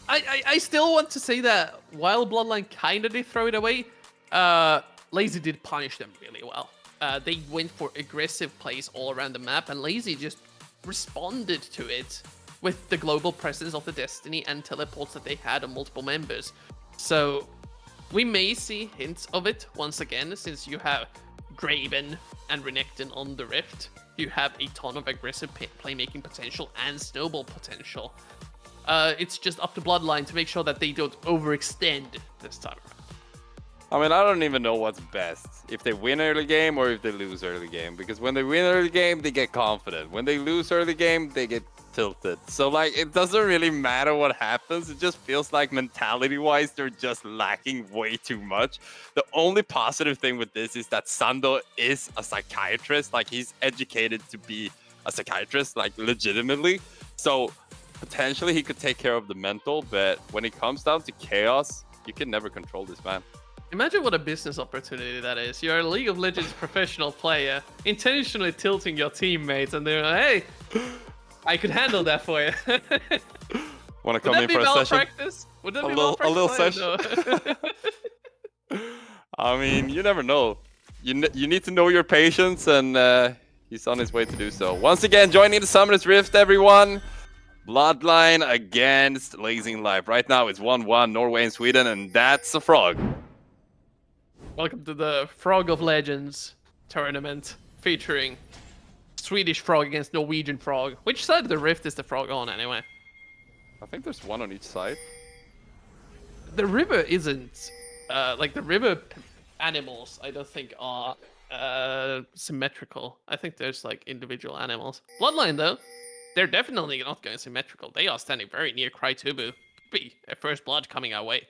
I still want to say that while Bloodline kind of did throw it away, Lazy did punish them really well. They went for aggressive plays all around the map, and Lazy just responded to it with the global presence of the Destiny and teleports that they had on multiple members. So we may see hints of it once again, since you have Graven and Renekton on the Rift. You have a ton of aggressive playmaking potential and snowball potential. It's just up to Bloodline to make sure that they don't overextend this time around. I mean, I don't even know what's best, if they win early game or if they lose early game, because when they win early game, they get confident. When they lose early game, they get tilted. So, like, it doesn't really matter what happens. It just feels like mentality-wise, they're just lacking way too much. The only positive thing with this is that Sando is a psychiatrist. Like, he's educated to be a psychiatrist, like, legitimately. So, potentially, he could take care of the mental, but when it comes down to chaos, you can never control this man. Imagine what a business opportunity that is. You're a League of Legends professional player, intentionally tilting your teammates, and they're like, hey, I could handle that for you. Want to come in for a session? Malpractice? Would that be A little session? I mean, you never know. You need to know your patience, and he's on his way to do so. Once again, joining the Summoners Rift, everyone. Bloodline against Lazy Life. Right now, it's 1-1, Norway and Sweden, and that's a frog. Welcome to the Frog of Legends tournament, featuring Swedish Frog against Norwegian Frog. Which side of the rift is the Frog on, anyway? I think there's one on each side. The river isn't... like, the river animals, I don't think, are symmetrical. I think there's, like, individual animals. Bloodline, though, they're definitely not going symmetrical. They are standing very near Crytubu. Could be a first blood coming our way.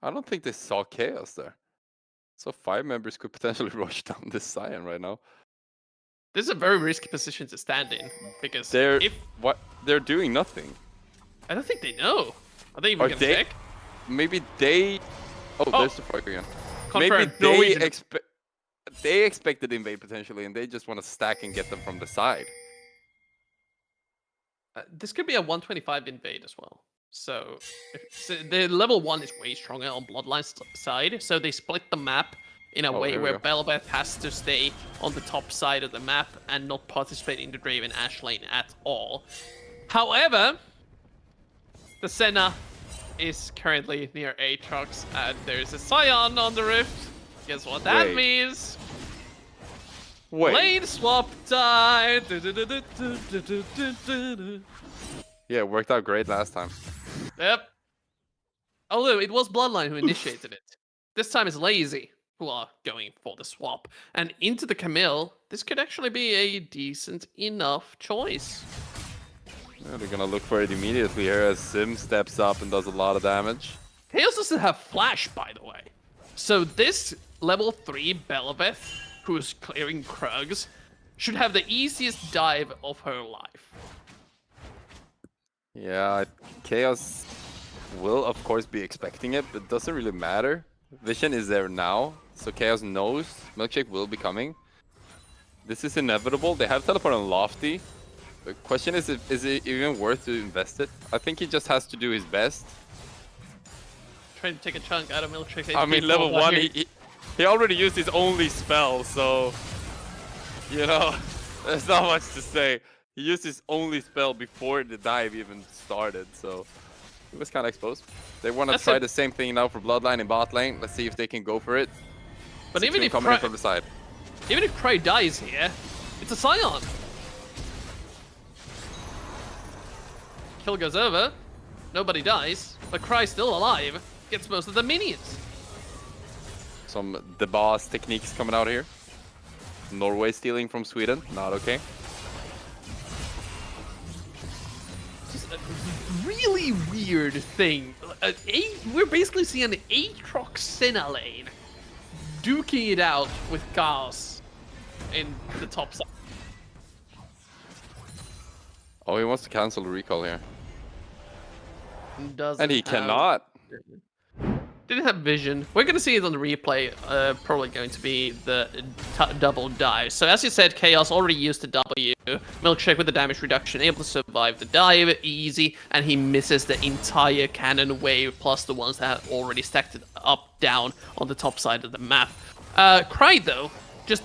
I don't think they saw chaos there. So 5 members could potentially rush down this Sion right now. This is a very risky position to stand in, because they're doing nothing. I don't think they know. Are they even gonna check? Maybe they... Oh, there's the frog again. Confirmed. Maybe they expected invade potentially, and they just want to stack and get them from the side. This could be a 125 invade as well. So the level 1 is way stronger on Bloodline's side, so they split the map in a way where Belbeth has to stay on the top side of the map and not participate in the Draven Ash lane at all. However, the Senna is currently near Aatrox, and there's a Sion on the Rift. Guess what that means? Lane swap time! Yeah, it worked out great last time. Yep. Although it was Bloodline who initiated it. This time it's Lazy who are going for the swap. And into the Camille, this could actually be a decent enough choice. Yeah, they're gonna look for it immediately here as Sim steps up and does a lot of damage. Chaos doesn't have flash, by the way. So this level 3 Belveth, who's clearing Krugs, should have the easiest dive of her life. Yeah, Chaos will of course be expecting it, but it doesn't really matter. Vision is there now, so Chaos knows Milkshake will be coming. This is inevitable. They have teleport on Lofty. The question is it even worth to invest it? I think he just has to do his best. Trying to take a chunk out of Milkshake. I mean, level 1, he already used his only spell, so... You know, there's not much to say. He used his only spell before the dive even started, so... He was kind of exposed. They want to try the same thing now for Bloodline in bot lane. Let's see if they can go for it. But even if coming in from the side. Even if Prey dies here, it's a Sion. Kill goes over, nobody dies, but Cry's still alive, gets most of the minions. Some the boss techniques coming out here. Norway stealing from Sweden, not okay. Just a really weird thing. We're basically seeing an Aatrox Senna lane duking it out with Chaos in the top side. Oh, he wants to cancel the recall here. Doesn't And he have- cannot. Didn't have vision. We're going to see it on the replay. Probably going to be the double dive. So as you said, Chaos already used the W. Milkshake with the damage reduction, able to survive the dive easy, and he misses the entire cannon wave, plus the ones that have already stacked it up, down on the top side of the map. Cry, though, just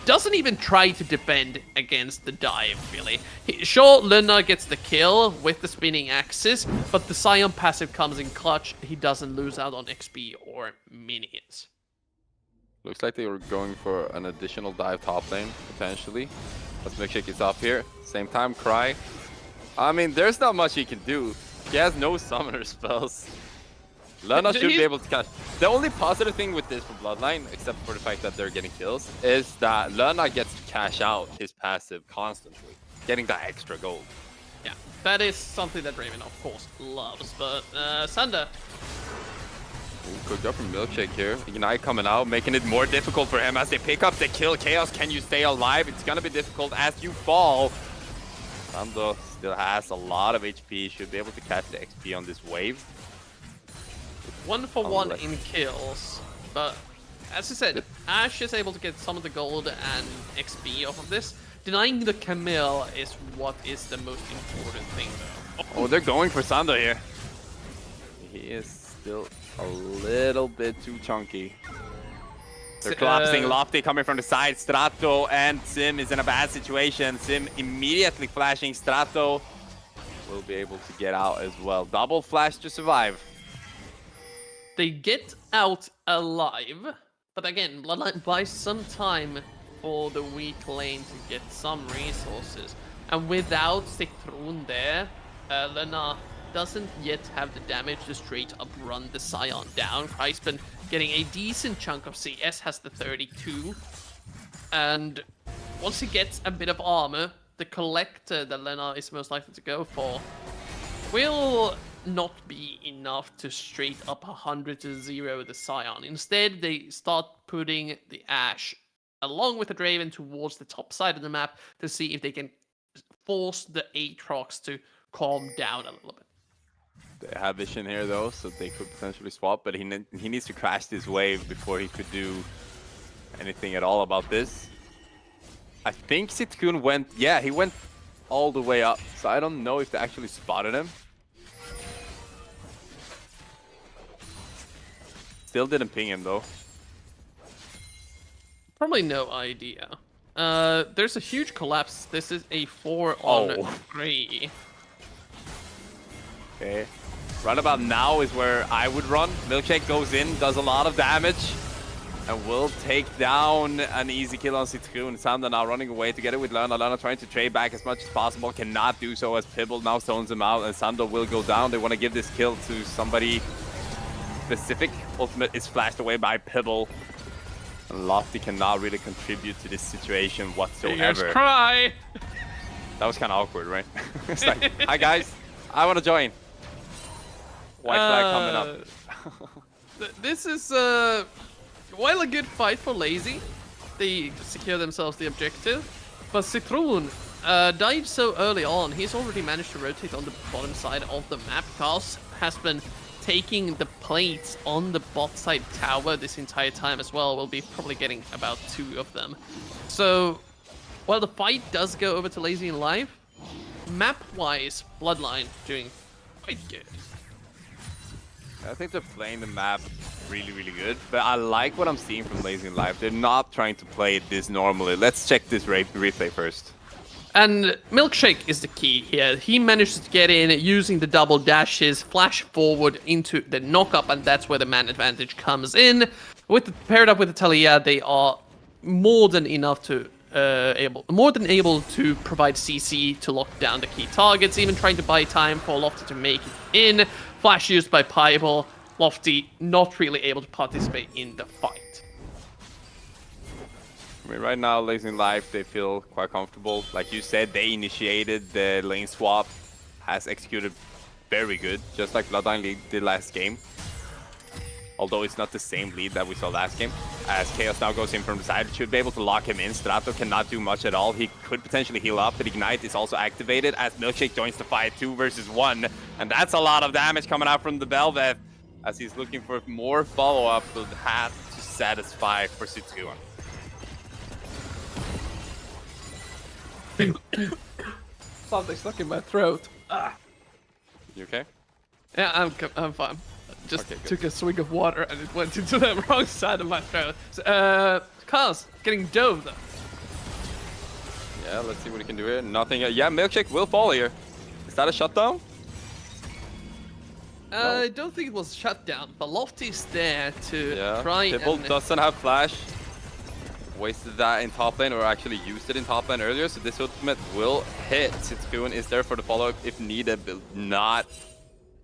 doesn't even try to defend against the dive, really. Sure, Luna gets the kill with the spinning axis, but the Scion passive comes in clutch. He doesn't lose out on XP or minions. Looks like they were going for an additional dive top lane, potentially. But Milkshake is up here. Same time, Cry. I mean, there's not much he can do. He has no summoner spells. Luna should be able to catch. The only positive thing with this for Bloodline, except for the fact that they're getting kills, is that Luna gets to cash out his passive constantly, getting that extra gold. Yeah, that is something that Raven, of course, loves. But Sander. Ooh, cooked up from Milkshake here. Ignite coming out, making it more difficult for him as they pick up the kill. Chaos, can you stay alive? It's gonna be difficult as you fall. Sando still has a lot of HP, should be able to catch the XP on this wave. 1 for 1 in kills, but as I said, Ash is able to get some of the gold and XP off of this. Denying the Camille is what is the most important thing, though. Oh, they're going for Sando here. He is still a little bit too chunky. They're collapsing. Lofty coming from the side. Strato and Sim is in a bad situation. Sim immediately flashing. Strato will be able to get out as well. Double flash to survive. They get out alive, but again, Bloodline buys some time for the weak lane to get some resources. And without Citroen there, Lena doesn't yet have the damage to straight up run the Scion down. Cry's been getting a decent chunk of CS, has the 32. And once he gets a bit of armor, the Collector that Lena is most likely to go for will not be enough to straight up 100-0 the Scion. Instead, they start putting the Ashe along with the Draven towards the top side of the map to see if they can force the Aatrox to calm down a little bit. They have vision here though, so they could potentially swap, but he needs to crash this wave before he could do anything at all about this. I think Citroen went, yeah, he went all the way up, so I don't know if they actually spotted him. Still didn't ping him though. Probably no idea. There's a huge collapse. This is a 4-on-3. Okay. Right about now is where I would run. Milkshake goes in, does a lot of damage, and will take down an easy kill on Citroen. Sander now running away together with Lana. Lana trying to trade back as much as possible. Cannot do so as Pibble now zones him out, and Sander will go down. They want to give this kill to somebody specific. Ultimate is flashed away by Pibble. And Lofty cannot really contribute to this situation whatsoever. Cry! That was kind of awkward, right? It's like, hi guys, I want to join. White flag coming up. This is, while a good fight for Lazy, they secure themselves the objective, but Citroen died so early on, he's already managed to rotate on the bottom side of the map. Chaos has been taking the plates on the bot side tower this entire time as well. We'll be probably getting about 2 of them. So, while the fight does go over to Lazy in live, map-wise, Bloodline doing quite good. I think they're playing the map really, really good, but I like what I'm seeing from Lazy in Live. They're not trying to play it this normally. Let's check this replay first. And Milkshake is the key here. He manages to get in using the double dashes, flash forward into the knockup, and that's where the man advantage comes in. Paired up with the Talia, they are more than able to provide CC to lock down the key targets, even trying to buy time for Lofty to make it in. Flash used by Pybel, Lofty not really able to participate in the fight. I mean, right now, Blazing Life, they feel quite comfortable. Like you said, they initiated the lane swap, has executed very good, just like Bloodline League did last game. Although it's not the same lead that we saw last game. As Chaos now goes in from the side, should be able to lock him in. Strato cannot do much at all. He could potentially heal up, but Ignite is also activated as Milkshake joins the fight 2 versus 1. And that's a lot of damage coming out from the Bel'Veth. As he's looking for more follow-up, will have to satisfy for Sitskuun. Something stuck in my throat. Ah. You okay? Yeah, I'm fine. Just Okay, good. took a swig of water and it went into the wrong side of my throat. So, Kyle's getting dove though. Yeah, let's see what he can do here. Nothing. Yeah, Milkshake will fall here. Is that a shutdown? I don't think it was shut down, but Lofty's there to Yeah. try Pibble and... doesn't have flash. Wasted that in top lane, or actually used it in top lane earlier, so this ultimate will hit. Sitskuun is there for the follow-up if needed, but not...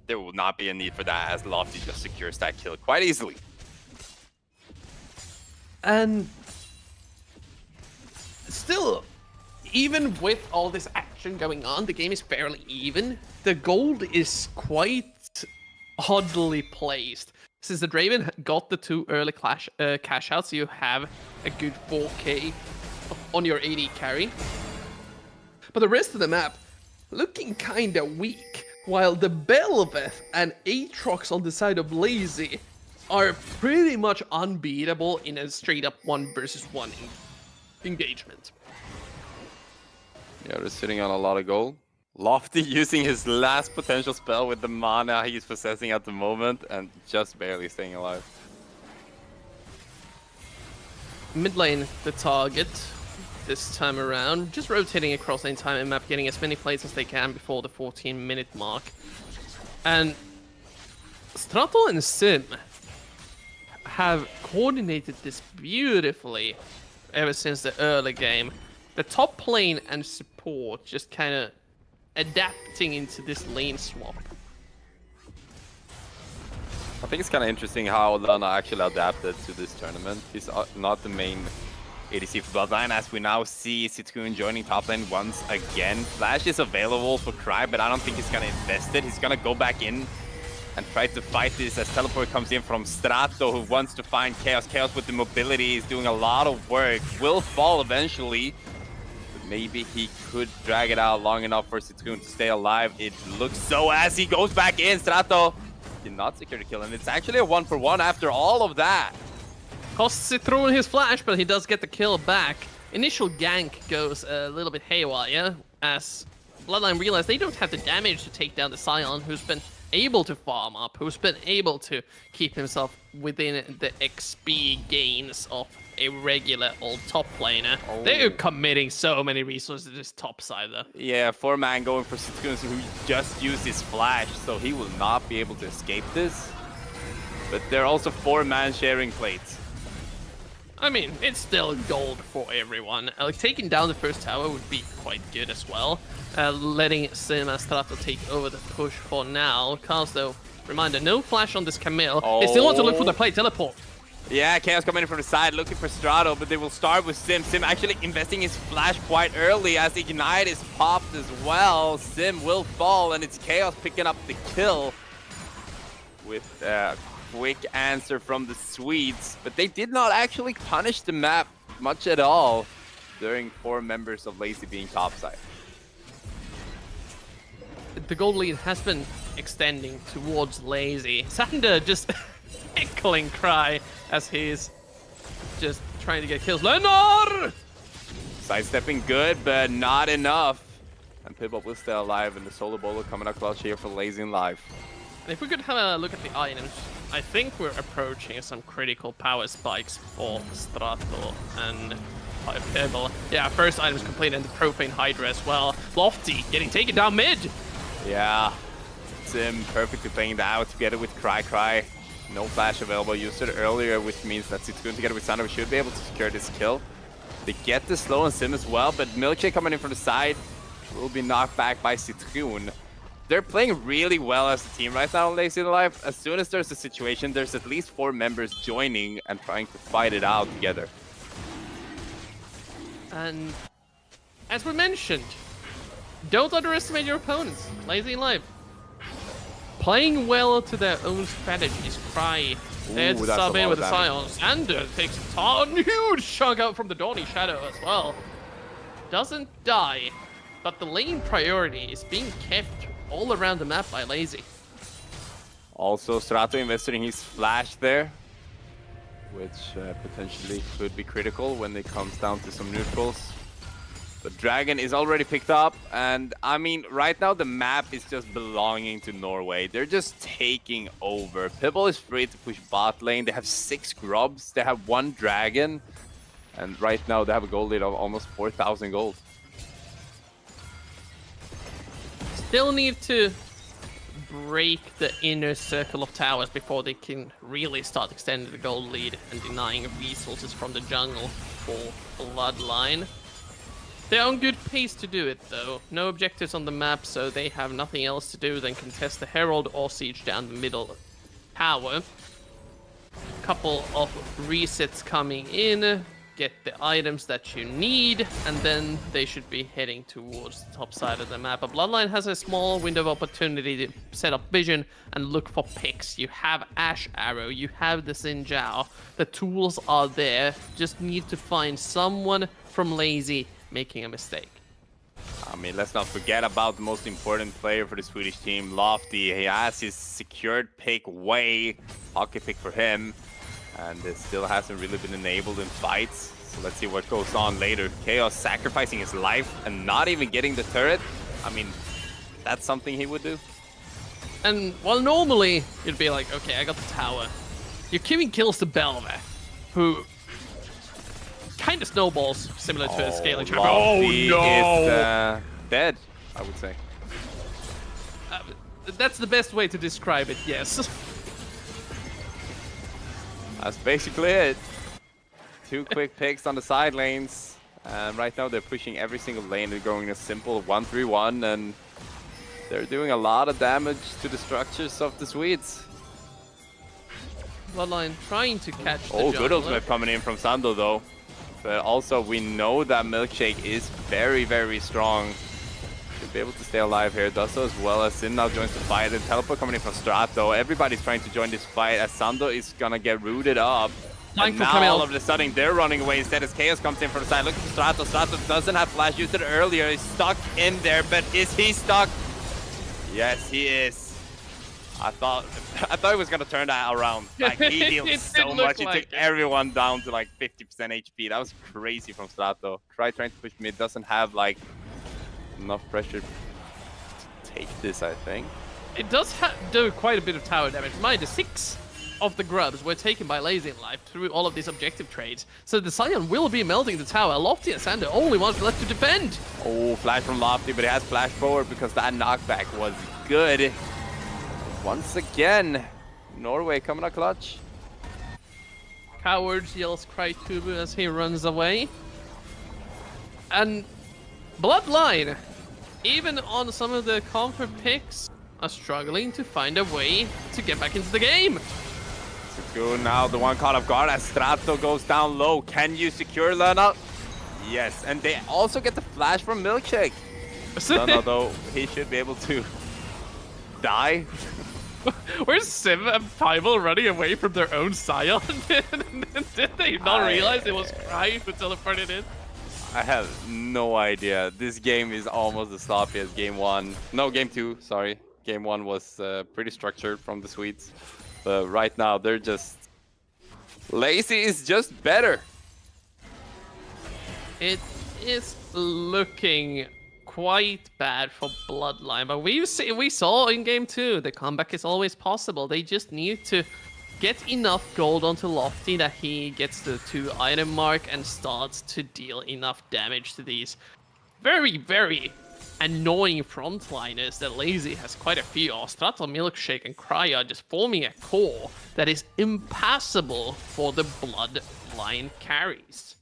There will not be a need for that, as Lofty just secures that kill quite easily. And still, even with all this action going on, the game is fairly even. The gold is quite oddly placed. Since the Draven got the 2 early cash outs, you have a good 4k on your AD carry. But the rest of the map looking kinda weak, while the Bel'Veth and Aatrox on the side of Lazy are pretty much unbeatable in a straight up 1 versus 1 engagement. Yeah, they're sitting on a lot of gold. Lofty using his last potential spell with the mana he's possessing at the moment and just barely staying alive. Mid lane, the target this time around, just rotating across the entire map, getting as many plays as they can before the 14-minute mark. And Strato and Sim have coordinated this beautifully ever since the early game. The top lane and support just kind of adapting into this lane swap. I think it's kind of interesting how Lana actually adapted to this tournament. He's not the main ADC for Bloodline, as we now see Sitskuun joining top lane once again. Flash is available for Cry, but I don't think he's gonna invest it. He's gonna go back in and try to fight this as teleport comes in from Strato, who wants to find Chaos. Chaos with the mobility is doing a lot of work. Will fall eventually, but maybe he could drag it out long enough for Sitskuun to stay alive. It looks so as he goes back in. Strato did not secure the kill, and it's actually a 1-for-1 after all of that. Costs it through his flash, but he does get the kill back. Initial gank goes a little bit haywire, as Bloodline realize they don't have the damage to take down the Scion, who's been able to farm up, who's been able to keep himself within the XP gains of a regular old top laner. Oh. They're committing so many resources to this top side though. Yeah, 4-man going for Sitskuun, who just used his flash, so he will not be able to escape this. But they're also 4-man sharing plates. I mean, it's still gold for everyone. Like, taking down the first tower would be quite good as well. Letting Sim and Strato take over the push for now. Cars, though, reminder, no flash on this Camille. They still want to look for the play teleport. Yeah, Chaos coming in from the side, looking for Strato, but they will start with Sim. Sim actually investing his flash quite early as Ignite is popped as well. Sim will fall, and it's Chaos picking up the kill with a quick answer from the Swedes. But they did not actually punish the map much at all during 4 members of Lazy being topside. The gold lead has been extending towards Lazy. Sander just echoing Cry as he's just trying to get kills. Lenor! Sidestepping good, but not enough. And Pibble will stay alive, and the solo bowler coming out clutch here for Lazy in live. And if we could have a look at the items, I think we're approaching some critical power spikes for Strato and Pibble. Yeah, first item is complete, and the Profane Hydra as well. Lofty getting taken down mid. Yeah, Sim perfectly playing that out together with Cry. No flash available, used it earlier, which means that Sitskuun together with Sander should be able to secure this kill. They get the slow on Sim as well, but Milkshake coming in from the side will be knocked back by Sitskuun. they're playing really well as a team right now on Lazy Life. As soon as there's a situation, there's at least 4 members joining and trying to fight it out together. And as we mentioned, don't underestimate your opponents. Lazy Life playing well to their own strategies. Cry there to that's sub a in lot with of the damage. Scion. Sander takes a huge chunk out from the Dawning Shadow as well. Doesn't die, but the lane priority is being kept all around the map by Lazy. Also, Strato investing his flash there, which potentially could be critical when it comes down to some neutrals. But Dragon is already picked up, and I mean, right now the map is just belonging to Norway. They're just taking over. Pibble is free to push bot lane. They have 6 grubs, they have 1 dragon, and right now they have a gold lead of almost 4,000 gold. Still need to break the inner circle of towers before they can really start extending the gold lead and denying resources from the jungle for Bloodline. They're on good pace to do it though. No objectives on the map, so they have nothing else to do than contest the Herald or siege down the middle tower. Couple of resets coming in, get the items that you need, and then they should be heading towards the top side of the map. But Bloodline has a small window of opportunity to set up vision and look for picks. You have Ash Arrow, you have the Xin Zhao. The tools are there, just need to find someone from Lazy making a mistake. I mean, let's not forget about the most important player for the Swedish team, Lofty. He has his secured pick way, hockey pick for him, and it still hasn't really been enabled in fights. So let's see what goes on later. Chaos sacrificing his life and not even getting the turret. I mean, that's something he would do. And while normally you'd be like, okay, I got the tower, you're giving kills to Belva, who kind of snowballs similar to a scaling champion. Lofty is dead, I would say. That's the best way to describe it, yes. That's basically it. 2 quick picks on the side lanes. And right now they're pushing every single lane. They're going a simple 1-3-1, and they're doing a lot of damage to the structures of the Swedes. Bloodline trying to catch the Oh, good jungler. ultimate coming in from Sando though. But also we know that Milkshake is very, very strong. Should be able to stay alive here. Does so as well as Sin now joins the fight. And teleport coming in from Strato. Everybody's trying to join this fight as Sando is gonna get rooted up. And now all of a sudden they're running away instead as Chaos comes in from the side. Look at Strato. Strato doesn't have flash. Used it earlier. He's stuck in there, but is he stuck? Yes, he is. I thought he was gonna turn that around. Like, he healed It so did look much. He like took it. everyone down to like 50% HP. That was crazy from Strato. Trying to push mid, doesn't have like enough pressure to take this, I think. It does do quite a bit of tower damage. Mind you, 6 of the grubs were taken by Lazy in Life through all of these objective trades. So the Scion will be melting the tower. Lofty and Sander only ones left to defend. Oh, flash from Lofty, but he has flash forward because that knockback was good. Once again, Norway coming out clutch. Cowards, yells Crytubu as he runs away. And Bloodline, even on some of the comfort picks, are struggling to find a way to get back into the game. Secure now, the one caught off guard as Strato goes down low. Can you secure Lena? Yes, and they also get the flash from Milkshake. Lena, though, he should be able to die. Where's Sim and Primal running away from their own Scion? Did they not realize it was Cry who teleported in? I have no idea. This game is almost as sloppy as game 1. No, game 2, sorry. Game 1 was pretty structured from the Swedes. But right now, they're just... Lazy is just better. It is looking quite bad for Bloodline, but we saw in game 2 the comeback is always possible. They just need to get enough gold onto Lofty that he gets the 2 item mark and starts to deal enough damage to these very, very annoying frontliners that Lazy has quite a few of. Strato, Milkshake, and Cry are just forming a core that is impassable for the Bloodline carries.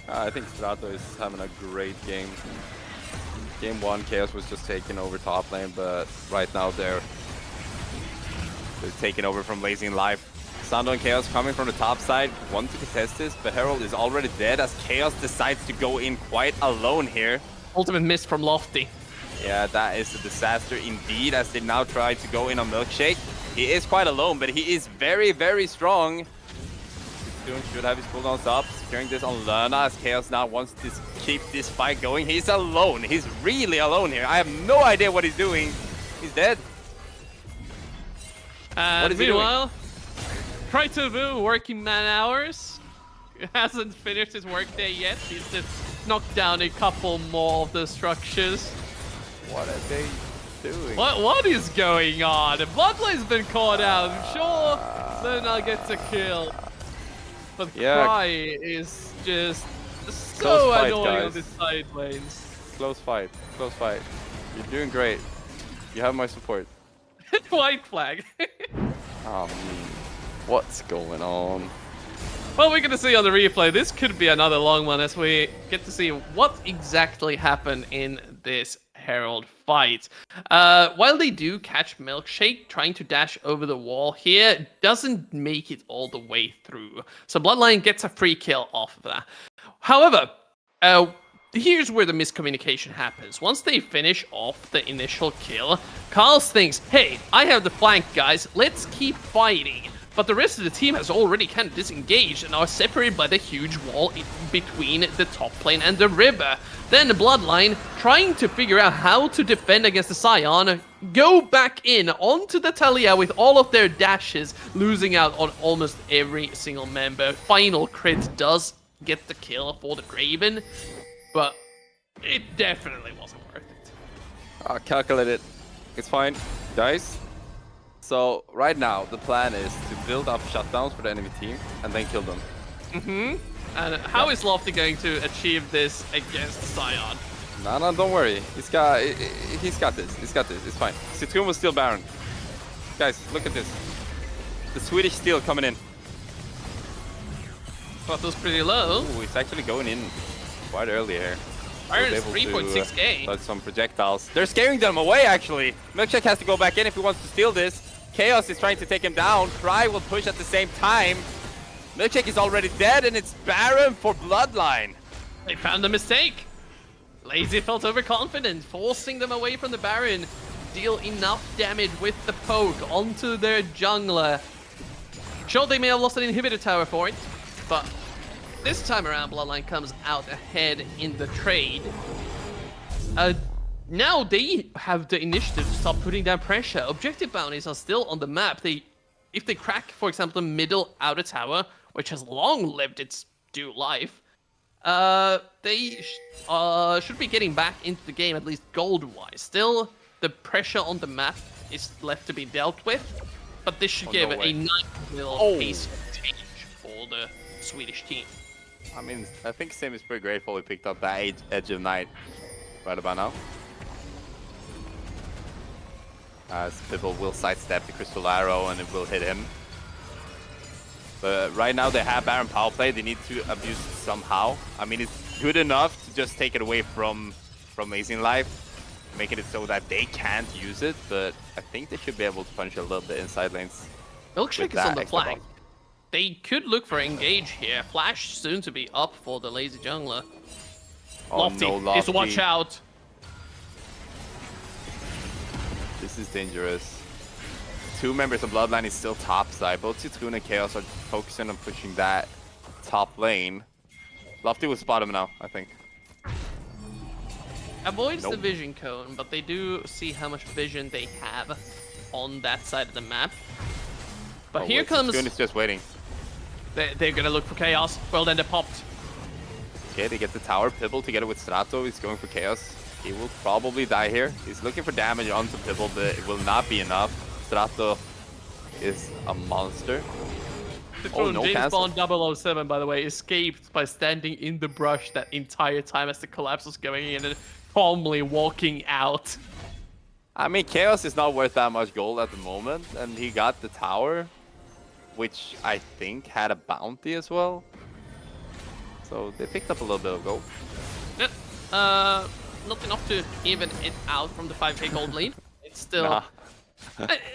I think Strato is having a great game. Game 1, Chaos was just taking over top lane, but right now they're taking over from Blazing Life. Sando and Chaos coming from the top side, want to contest this, but Herald is already dead as Chaos decides to go in quite alone here. Ultimate miss from Lofty. Yeah, that is a disaster indeed, as they now try to go in on Milkshake. He is quite alone, but he is very, very strong. Soon should have his cooldowns up, securing this on Lerna as Chaos now wants to keep this fight going. He's alone. He's really alone here. I have no idea what he's doing. He's dead. And meanwhile, Krytovu working man hours. Hasn't finished his workday yet. He's just knocked down a couple more of the structures. What are they doing? What is going on? Bloodline's been caught out. I'm sure Lerna gets a kill. But Cry is just so fight, annoying guys. on the side lanes. Close fight. Close fight. You're doing great. You have my support. White flag. Oh, man. What's going on? Well, we're going to see on the replay. This could be another long one as we get to see what exactly happened in this Herald fight. While they do catch Milkshake trying to dash over the wall here, doesn't make it all the way through. So Bloodline gets a free kill off of that. However, here's where the miscommunication happens. Once they finish off the initial kill, Carlos thinks, hey, I have the flank, guys. Let's keep fighting. But the rest of the team has already kind of disengaged and are separated by the huge wall in between the top lane and the river. Then the Bloodline, trying to figure out how to defend against the Scion, go back in onto the Talia with all of their dashes, losing out on almost every single member. Final crit does get the kill for the Draven, but it definitely wasn't worth it. I'll calculate it. It's fine. Guys, so right now the plan is to build up shutdowns for the enemy team and then kill them. And how is Lofty going to achieve this against Scion? No, don't worry. He's got this. He's got this. It's fine. Citroen was still Baron. Guys, look at this. The Swedish steel coming in. But was pretty low. Ooh, it's actually going in quite early here. Baron's Was able to, 3.6k. touch some projectiles. They're scaring them away, actually. Milkshake has to go back in if he wants to steal this. Chaos is trying to take him down. Cry will push at the same time. Milkshake is already dead, and it's Baron for Bloodline. They found a mistake. Lazy felt overconfident, forcing them away from the Baron. Deal enough damage with the poke onto their jungler. Sure, they may have lost an inhibitor tower for it, but this time around, Bloodline comes out ahead in the trade. Now they have the initiative to start putting down pressure. Objective bounties are still on the map. If they crack, for example, the middle outer tower, which has long lived its due life, they should be getting back into the game, at least gold-wise. Still, the pressure on the map is left to be dealt with, but this should give a nice little pace change for the Swedish team. I mean, I think Sim is pretty grateful he picked up that Edge of Night right about now. As people will sidestep the Crystal Arrow and it will hit him. But right now they have Baron power play. They need to abuse it somehow. I mean, it's good enough to just take it away from Amazing Life, making it so that they can't use it. But I think they should be able to punch a little bit inside lanes. Milkshake is on the flank. They could look for engage here. Flash soon to be up for the lazy jungler. Oh, Lofty no, Lofty. is watch out. This is dangerous. Two members of Bloodline is still top side. Both Citroen and Chaos are focusing on pushing that top lane. Lofty will spot him now, I think. Avoids the vision cone, but they do see how much vision they have on that side of the map. But here comes... Citroen is just waiting. They're gonna look for Chaos. Well, then they popped. Okay, they get the tower. Pibble together with Strato is going for Chaos. He will probably die here. He's looking for damage onto Pibble, but it will not be enough. Strato is a monster. Oh, no, James Bond 007, by the way, escaped by standing in the brush that entire time as the collapse was going in and calmly walking out. I mean, Chaos is not worth that much gold at the moment, and he got the tower, which I think had a bounty as well. So they picked up a little bit of gold. Yeah. not enough to even it out from the 5k gold lead. It's still... Nah.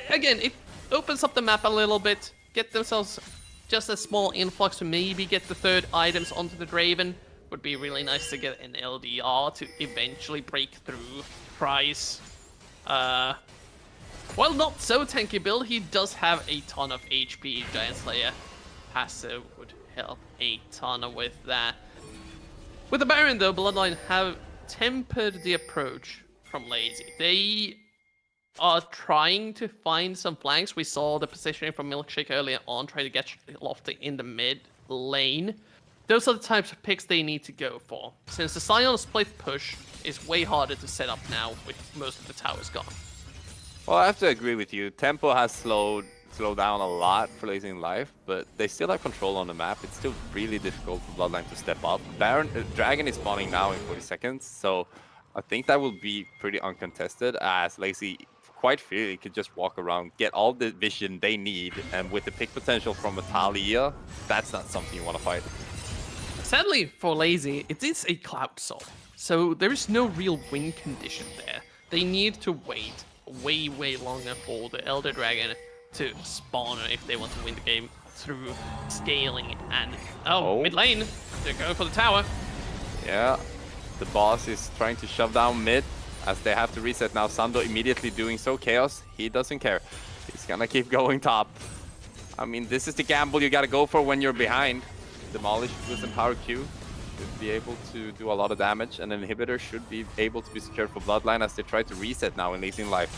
Again, it opens up the map a little bit, get themselves just a small influx to maybe get the third items onto the Draven. Would be really nice to get an LDR to eventually break through Price. Well, not so tanky build, he does have a ton of HP. Giant Slayer passive would help a ton with that. With the Baron though, Bloodline have tempered the approach from Lazy. They are trying to find some flanks. We saw the positioning from Milkshake earlier on, trying to get Lofty in the mid lane. Those are the types of picks they need to go for, since the Sion split push is way harder to set up now with most of the towers gone. Well, I have to agree with you. Tempo has slowed down a lot for Lazy in Life, but they still have control on the map. It's still really difficult for Bloodline to step up. Dragon is spawning now in 40 seconds, so I think that will be pretty uncontested, as Lazy quite freely could just walk around, get all the vision they need, and with the pick potential from Atalia, that's not something you want to fight. Sadly for Lazy, it is a cloud soul, so there is no real win condition there. They need to wait way longer for the Elder Dragon to spawn if they want to win the game through scaling and... Oh, mid lane, they're going for the tower. Yeah, the boss is trying to shove down mid, as they have to reset now. Sando immediately doing so. Chaos, he doesn't care. He's gonna keep going top. I mean, this is the gamble you gotta go for when you're behind. Demolish with some power Q should be able to do a lot of damage, and an inhibitor should be able to be secured for Bloodline as they try to reset now in Lazy in Life.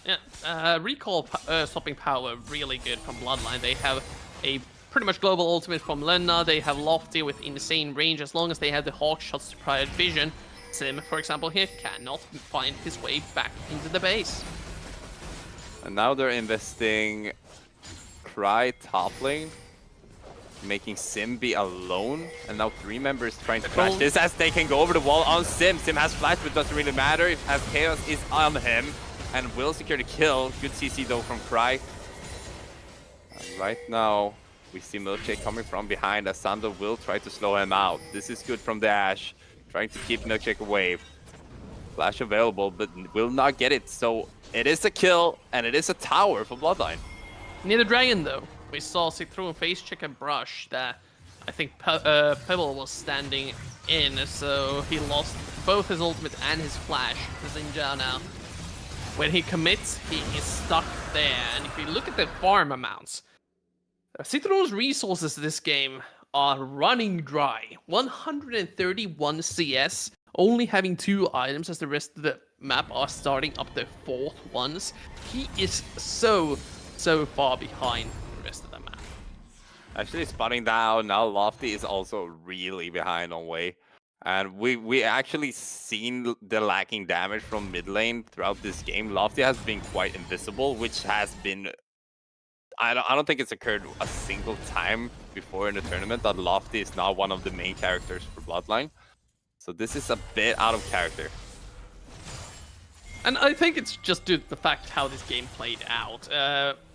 Yeah, recall stopping power really good from Bloodline. They have a pretty much global ultimate from Lena. They have Lofty with insane range as long as they have the Hawk shots to provide vision. Sim, for example, here cannot find his way back into the base. And now they're investing Cry top lane, making Sim be alone, and now 3 members trying to crash this as they can go over the wall on Sim. Sim has flash, but doesn't really matter as Chaos is on him and will secure the kill. Good CC though from Cry. And right now we see Milkshake coming from behind as Sando will try to slow him out. This is good from the Ashe, trying to keep Milkshake away. Flash available, but will not get it. So it is a kill and it is a tower for Bloodline. Near the Dragon though, we saw Sick through a face check and brush that I think Pebble was standing in, so he lost both his ultimate and his flash to Xinjiao now. When he commits, he is stuck there, and if you look at the farm amounts, Citro's resources this game are running dry. 131 CS, only having 2 items as the rest of the map are starting up their 4th ones. He is so far behind the rest of the map. Actually spotting down now, Lofty is also really behind on Wei. And we actually seen the lacking damage from mid lane throughout this game. Lofty has been quite invisible, which has been... I don't think it's occurred a single time before in the tournament that Lofty is now one of the main characters for Bloodline. So this is a bit out of character. And I think it's just due to the fact how this game played out.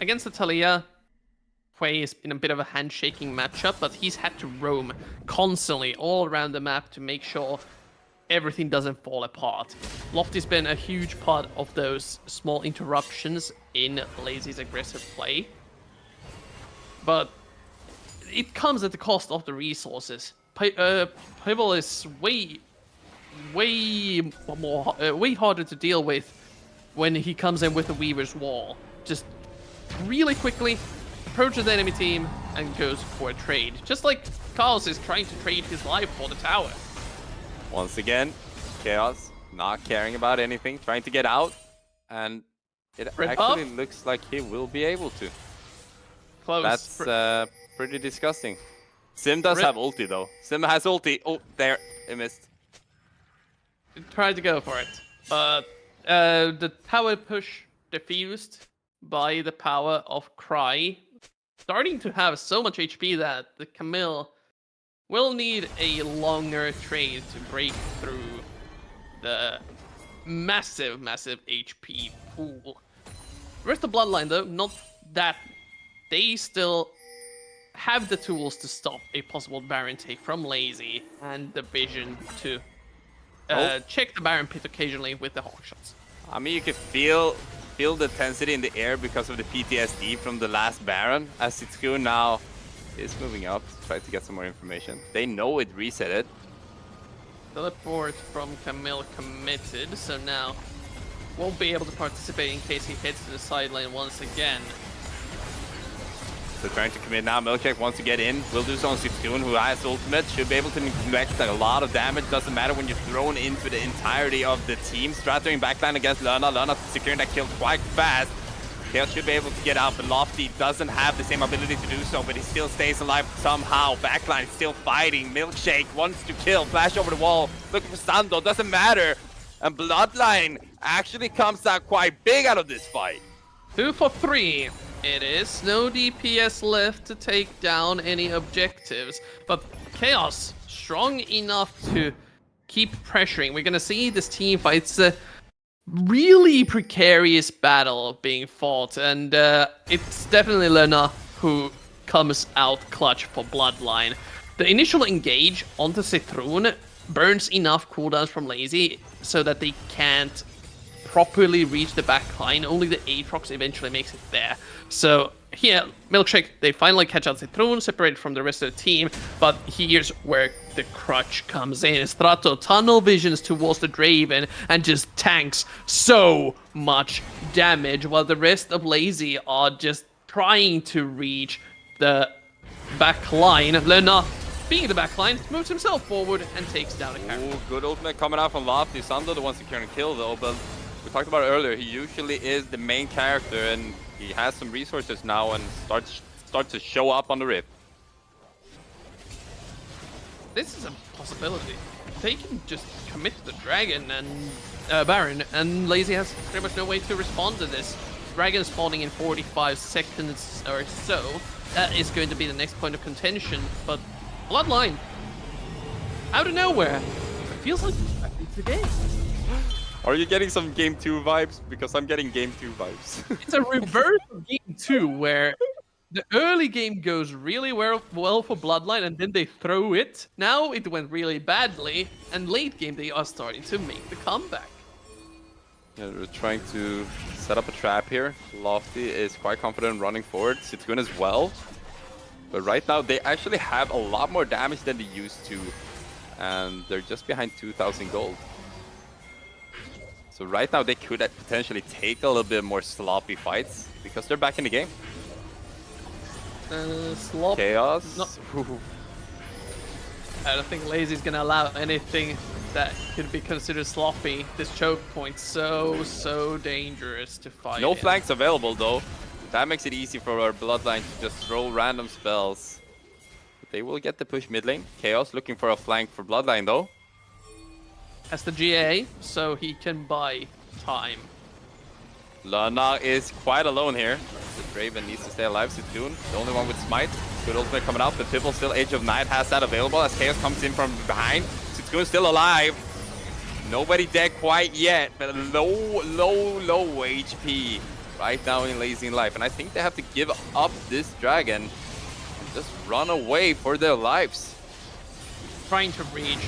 Against Atalia, Hui is in a bit of a handshaking matchup, but he's had to roam constantly all around the map to make sure everything doesn't fall apart. Lofty's been a huge part of those small interruptions in Lazy's aggressive play. But it comes at the cost of the resources. Pebble is way harder to deal with when he comes in with the Weaver's Wall. Just really quickly approaches the enemy team and goes for a trade. Just like Chaos is trying to trade his life for the tower. Once again, Chaos not caring about anything, trying to get out, and it actually looks like he will be able to. Close. That's pretty disgusting. Sim does have ulti though. Sim has ulti. Oh, there, he missed. Tried to go for it, but the tower push diffused by the power of Cry, starting to have so much HP that the Camille will need a longer trade to break through the massive HP pool. The rest of Bloodline though, not that. They still have the tools to stop a possible Baron take from Lazy and the vision to check the Baron pit occasionally with the hawk shots. I mean, you can feel the intensity in the air because of the PTSD from the last Baron, as Sitsuku now is moving up to try to get some more information. They know it reset it. Teleport from Camille committed, so now won't be able to participate in case he hits to the side lane once again. So trying to commit now. Milkshake wants to get in. Will do so on Sitsuku, who has ultimate. Should be able to neglect a lot of damage. Doesn't matter when you're thrown into the entirety of the team. Strattering backline against Lerna. Lerna securing that kill quite fast. Chaos should be able to get out, but Lofty doesn't have the same ability to do so, but he still stays alive somehow. Backline still fighting. Milkshake wants to kill. Flash over the wall. Looking for Sando. Doesn't matter. And Bloodline actually comes out quite big out of this fight. 2 for 3. It is. No DPS left to take down any objectives, but Chaos strong enough to keep pressuring. We're gonna see this team fight. It's a really precarious battle being fought, and it's definitely Lena who comes out clutch for Bloodline. The initial engage onto Citroen burns enough cooldowns from Lazy so that they can't properly reach the back line. Only the Aatrox eventually makes it there. So here, Milkshake, they finally catch out Citroen, separated from the rest of the team, but here's where the crutch comes in. Strato tunnel visions towards the Draven and just tanks so much damage, while the rest of Lazy are just trying to reach the back line. Lena, being the back line, moves himself forward and takes down a character. Ooh, good ultimate coming out from Lofty. Sando the one securing a kill though, but we talked about it earlier, he usually is the main character and he has some resources now and starts to show up on the Rift. This is a possibility. They can just commit to the Dragon and Baron, and Lazy has pretty much no way to respond to this. Dragon spawning in 45 seconds or so. That is going to be the next point of contention, but Bloodline, out of nowhere, it feels like it's the game. Are you getting some Game 2 vibes? Because I'm getting Game 2 vibes. It's a reverse of Game 2, where the early game goes really well for Bloodline, and then they throw it. Now it went really badly, and late game they are starting to make the comeback. Yeah, they're trying to set up a trap here. Lofty is quite confident running forward. Citroen as well. But right now they actually have a lot more damage than they used to. And they're just behind 2,000 gold. So right now they could potentially take a little bit more sloppy fights because they're back in the game. Slop. Chaos. No. I don't think Lazy's gonna allow anything that could be considered sloppy. This choke point so dangerous to fight. No in. flanks available though. That makes it easy for our Bloodline to just throw random spells. But they will get the push mid lane. Chaos looking for a flank for Bloodline though. Has the GA, so he can buy time. Lana is quite alone here. The Draven needs to stay alive. Sitoon, the only one with Smite. Good ultimate coming out, but Pibble still Age of Night has that available as Chaos comes in from behind. Sitoon still alive. Nobody dead quite yet, but low HP right now in Lazy Life. And I think they have to give up this dragon and just run away for their lives. Trying to reach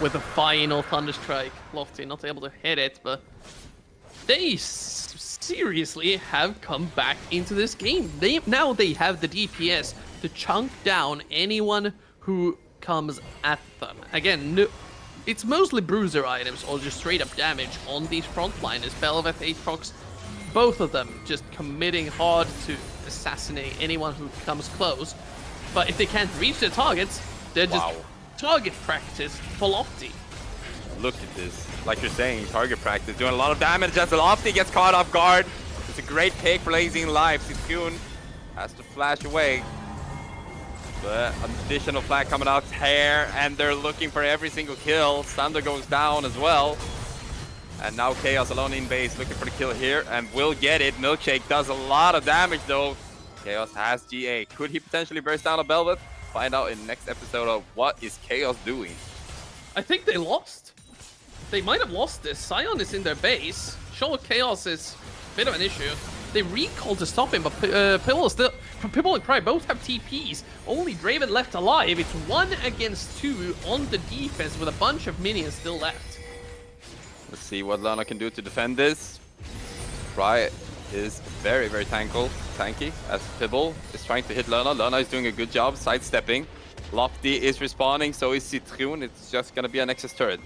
with a final Thunderstrike. Lofty not able to hit it, but they seriously have come back into this game. Now they have the DPS to chunk down anyone who comes at them. Again, no, it's mostly bruiser items or just straight up damage on these frontliners. Belveth, Aatrox, both of them just committing hard to assassinate anyone who comes close. But if they can't reach their targets, they're just target practice for Lofty. Look at this. Like you're saying, target practice, doing a lot of damage as Lofty gets caught off guard. It's a great pick for Lazy in Life. Sitoon has to flash away. But an additional flag coming out here, and they're looking for every single kill. Sander goes down as well. And now Chaos alone in base, looking for the kill here, and will get it. Milkshake does a lot of damage though. Chaos has GA. Could he potentially burst down a Belveth? Find out in the next episode of what is Chaos doing. I think they lost. They might have lost this. Sion is in their base. Sure, Chaos is a bit of an issue. They recall to stop him, but Pibble and Cry both have TPs. Only Draven left alive. It's 1 against 2 on the defense with a bunch of minions still left. Let's see what Lana can do to defend this. Cry is very, very tanky as Pibble is trying to hit Lana. Lana is doing a good job sidestepping. Lofty is respawning, so is Citroen. It's just gonna be a Nexus turret.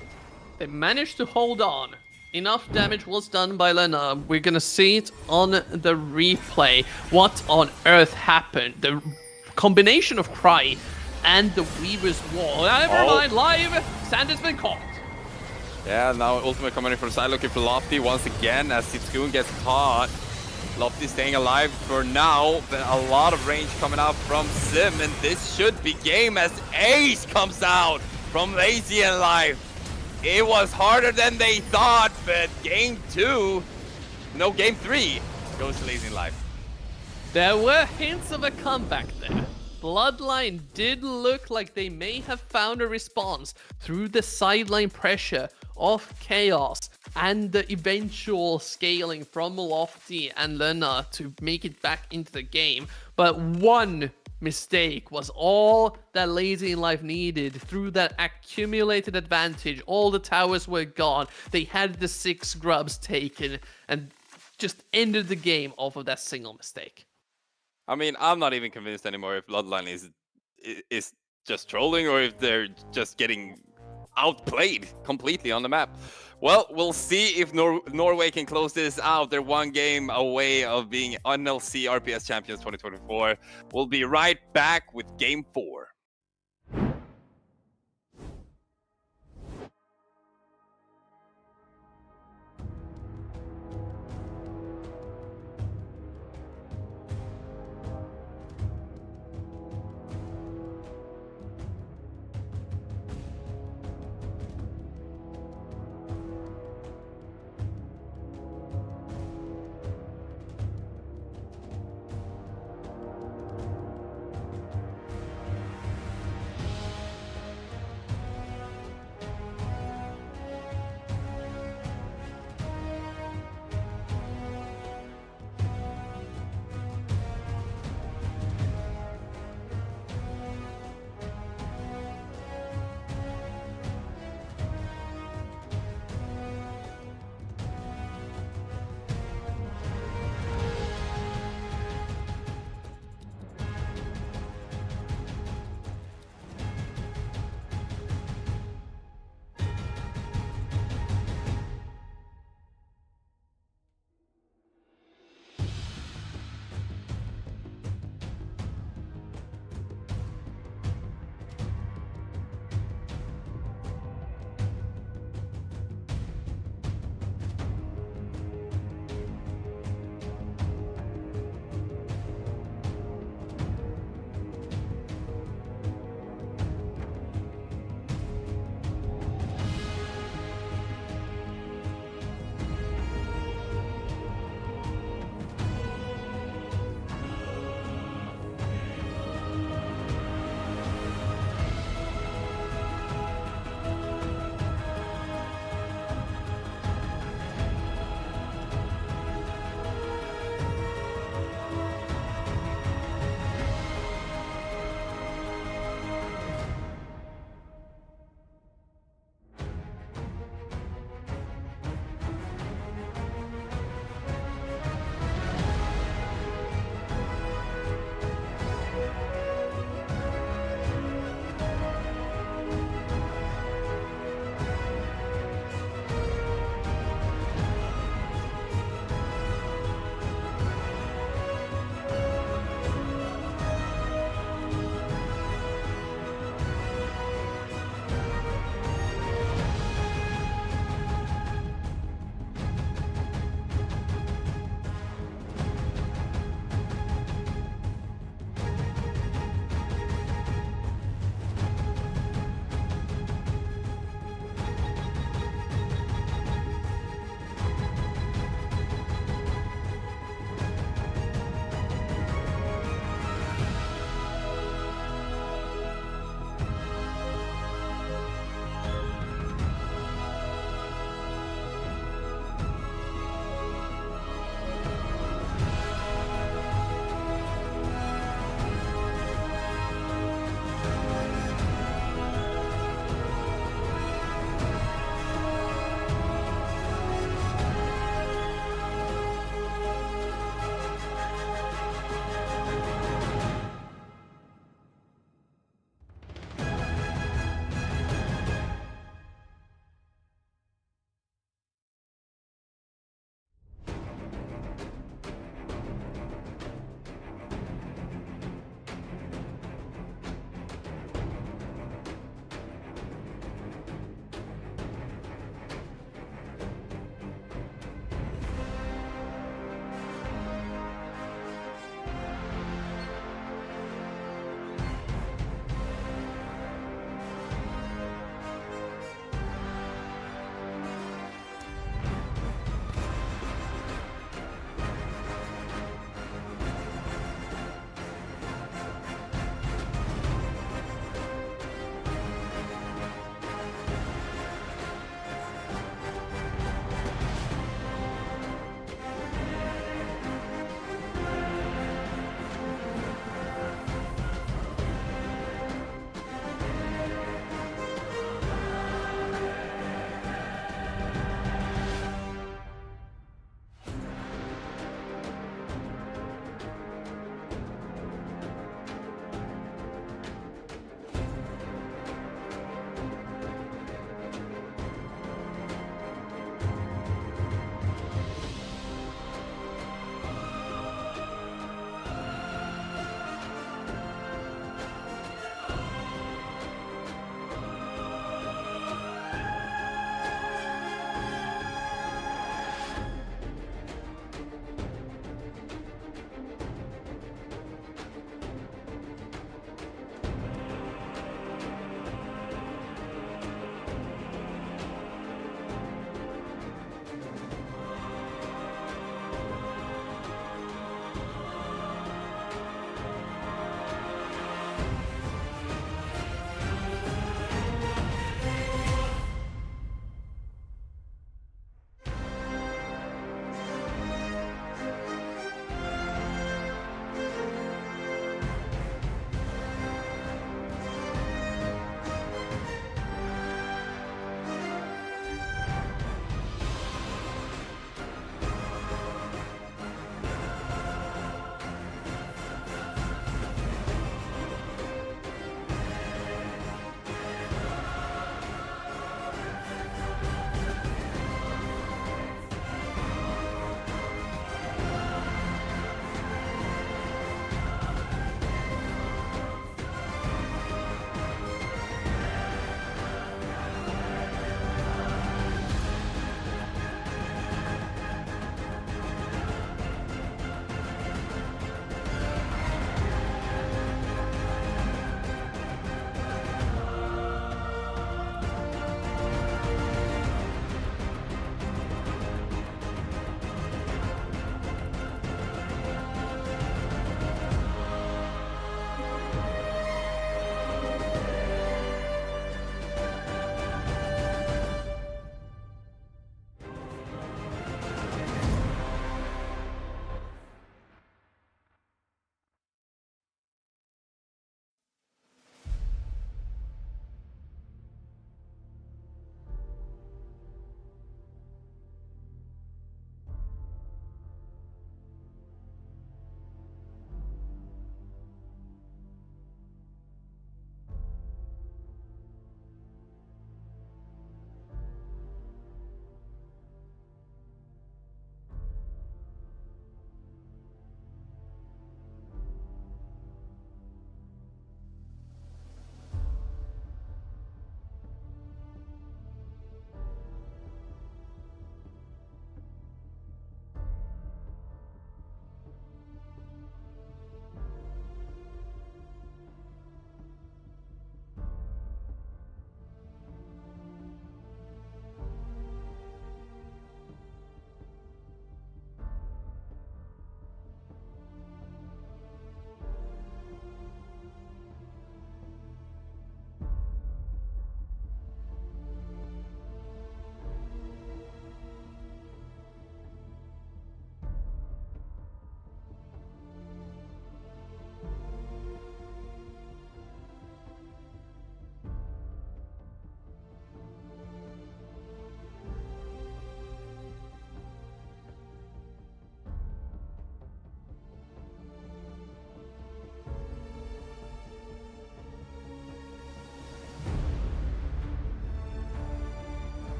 They managed to hold on. Enough damage was done by Lena. We're gonna see it on the replay. What on earth happened? The combination of Cry and the Weaver's Wall. Never mind, live! Sanders been caught. Yeah, now Ultimate coming in from the side looking for Lofty once again as Citroen gets caught. Lofty staying alive for now, but a lot of range coming out from Sim, and this should be game as Ace comes out from Lazy and Life. It was harder than they thought, but game 3 goes to Lazy and Life. There were hints of a comeback there. Bloodline did look like they may have found a response through the sideline pressure of Chaos and the eventual scaling from Lofty and Lena to make it back into the game. But one mistake was all that Lazy in Life needed. Through that accumulated advantage, all the towers were gone. They had the 6 grubs taken and just ended the game off of that single mistake. I mean, I'm not even convinced anymore if Bloodline is just trolling or if they're just getting outplayed completely on the map. Well, we'll see if Norway can close this out. They're 1 game away of being NLC RPS champions 2024. We'll be right back with game 4.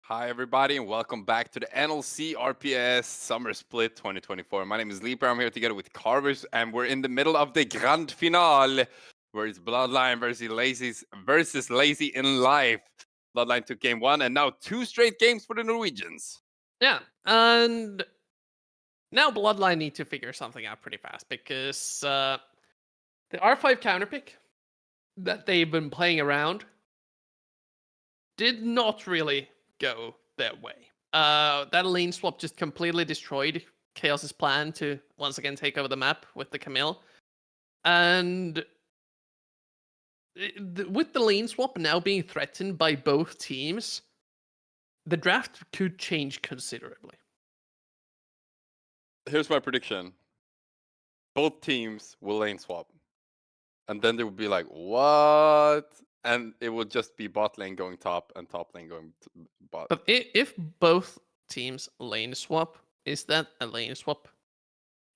Hi, everybody, and welcome back to the NLC RPS Summer Split 2024. My name is Leaper. I'm here together with Carvers, and we're in the middle of the Grand Finale, where it's Bloodline versus Lazy in Life. Bloodline took game 1, and now 2 straight games for the Norwegians. Yeah, and now Bloodline need to figure something out pretty fast because the R5 counterpick that they've been playing around did not really go their way. That lane swap just completely destroyed Chaos's plan to once again take over the map with the Camille. And with the lane swap now being threatened by both teams, the draft could change considerably. Here's my prediction. Both teams will lane swap. And then they would be like, what? And it would just be bot lane going top and top lane going bot. But if both teams lane swap, is that a lane swap?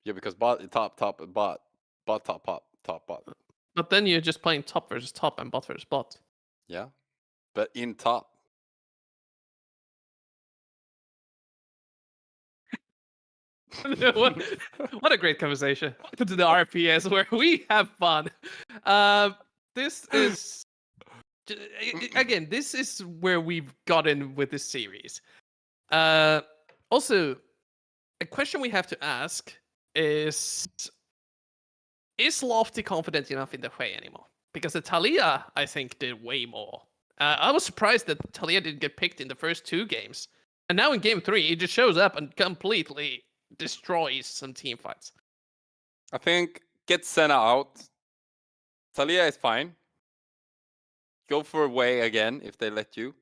Yeah, because bot, top, bot, top, top, bot. But then you're just playing top versus top and bot versus bot. Yeah, but in top. what a great conversation. Welcome to the RPS where we have fun. This is again, this is where we've gotten with this series. Also, a question we have to ask is Lofty confident enough in the Hui anymore? Because the Talia, I think, did way more. I was surprised that Talia didn't get picked in the first 2 games. And now in game 3, it just shows up and completely destroys some team fights. I think get Senna out. Talia is fine. Go for Wei again if they let you.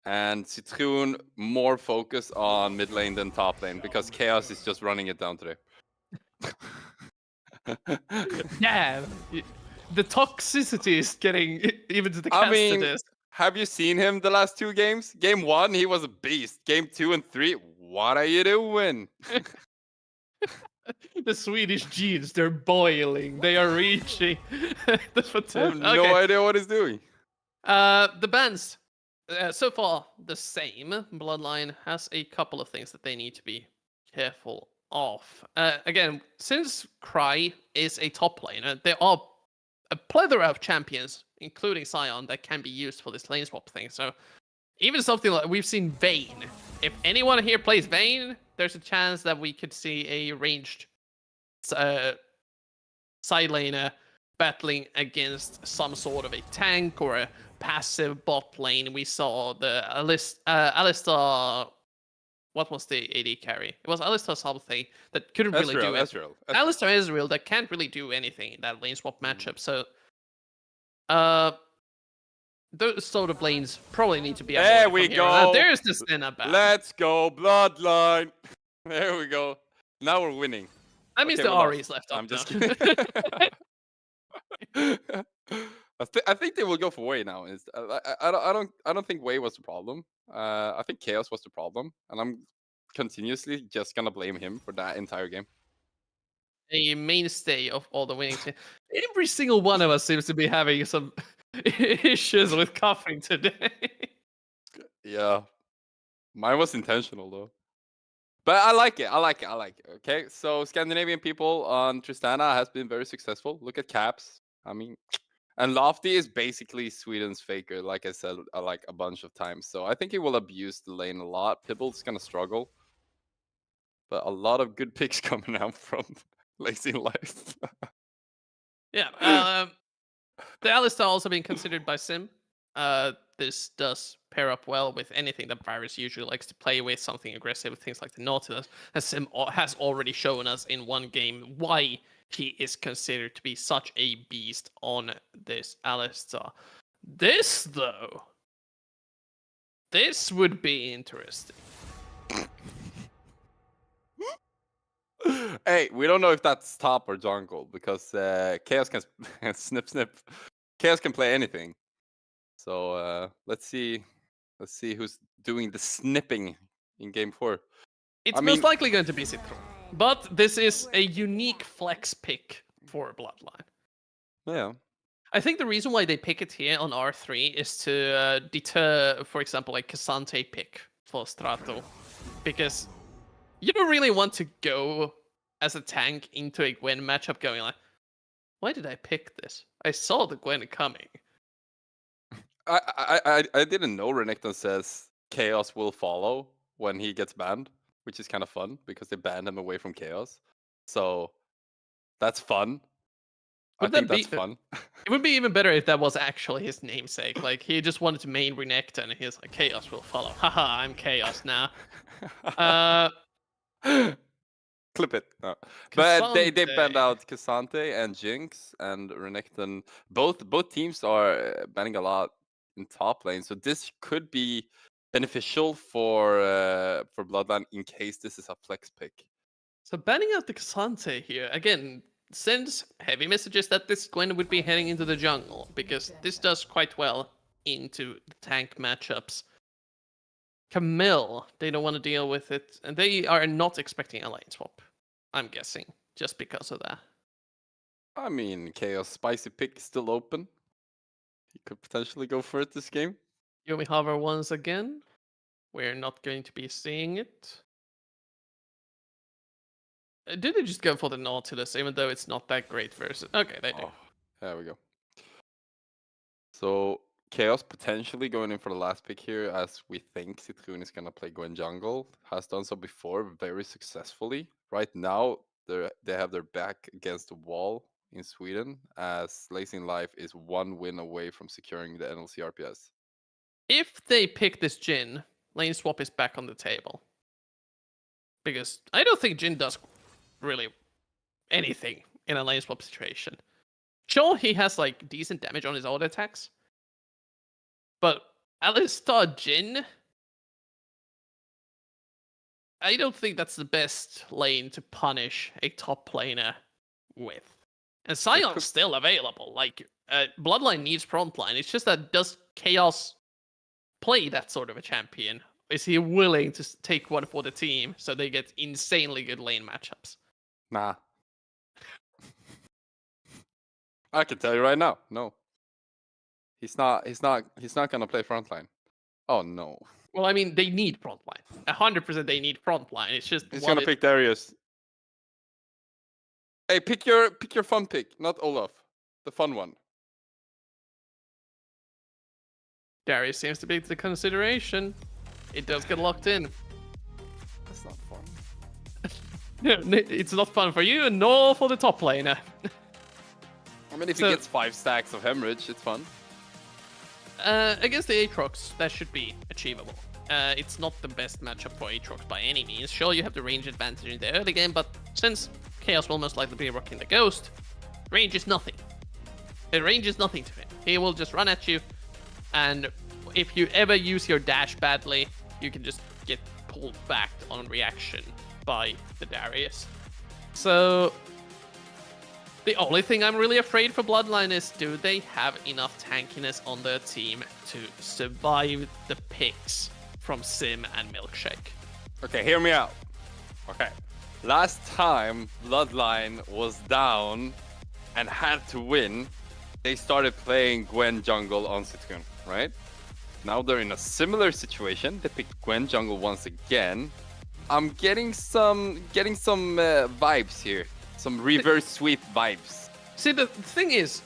And Citroen more focus on mid lane than top lane because Chaos is just running it down today. Yeah, the toxicity is getting even to the cast. I mean, have you seen him the last 2 games? Game 1, he was a beast. Game 2 and 3, what are you doing? The Swedish genes, they're boiling. They are reaching. That's what I have no idea what he's doing. The bans, so far, the same. Bloodline has a couple of things that they need to be careful of. Again, since Cry is a top laner, there are a plethora of champions, including Sion, that can be used for this lane swap thing. So even something like we've seen Vayne. If anyone here plays Vayne, there's a chance that we could see a ranged side laner battling against some sort of a tank or a passive bot lane. We saw the Alistar. What was the AD carry? It was Alistar something that couldn't really do it. Alistar Ezreal that can't really do anything in that lane swap matchup. So, those sort of lanes probably need to be. There we go. There's the Senna ban. Let's go, Bloodline. There we go. Now we're winning. That means the Ari is left up. I'm just kidding. I think they will go for Wei now. I don't think Wei was the problem. I think Chaos was the problem, and I'm continuously just gonna blame him for that entire game. A mainstay of all the winning teams. Every single one of us seems to be having some issues with coughing today. Yeah, mine was intentional though. But I like it. Okay, so Scandinavian people on Tristana has been very successful. Look at Caps. I mean, and Lofty is basically Sweden's faker, like I said, like a bunch of times. So I think he will abuse the lane a lot. Pibble's gonna struggle, but a lot of good picks coming out from Lazy Life. Yeah, the Alistar also being considered by Sim. This does pair up well with anything that Virus usually likes to play with, something aggressive, things like the Nautilus. As Sim has already shown us in one game why he is considered to be such a beast on this Alistar. This, though, this would be interesting. Hey, we don't know if that's top or jungle because Chaos can snip. Chaos can play anything. So let's see who's doing the snipping in game 4. It's most likely going to be Citroen, but this is a unique flex pick for Bloodline. Yeah. I think the reason why they pick it here on R3 is to deter, for example, like Cassante pick for Strato, because you don't really want to go as a tank into a Gwen matchup going like, why did I pick this? I saw the Gwen coming. I didn't know Renekton says Chaos will follow when he gets banned, which is kind of fun because they banned him away from Chaos. So that's fun. I Would think that be? that's fun. It would be even better if that was actually his namesake. Like he just wanted to main Renekton, and he's like, Chaos will follow. Haha, I'm Chaos now. Clip it. No. But they banned Cassante. out Cassante and Jinx and Renekton. Both teams are banning a lot in top lane, so this could be beneficial for Bloodline in case this is a flex pick. So banning out the Cassante here again sends heavy messages that this Gwen would be heading into the jungle, because this does quite well into the tank matchups. Camille, they don't want to deal with it, and they are not expecting a lane swap, I'm guessing, just because of that. I mean, Chaos spicy pick is still open. He could potentially go for it this game. Yumi hover once again. We're not going to be seeing it. Do they just go for the Nautilus, even though it's not that great versus? Okay, they do. Oh, there we go. So Chaos potentially going in for the last pick here, as we think Citroen is gonna play Gwen jungle. Has done so before very successfully. Right now, they have their back against the wall in Sweden, as Lacing Life is one win away from securing the NLC RPS. If they pick this Jin, lane swap is back on the table. Because I don't think Jin does really anything in a lane swap situation. Sure, he has like decent damage on his auto attacks, but Alistar Jin, I don't think that's the best lane to punish a top laner with. And Sion's still available. Like, Bloodline needs frontline. It's just that does Chaos play that sort of a champion? Is he willing to take one for the team so they get insanely good lane matchups? Nah. I can tell you right now, no. He's not gonna play frontline. Oh no. Well, I mean, they need frontline. 100% they need frontline. It's just He's gonna pick Darius. Hey, pick your fun pick, not Olaf. The fun one. Darius seems to be the consideration. It does get locked in. That's not fun. No, it's not fun for you, nor for the top laner. I mean, if So- he gets 5 stacks of hemorrhage, it's fun. Against the Aatrox, that should be achievable. It's not the best matchup for Aatrox by any means. Sure, you have the range advantage in the early game, but since Chaos will most likely be rocking the Ghost, range is nothing. The range is nothing to him. He will just run at you, and if you ever use your dash badly, you can just get pulled back on reaction by the Darius. So the only thing I'm really afraid for Bloodline is, do they have enough tankiness on their team to survive the picks from Sim and Milkshake? Okay, hear me out. Okay. Last time Bloodline was down and had to win, they started playing Gwen jungle on Citroen, right? Now they're in a similar situation. They picked Gwen jungle once again. I'm getting some vibes here. Some reverse sweep vibes. See, the thing is,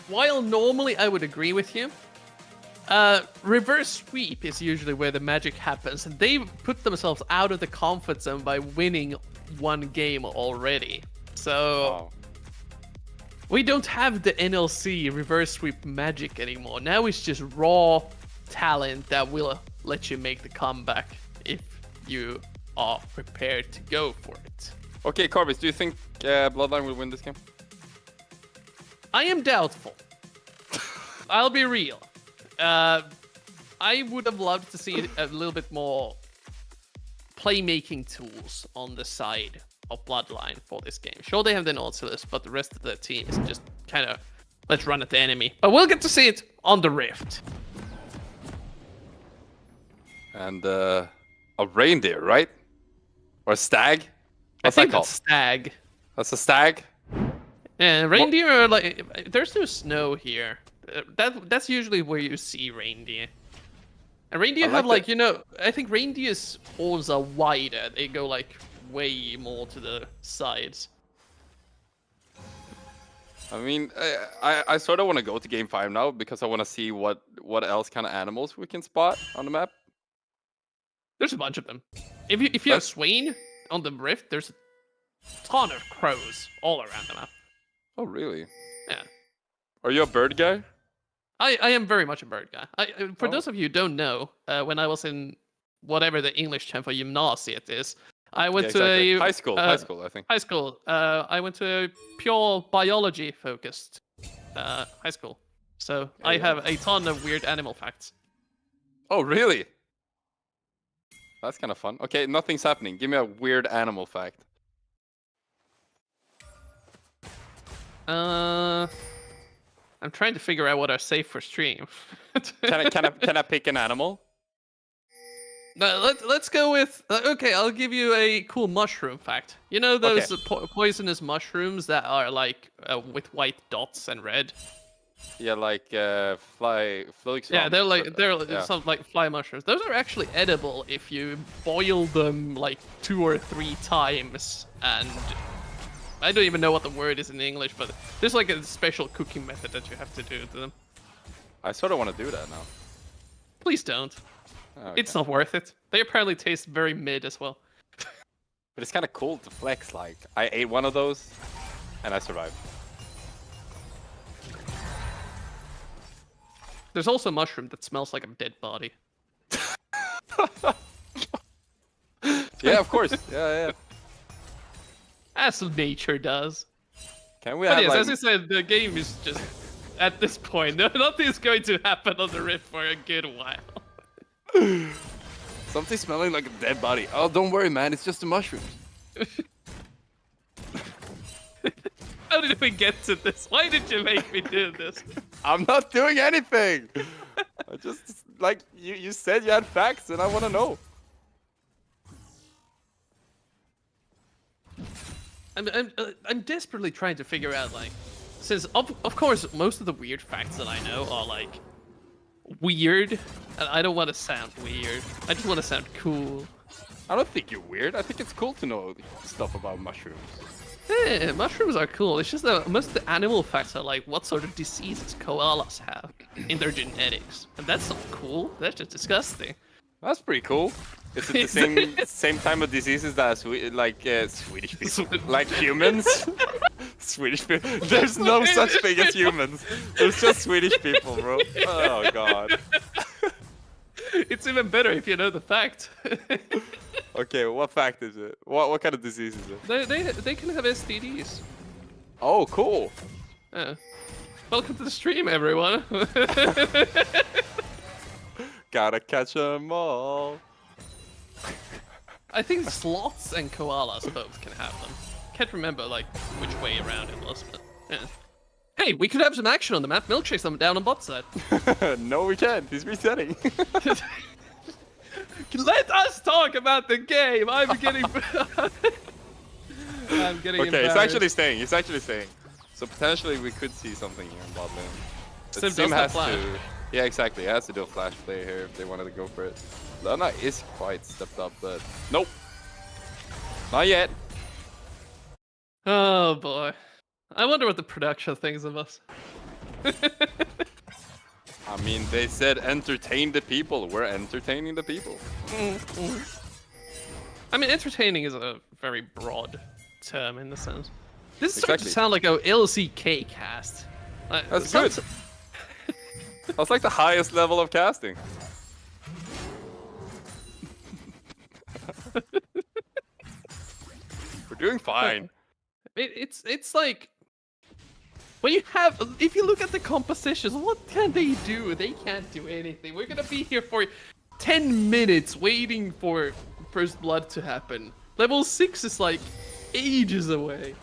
while normally I would agree with you, reverse sweep is usually where the magic happens, and they've put themselves out of the comfort zone by winning one game already. So we don't have the NLC reverse sweep magic anymore. Now it's just raw talent that will let you make the comeback if you are prepared to go for it. Okay, Corvus, do you think Bloodline will win this game? I am doubtful. I'll be real. I would have loved to see a little bit more playmaking tools on the side of Bloodline for this game. Sure, they have the Nautilus, but the rest of the team is just kind of, let's run at the enemy. But we'll get to see it on the Rift. And a reindeer, right? Or a stag? What's I think that called? that's Stag. That's a stag? Reindeer are like, there's no snow here. That's usually where you see reindeer. And reindeer I have like like, you know, I think reindeer's horns are wider. They go like way more to the sides. I mean, I sort of want to go to game 5 now because I want to see what else kind of animals we can spot on the map. There's a bunch of them. If you have That's- Swain on the rift, there's a ton of crows all around the map. Oh, really? Yeah. Are you a bird guy? I am very much a bird guy. For Oh. those of you who don't know, when I was in whatever the English term for gymnasiet is, I went Yeah, to exactly. a High school, I think. high school. I went to a pure biology focused high school. So I yeah. have a ton of weird animal facts. Oh, really? That's kind of fun. Okay, nothing's happening. Give me a weird animal fact. I'm trying to figure out what are safe for stream. Can I pick an animal? No, let's go with okay. I'll give you a cool mushroom fact. You know those poisonous mushrooms that are like with white dots and red. Yeah, like floating swamp. Yeah, they're yeah. some like fly mushrooms. Those are actually edible if you boil them like 2 or 3 times. And I don't even know what the word is in English, but there's like a special cooking method that you have to do to them. I sort of want to do that now. Please don't. Okay. It's not worth it. They apparently taste very mid as well. But it's kind of cool to flex. Like I ate one of those, and I survived. There's also a mushroom that smells like a dead body. Yeah, of course. Yeah. As nature does. Can we But have yes, like? as I said, the game is just at this point, nothing's going to happen on the rift for a good while. Something smelling like a dead body. Oh, don't worry, man. It's just the mushrooms. How did we get to this? Why did you make me do this? I'm not doing anything. I just like you said you had facts, and I want to know. I'm desperately trying to figure out like, since of course most of the weird facts that I know are like weird, and I don't want to sound weird. I just want to sound cool. I don't think you're weird. I think it's cool to know stuff about mushrooms. Yeah, mushrooms are cool. It's just that most of the animal facts are like what sort of diseases koalas have in their genetics, and that's not cool. That's just disgusting. That's pretty cool. Is it the same type of diseases that Swedish people, like humans? Swedish people. There's no such thing as humans. There's just Swedish people, bro. Oh god. It's even better if you know the fact. Okay, what fact is it? What kind of disease is it? They can have STDs. Oh, cool. Welcome to the stream, everyone. Gotta catch 'em all. I think sloths and koalas both can have them. Can't remember like which way around it was, but yeah. Hey, we could have some action on the map. Milkshake's down on bot side. No, we can't. He's resetting. Let us talk about the game. I'm getting. I'm getting. Okay, it's embarrassed. actually staying. It's actually staying. So potentially we could see something here in bot lane. But Sim Sim does have has flash. to. Yeah, exactly. He has to do a flash play here if they wanted to go for it. Lana is quite stepped up, but nope. Not yet. Oh boy. I wonder what the production thinks of us. I mean, they said entertain the people. We're entertaining the people. I mean, entertaining is a very broad term in the sense. This is starting to Exactly. sound like a LCK cast. That's good. That's like the highest level of casting. We're doing fine. It's like when you have, if you look at the compositions, what can they do? They can't do anything. We're gonna be here for 10 minutes waiting for first blood to happen. Level 6 is like ages away.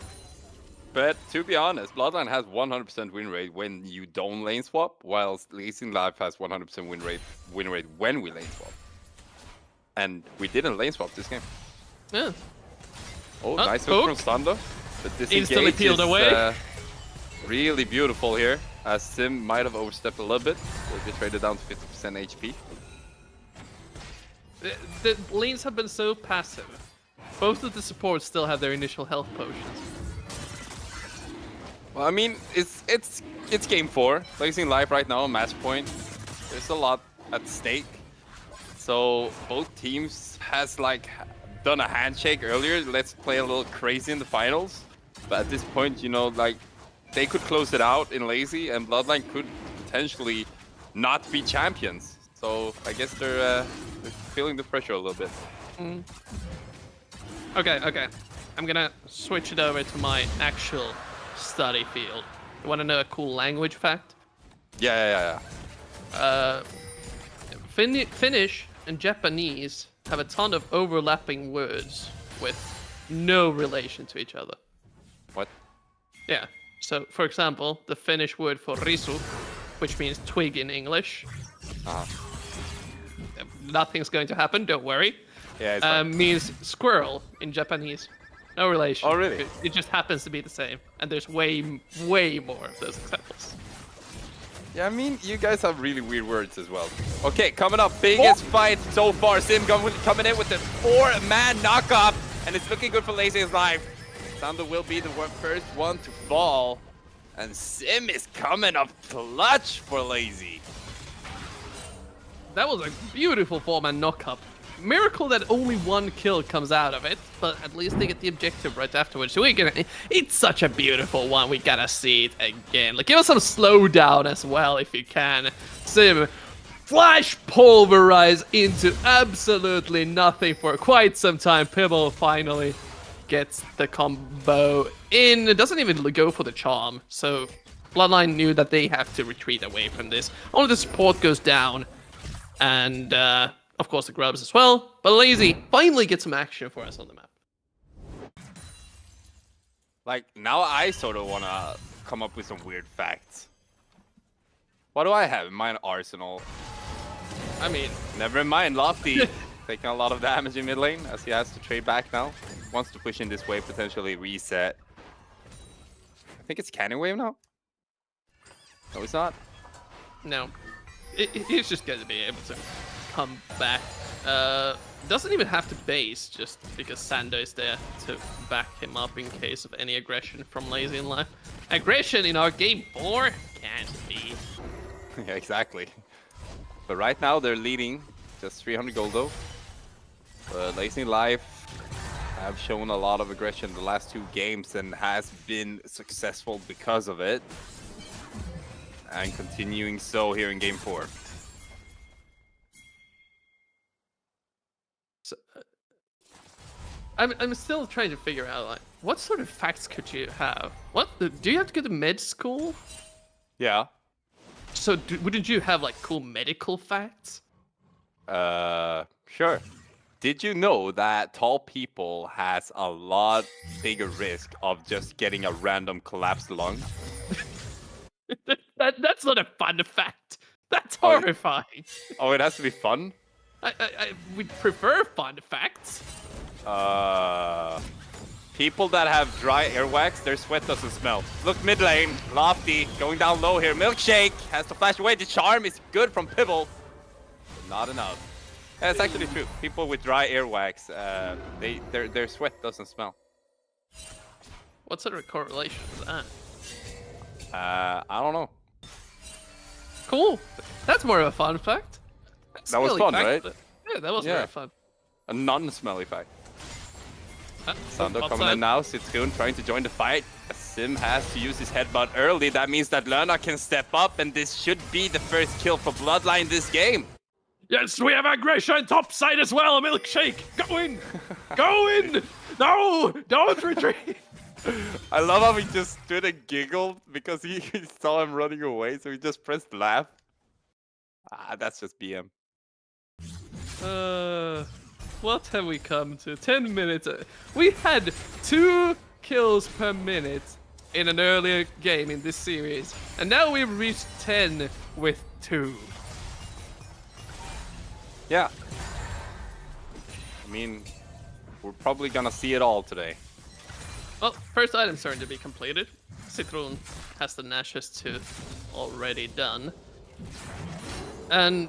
But to be honest, Bloodline has 100% win rate when you don't lane swap, whilst Leasing Life has 100% win rate when we lane swap. And we didn't lane swap this game. Yeah. Oh, nice hook from Thunder. But Instantly disengage peeled is away. really beautiful here, as Sim might have overstepped a little bit. Will be traded down to 50% HP. The lanes have been so passive. Both of the supports still have their initial health potions. Well, I mean, it's game 4. Blazing Live right now, match point. There's a lot at stake. So both teams has like done a handshake earlier. Let's play a little crazy in the finals. But at this point, you know, like they could close it out in Lazy, and Bloodline could potentially not be champions. So I guess they're feeling the pressure a little bit. Mm. Okay. I'm gonna switch it over to my actual study field. You wanna know a cool language fact? Yeah. Finnish and Japanese have a ton of overlapping words with no relation to each other. What? Yeah. So, for example, the Finnish word for risu, which means twig in English. Nothing's going to happen, don't worry. Yeah, it's fine. Means squirrel in Japanese. No relation. Oh, really? It just happens to be the same. And there's way more of those examples. Yeah, I mean, you guys have really weird words as well. Okay, coming up, biggest fight so far. Sim coming in with the 4-man knockoff, and it's looking good for Lazy's Life. Sander will be the first one to fall, and Sim is coming up clutch for Lazy. That was a beautiful 4-man knockup. Miracle that only one kill comes out of it, but at least they get the objective right afterwards. So it's such a beautiful one. We gotta see it again. Like, give us some slowdown as well if you can. Sim, flash pulverize into absolutely nothing for quite some time. Pibble finally gets the combo in. It doesn't even go for the charm. So Bloodline knew that they have to retreat away from this. Only the support goes down, and of course the grubs as well, but Lazy finally gets some action for us on the map. Like, now I sort of want to come up with some weird facts. What do I have in my arsenal? I mean, Never mind, Lofty taking a lot of damage in mid lane as he has to trade back now. Wants to push in this wave, potentially reset. I think it's Cannon Wave now? No, it's not. no. He's just going to be able to come back. Doesn't even have to base, just because Sando is there to back him up in case of any aggression from Lazy in Life. Aggression in our game 4 can't be. Yeah, exactly. But right now they're leading, just 300 gold though. Lazy Life have shown a lot of aggression the last 2 games and has been successful because of it. And continuing so here in game 4. So, I'm still trying to figure out, like, what sort of facts could you have? Do you have to go to med school? Yeah. So wouldn't you have, like, cool medical facts? Sure. Did you know that tall people has a lot bigger risk of just getting a random collapsed lung? That's not a fun fact. That's horrifying. Oh, it has to be fun? I would prefer fun facts. People that have dry earwax, their sweat doesn't smell. Look, mid lane, Lofty, going down low here. Milkshake has to flash away. The charm is good from Pibble, but not enough. Yeah, it's actually true. People with dry earwax, their sweat doesn't smell. What sort of correlation is that? I don't know. Cool. That's more of a fun fact. That was fun, right? Yeah, that was very fun. A non-smelly fact. Sander Outside. coming in now. Citroen trying to join the fight. Sim has to use his headbutt early. That means that Lerna can step up, and this should be the first kill for Bloodline this game. Yes, we have aggression topside as well. Milkshake, go in, go in. No, don't retreat. I love how he just stood and giggled because he saw him running away, so he just pressed laugh. That's just BM. What have we come to? 10 minutes. We had 2 kills per minute in an earlier game in this series, and now we've reached 10 with 2. Yeah. I mean, we're probably gonna see it all today. Well, first item's starting to be completed. Citroen has the Nash's Tooth already done. And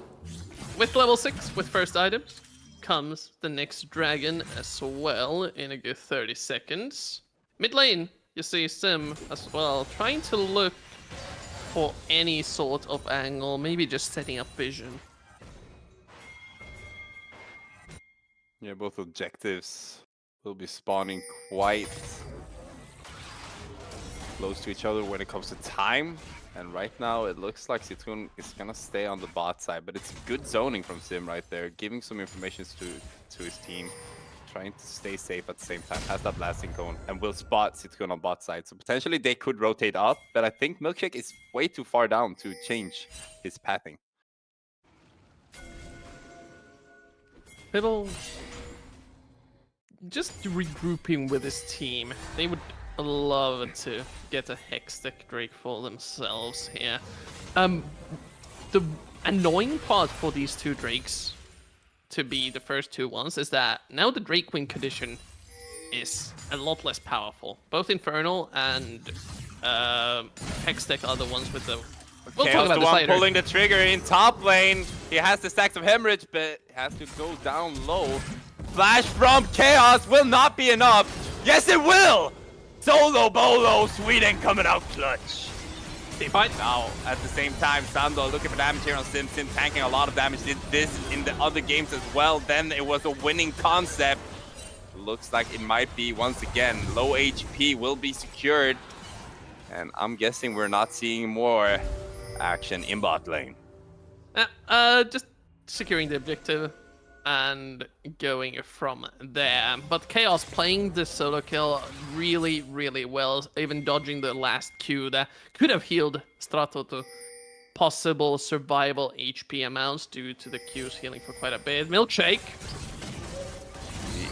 with level 6, with first items, comes the next dragon as well in a good 30 seconds. Mid lane, you see Sim as well, trying to look for any sort of angle, maybe just setting up vision. Yeah, both objectives will be spawning quite close to each other when it comes to time. And right now, it looks like Citroen is gonna stay on the bot side, but it's good zoning from Sim right there, giving some information to his team, trying to stay safe at the same time, has that blasting cone, and will spot Citroen on bot side. So potentially they could rotate up, but I think Milkshake is way too far down to change his pathing. Pibble just regrouping with his team. They would love to get a Hextech Drake for themselves here. The annoying part for these two Drakes to be the first two ones is that now the Drake Wing condition is a lot less powerful. Both Infernal and Hextech are the ones with the... We'll talk Chaos about the this one later. pulling the trigger in top lane. He has the stacks of hemorrhage, but has to go down low. Flash from Chaos will not be enough. Yes, it will! Solo Bolo, Sweden coming out clutch. They fight. Now, at the same time, Sando looking for damage here on Sim. Sim tanking a lot of damage. Did this in the other games as well. Then it was a winning concept. Looks like it might be, once again, low HP will be secured. And I'm guessing we're not seeing more action in bot lane. Just securing the objective and going from there. But Chaos playing the solo kill really, really well, even dodging the last Q that could have healed Strato to possible survival HP amounts due to the Qs healing for quite a bit. Milkshake.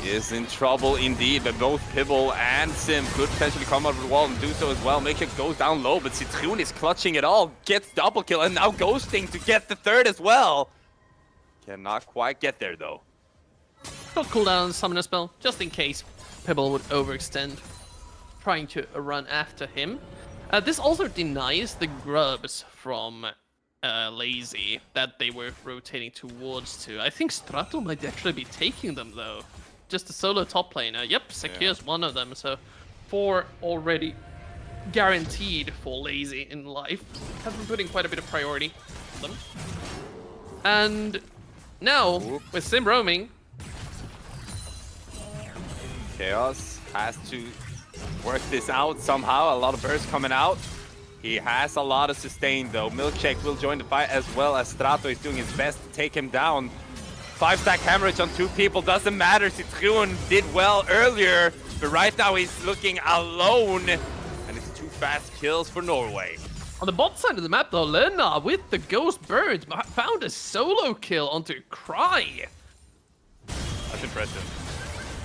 He is in trouble indeed, but both Pibble and Sim could potentially come out of the wall and do so as well. Milkshake goes down low, but Citroen is clutching it all, gets double kill, and now ghosting to get the third as well. Cannot quite get there though. Got cooldown on the summoner spell, just in case Pibble would overextend, trying to run after him. This also denies the grubs from Lazy that they were rotating towards to. I think Strato might actually be taking them though. Just a solo top laner. Yep, secures one of them. So 4 already guaranteed for Lazy in life. Have been putting quite a bit of priority on them. And now, with Sim roaming, Chaos has to work this out somehow. A lot of bursts coming out. He has a lot of sustain though. Milkshake will join the fight as well as Strato is doing his best to take him down. 5-stack hemorrhage on 2 people, doesn't matter. Citroen did well earlier, but right now he's looking alone. And it's 2 fast kills for Norway. on the bot side of the map though, Lena with the Ghost Birds found a solo kill onto Cry. That's impressive.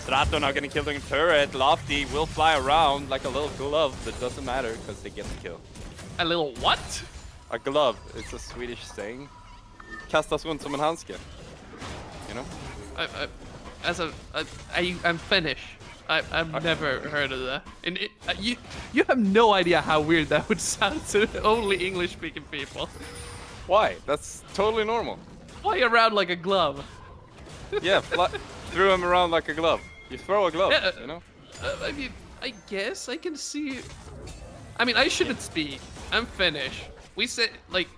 Strato now getting killed in turret. Lofty will fly around like a little glove, but doesn't matter because they get the kill. A little what? A glove. It's a Swedish saying. Kastas runt som en handske. You know? I'm Finnish. I've never heard of that. And you have no idea how weird that would sound to only English-speaking people. Why? That's totally normal. Fly around like a glove. Yeah, threw him around like a glove. You throw a glove, Yeah, you know? I mean, I guess I can see. I mean, I shouldn't speak. I'm Finnish. We say like,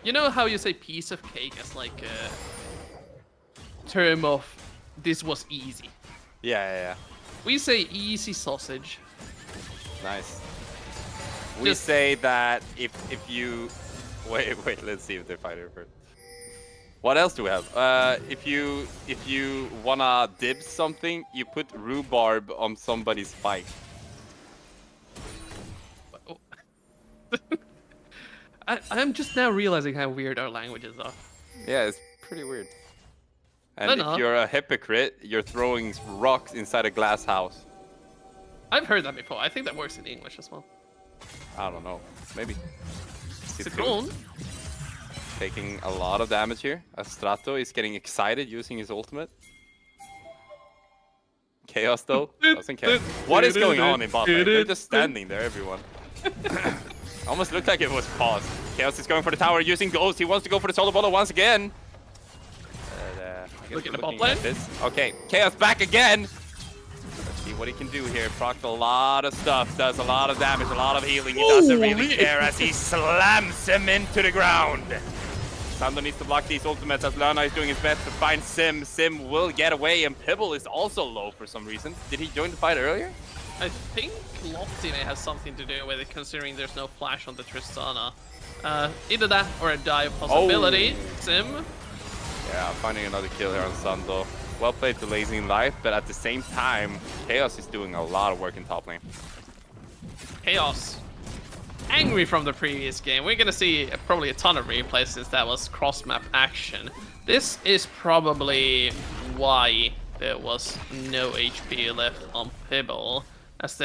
you know how you say piece of cake as like a term of this was easy. Yeah. We say easy sausage. Nice. We say that if you wait, let's see if they fight it first. What else do we have? If you wanna dib something, you put rhubarb on somebody's bike. I'm just now realizing how weird our languages are. Yeah, it's pretty weird. And No. if you're a hypocrite, you're throwing rocks inside a glass house. I've heard that before. I think that works in English as well. I don't know. Maybe. Citroen. Taking a lot of damage here. Strato is getting excited using his ultimate. Chaos though doesn't care. What is going on in bot lane? They're just standing there, everyone. Almost looked like it was paused. Chaos is going for the tower using Ghost. He wants to go for the solo bolo once again. Look at the looking bot lane. at this. Okay, Chaos back again. Let's see what he can do here. Procs a lot of stuff, does a lot of damage, a lot of healing. He doesn't really Holy. care as he slams him into the ground. Sando needs to block these ultimates as Lana is doing his best to find Sim. Sim will get away, and Pibble is also low for some reason. Did he join the fight earlier? I think Lofty may have something to do with it, considering there's no flash on the Tristana. Either that or a dive possibility. Sim. Yeah, finding another kill here on Sando. Well played to Lazy in Life, but at the same time, Chaos is doing a lot of work in top lane. Chaos. Angry from the previous game. We're gonna see probably a ton of replays since that was cross-map action. This is probably why there was no HP left on Pibble. As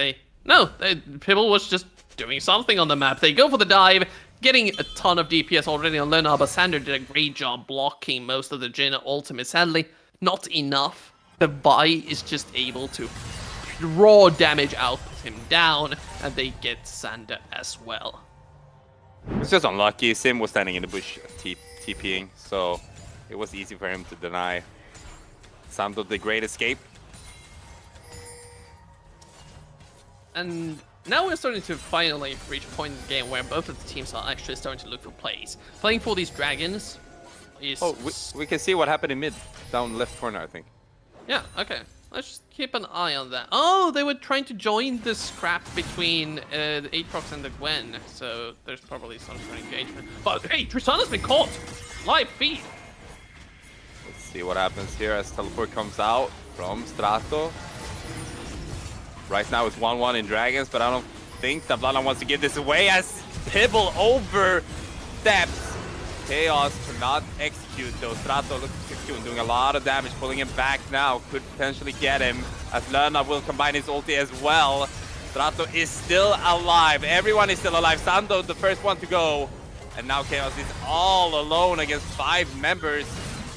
Pibble was just doing something on the map. They go for the dive, getting a ton of DPS already on Lena, but Sander did a great job blocking most of the Jhin ultimate. Sadly, not enough. The Vi is just able to raw damage output him down, and they get Sander as well. It's just unlucky. Sim was standing in the bush TPing, so it was easy for him to deny Sando the great escape. And now we're starting to finally reach a point in the game where both of the teams are actually starting to look for plays. Playing for these dragons is... Oh, we can see what happened in mid, down left corner, I think. Yeah, okay. Let's just keep an eye on that. Oh, they were trying to join the scrap between the Aatrox and the Gwen, so there's probably some sort of engagement. But hey, Tristana's been caught! Live feed! Let's see what happens here as teleport comes out from Strato. Right now it's 1-1 in Dragons, but I don't think that Bloodline wants to give this away as Pibble oversteps. Chaos cannot execute though. Strato looks secure, doing a lot of damage, pulling him back now. Could potentially get him as Lerna will combine his ulti as well. Strato is still alive. Everyone is still alive. Sando, the first one to go. And now Chaos is all alone against 5 members.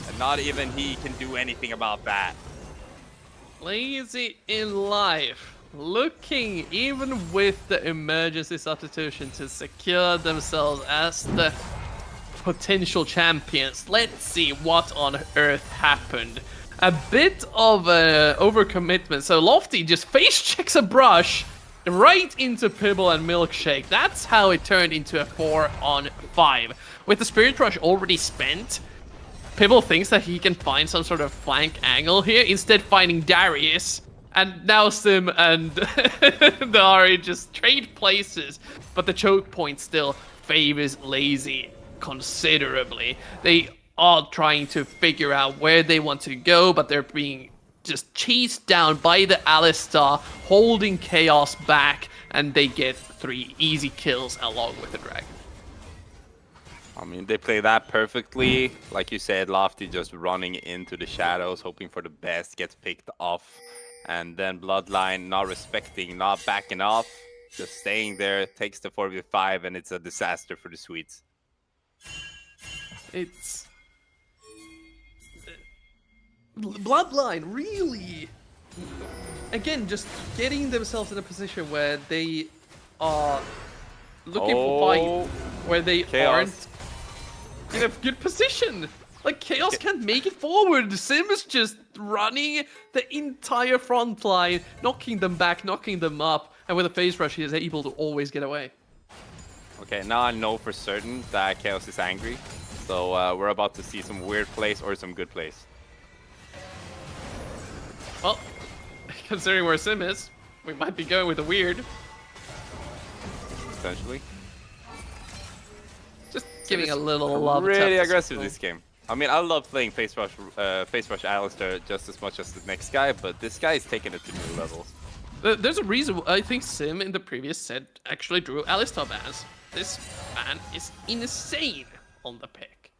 And not even he can do anything about that. Lazy in life. Looking, even with the emergency substitution, to secure themselves as the potential champions. Let's see what on earth happened. A bit of overcommitment. So Lofty just face checks a brush right into Pibble and Milkshake. That's how it turned into a 4-on-5. With the Spirit Rush already spent, Pibble thinks that he can find some sort of flank angle here, instead finding Darius. And now Sim and Dari just trade places, but the choke point still favors Lazy considerably. They are trying to figure out where they want to go, but they're being just chased down by the Alistar, holding Chaos back, and they get 3 easy kills along with the Dragon. I mean, they play that perfectly. Like you said, Lofty just running into the shadows, hoping for the best, gets picked off. And then Bloodline not respecting, not backing off, just staying there, takes the 4v5, and it's a disaster for the Swedes. It's... Bloodline, really? Again, just getting themselves in a position where they are looking for fight, where they aren't in a good position. Like, Chaos can't make it forward. Sim is just running the entire front line, knocking them back, knocking them up, and with a phase rush, he is able to always get away. Okay, now I know for certain that Chaos is angry. So we're about to see some weird plays or some good plays. Well, considering where Sim is, we might be going with the weird. Essentially. Just giving a little love. Really aggressive this game. I mean, I love playing Face Rush Alistar just as much as the next guy, but this guy is taking it to new levels. There's a reason I think Sim in the previous set actually drew Alistar bans. This ban is insane on the pick.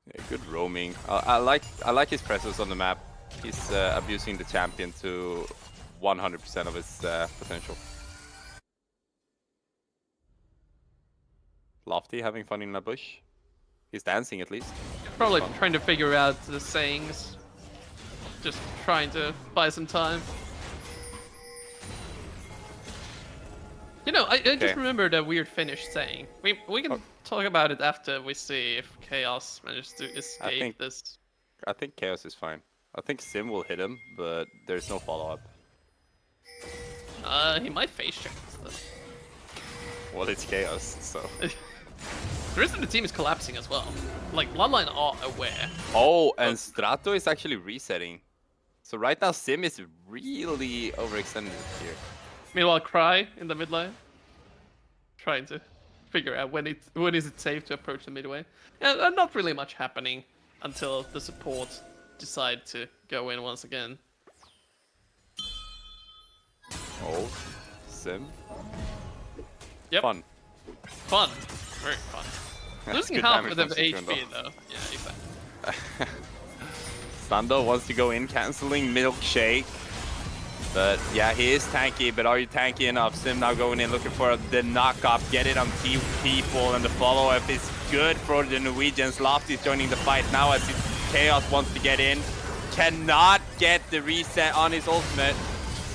Yeah, good roaming. I like his presence on the map. He's abusing the champion to 100% of its potential. Lofty having fun in the bush. He's dancing at least. Probably trying to figure out the sayings. Just trying to buy some time. You know, I just remembered a weird Finnish saying. We can talk about it after we see if Chaos manages to escape this. I think Chaos is fine. I think Sim will hit him, but there's no follow-up. He might face check this. Well, it's Chaos, so... The rest of the team is collapsing as well. Like, Bloodline are aware. Oh, and Strato is actually resetting. So right now, Sim is really overextended here. Meanwhile, Cry in the mid lane, trying to figure out when is it safe to approach the midway. Yeah, not really much happening until the support decide to go in once again. Oh, Sim. Yep. Fun. Fun. Very fun. That's Losing good half damage of the from HP Citroen, though. Yeah, exactly. Sando wants to go in, canceling Milkshake. But yeah, he is tanky, but are you tanky enough? Sim now going in, looking for the knock-up, get it on two people, and the follow-up is good for the Norwegians. Lofty's joining the fight now as Chaos wants to get in. Cannot get the reset on his ultimate.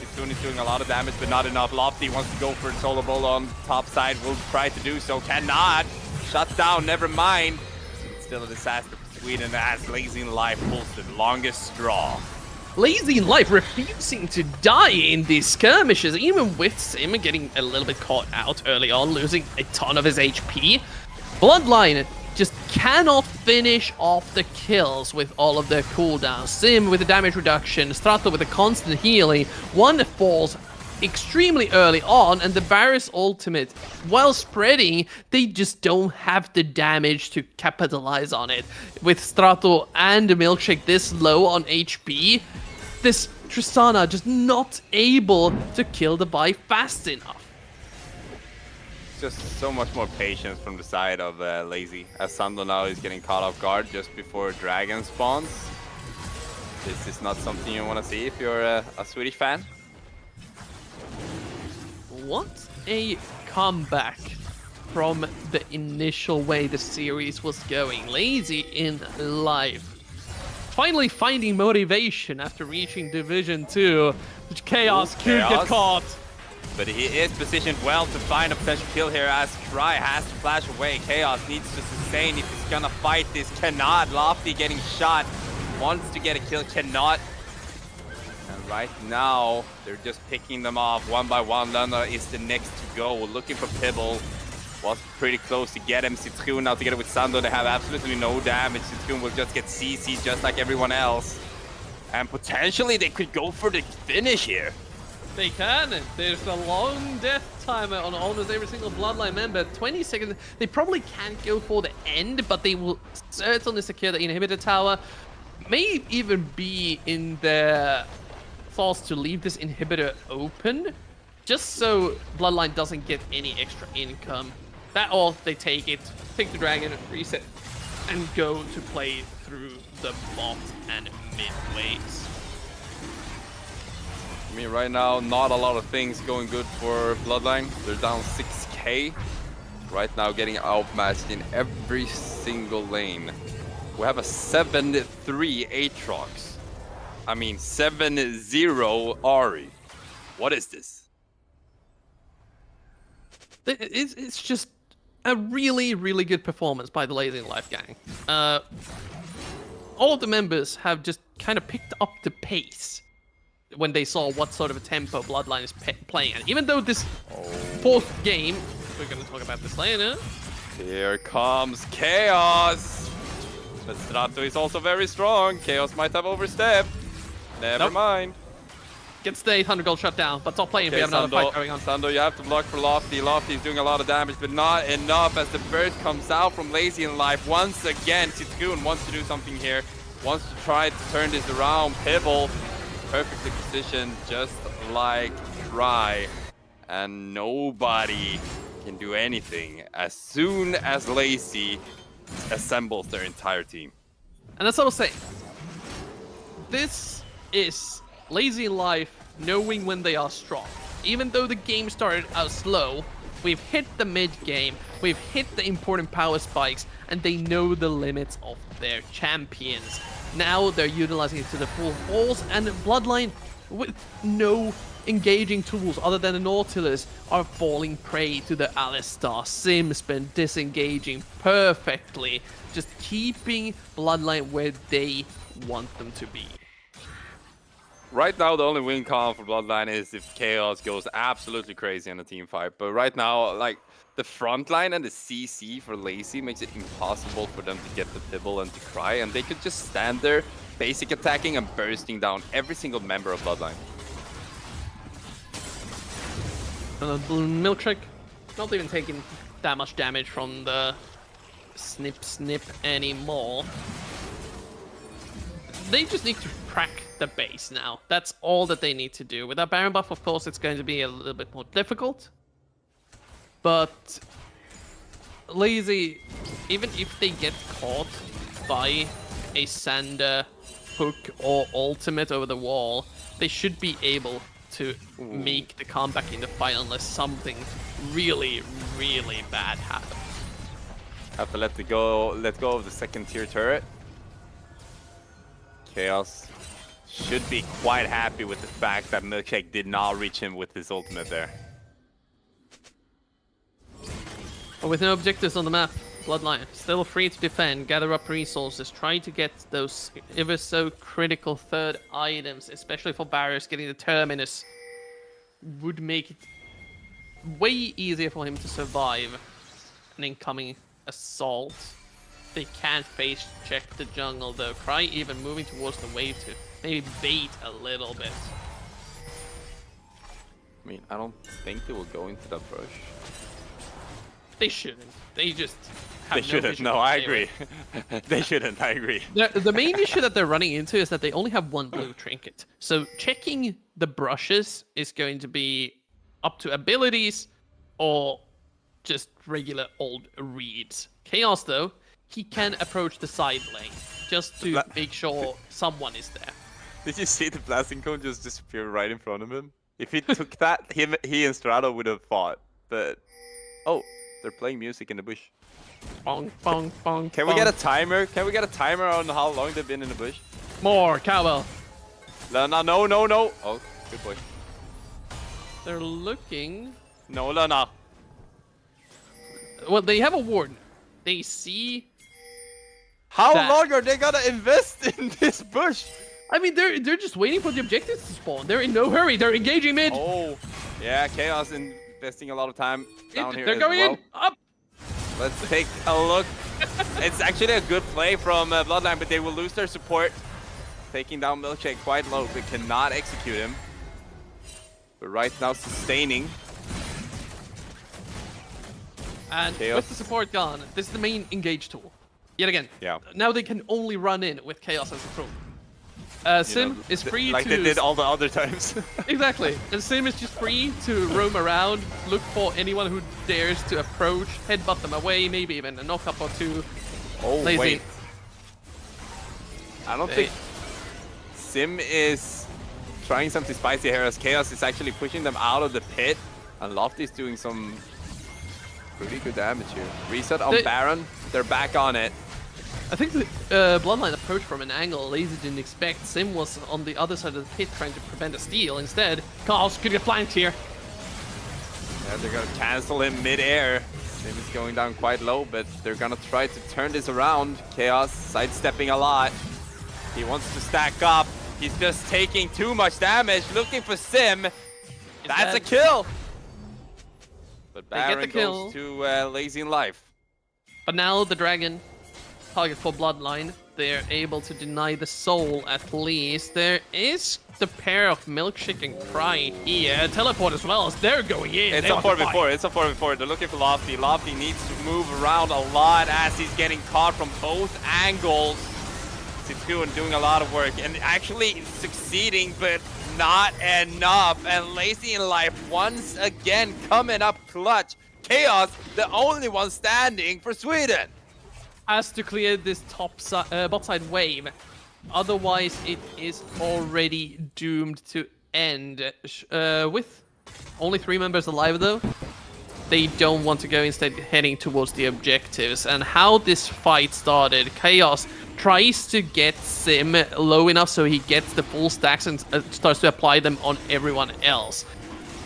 Citroen is doing a lot of damage, but not enough. Lofty wants to go for a solo ball on top side, will try to do so, cannot. Shut down, never mind. It's still a disaster for Sweden as Lazy Life pulls the longest straw. Lazy in Life refusing to die in these skirmishes, even with Sim getting a little bit caught out early on, losing a ton of his HP. Bloodline just cannot finish off the kills with all of their cooldowns. Sim with the damage reduction, Strato with the constant healing. One falls extremely early on, and the Varus ultimate, while spreading, they just don't have the damage to capitalize on it. With Strato and the Milkshake this low on HP, this Tristana just not able to kill the buy fast enough. Just so much more patience from the side of Lazy, as Sando now is getting caught off guard just before Dragon spawns. This is not something you want to see if you're a Swedish fan. What a comeback from the initial way the series was going. Lazy in Life finally finding motivation after reaching Division 2. Chaos could get caught. But he is positioned well to find a potential kill here as Cry has to flash away. Chaos needs to sustain if he's gonna fight this. Cannot. Lofty getting shot. Wants to get a kill. Cannot. And right now, they're just picking them off one by one. Lana is the next to go. Looking for Pibble. Was pretty close to get him. Citroen now together with Sando. They have absolutely no damage. Citroen will just get CC just like everyone else. And potentially they could go for the finish here. They can. There's a long death timer on almost every single Bloodline member. 20 seconds. They probably can't go for the end, but they will certainly secure the inhibitor tower. May even be in their thoughts to leave this inhibitor open, just so Bloodline doesn't get any extra income. That or they take it, take the dragon, reset, and go to play through the bot and mid waves. I mean, right now, not a lot of things going good for Bloodline. They're down 6k. Right now, getting outmatched in every single lane. We have a 7-3 Aatrox. I mean, 7-0 Ari. What is this? It's just a really, really good performance by the Lazy Life gang. All of the members have just kind of picked up the pace when they saw what sort of a tempo Bloodline is playing at. Even though this fourth game, we're going to talk about this later. Here comes Chaos. But Strato is also very strong. Chaos might have overstepped. Never mind. Gets the 800 gold shut down, but top lane, we have another fight going on. Sando, you have to block for Lofty. Lofty is doing a lot of damage, but not enough as the burst comes out from Lazy in Life. Once again, Citroen wants to do something here. Wants to try to turn this around. Pibble, perfectly positioned, just like Cry. And nobody can do anything as soon as Lazy assembles their entire team. And that's what I was saying. This is Lazy Life knowing when they are strong. Even though the game started out slow, we've hit the mid game, we've hit the important power spikes, and they know the limits of their champions. Now they're utilizing it to the full force, and Bloodline with no engaging tools other than the Nautilus are falling prey to the Alistar. Sim's been disengaging perfectly, just keeping Bloodline where they want them to be. Right now, the only win con for Bloodline is if Chaos goes absolutely crazy in a team fight. But right now, like, the front line and the CC for Lazy makes it impossible for them to get the Pibble and to Cry. And they could just stand there, basic attacking and bursting down every single member of Bloodline. Milkshake, not even taking that much damage from the snip anymore. They just need to crack the base now. That's all that they need to do. With that Baron buff, of course, it's going to be a little bit more difficult. But Lazy, even if they get caught by a Sander hook or ultimate over the wall, they should be able to make the comeback in the fight unless something really, really bad happens. Have to let go of the second tier turret. Chaos should be quite happy with the fact that Milkshake did not reach him with his ultimate there. But with no objectives on the map, Bloodline still free to defend, gather up resources, try to get those ever so critical third items, especially for barriers. Getting the Terminus would make it way easier for him to survive an incoming assault. They can't face check the jungle though. Cry even moving towards the wave to maybe bait a little bit. I mean, I don't think they will go into that bush. They shouldn't. They just have They shouldn't. vision No, to I stay agree. with. They shouldn't. I agree. The main issue that they're running into is that they only have one blue trinket. So checking the brushes is going to be up to abilities or just regular old reads. Chaos, though, he can approach the side lane just to make sure someone is there. Did you see the blasting cone just disappear right in front of him? If he took that, he and Strato would have fought. But oh, they're playing music in the bush. Bong, bong, bong. Can we get a timer? Can we get a timer on how long they've been in the bush? More cowbell? Lana, no, no, no. Oh, good boy. They're looking. No, Lana. Well, they have a ward. They see. How that. long are they gonna invest in this bush? I mean, they're just waiting for the objectives to spawn. They're in no hurry. They're engaging mid. Oh, yeah, Chaos investing a lot of time down here They're as going well. in. Up. Let's take a look. It's actually a good play from Bloodline, but they will lose their support. Taking down Milkshake quite low, but cannot execute him. But right now sustaining. And Chaos. with the support gone, this is the main engage tool. Yet again. Yeah. Now they can only run in with Chaos as a crew. Sim is free like to... they did all the other times. Exactly. And Sim is just free to roam around, look for anyone who dares to approach, headbutt them away, maybe even a knock-up or two. Oh, Lazy. wait. I don't think Sim is trying something spicy here as Chaos is actually pushing them out of the pit. And Lofty's doing some pretty good damage here. Reset on Baron. They're back on it. I think the Bloodline approach from an angle Lazy didn't expect. Sim was on the other side of the pit trying to prevent a steal. Instead, Chaos could get flanked here. Yeah, they're gonna cancel him mid-air. Sim is going down quite low, but they're gonna try to turn this around. Chaos sidestepping a lot. He wants to stack up. He's just taking too much damage, looking for Sim. That's a kill! But Baron goes to Lazy in life. But now the Dragon, target for Bloodline, they're able to deny the soul at least. There is the pair of Milkshake and Cry here. Teleport as well as they're going in. It's a 4v4, it's a 4v4. They're looking for Lofty. Lofty needs to move around a lot as he's getting caught from both angles. Zitun doing a lot of work and actually succeeding, but not enough. And Lazy in life once again coming up clutch. Chaos, the only one standing for Sweden. Has to clear this bot side wave. Otherwise, it is already doomed to end. With only 3 members alive, though, they don't want to go, instead heading towards the objectives. And how this fight started, Chaos tries to get Sim low enough so he gets the full stacks and starts to apply them on everyone else.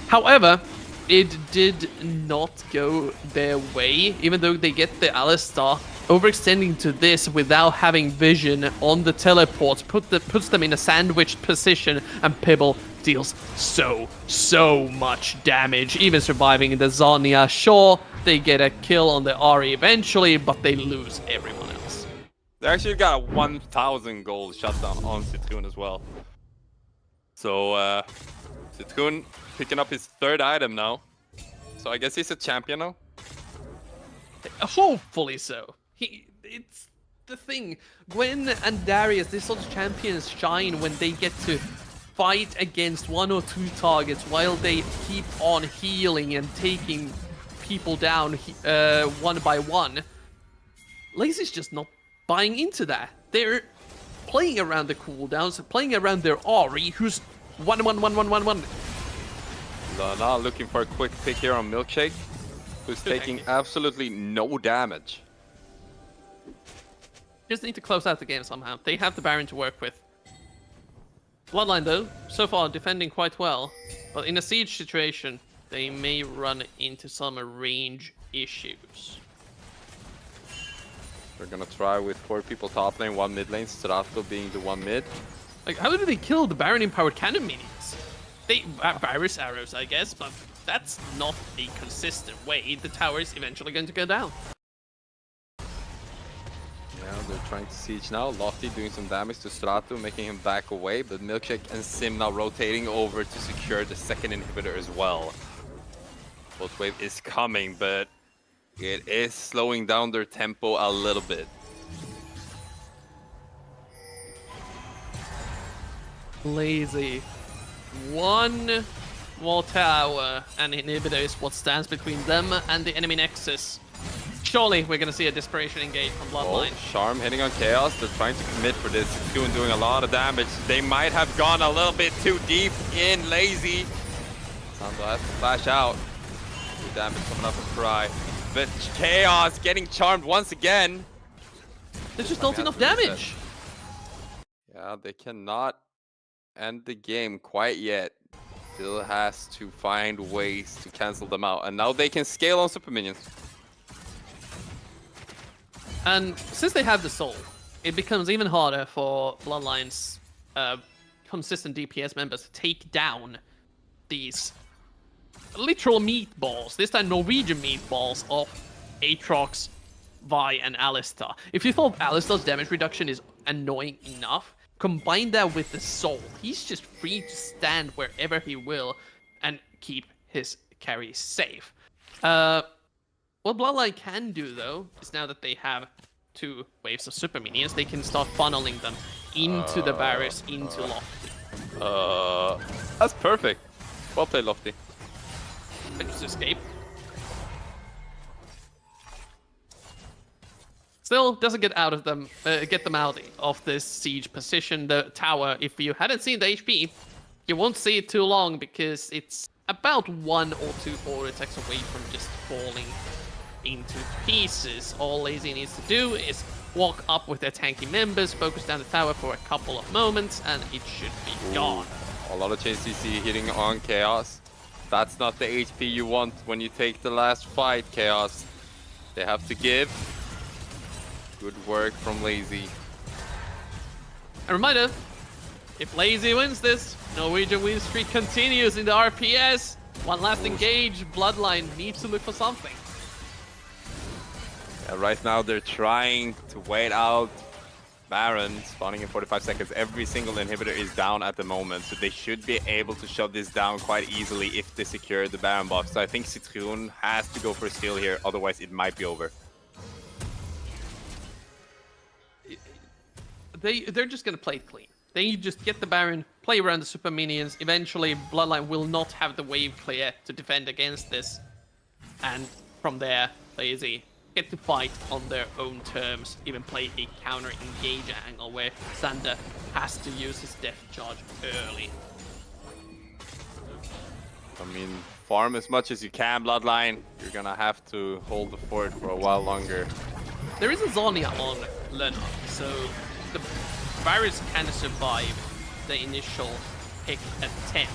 However, it did not go their way, even though they get the Alistar. Overextending to this without having vision on the teleports puts them in a sandwiched position, and Pibble deals so much damage, even surviving the Zarya. Sure, they get a kill on the Ahri eventually, but they lose everyone else. They actually got a 1,000 gold shutdown on Citroen as well. So Citroen picking up his third item now. So I guess he's a champion now. Hopefully so. It's the thing. Gwen and Darius, these sort of champions shine when they get to fight against 1 or 2 targets while they keep on healing and taking people down one by one. Lazy's just not buying into that. They're playing around the cooldowns, playing around their Ahri, who's 1-1-1-1-1-1. Lana looking for a quick pick here on Milkshake, who's taking absolutely no damage. Just need to close out the game somehow. They have the Baron to work with. Bloodline, though, so far defending quite well. But in a siege situation, they may run into some range issues. They're gonna try with 4 people top lane, 1 mid lane, Strato being the 1 mid. Like, how do they kill the Baron-empowered cannon minions? They virus arrows, I guess, but that's not a consistent way. The tower is eventually going to go down. Yeah, they're trying to siege now. Lofty doing some damage to Strato, making him back away, but Milkshake and Sim now rotating over to secure the second inhibitor as well. Both wave is coming, but it is slowing down their tempo a little bit. Lazy. One wall tower and inhibitor is what stands between them and the enemy nexus. Surely we're going to see a desperation engage from Bloodline. Oh, Charm hitting on Chaos. They're trying to commit for this. Doing a lot of damage. They might have gone a little bit too deep in Lazy. Sando has to flash out. Good damage coming up from Cry. But Chaos getting charmed once again. There's just not enough damage. Yeah, they cannot end the game quite yet. Still has to find ways to cancel them out. And now they can scale on super minions. And since they have the soul, it becomes even harder for Bloodline's consistent DPS members to take down these literal meatballs, this time Norwegian meatballs of Aatrox, Vi, and Alistar. If you thought Alistar's damage reduction is annoying enough, combine that with the soul. He's just free to stand wherever he will and keep his carry safe. What Bloodline can do, though, is now that they have 2 waves of super minions, they can start funneling them into the barriers, into Lofty. That's perfect. Well played, Lofty. And just escape. Still doesn't get out of them, get them out of this siege position. The tower, if you hadn't seen the HP, you won't see it too long because it's about 1 or 2 forward attacks away from just falling into pieces. All Lazy needs to do is walk up with their tanky members, focus down the tower for a couple of moments, and it should be gone. A lot of CC hitting on Chaos. That's not the HP you want when you take the last fight, Chaos. They have to give. Good work from Lazy. A reminder, if Lazy wins this, Norwegian win streak continues in the RPS. One last engage, Bloodline needs to look for something. Yeah, right now they're trying to wait out Baron, spawning in 45 seconds. Every single inhibitor is down at the moment, so they should be able to shut this down quite easily if they secure the Baron buff. So I think Citroen has to go for a steal here, otherwise it might be over. They're just gonna play it clean. They just get the Baron, play around the super minions. Eventually, Bloodline will not have the wave clear to defend against this. And from there, Lazy get to fight on their own terms, even play a counter-engage angle where Xander has to use his death charge early. I mean, farm as much as you can, Bloodline. You're gonna have to hold the fort for a while longer. There is a Zarya on Lena. So the Varus kind of survived the initial pick attempt.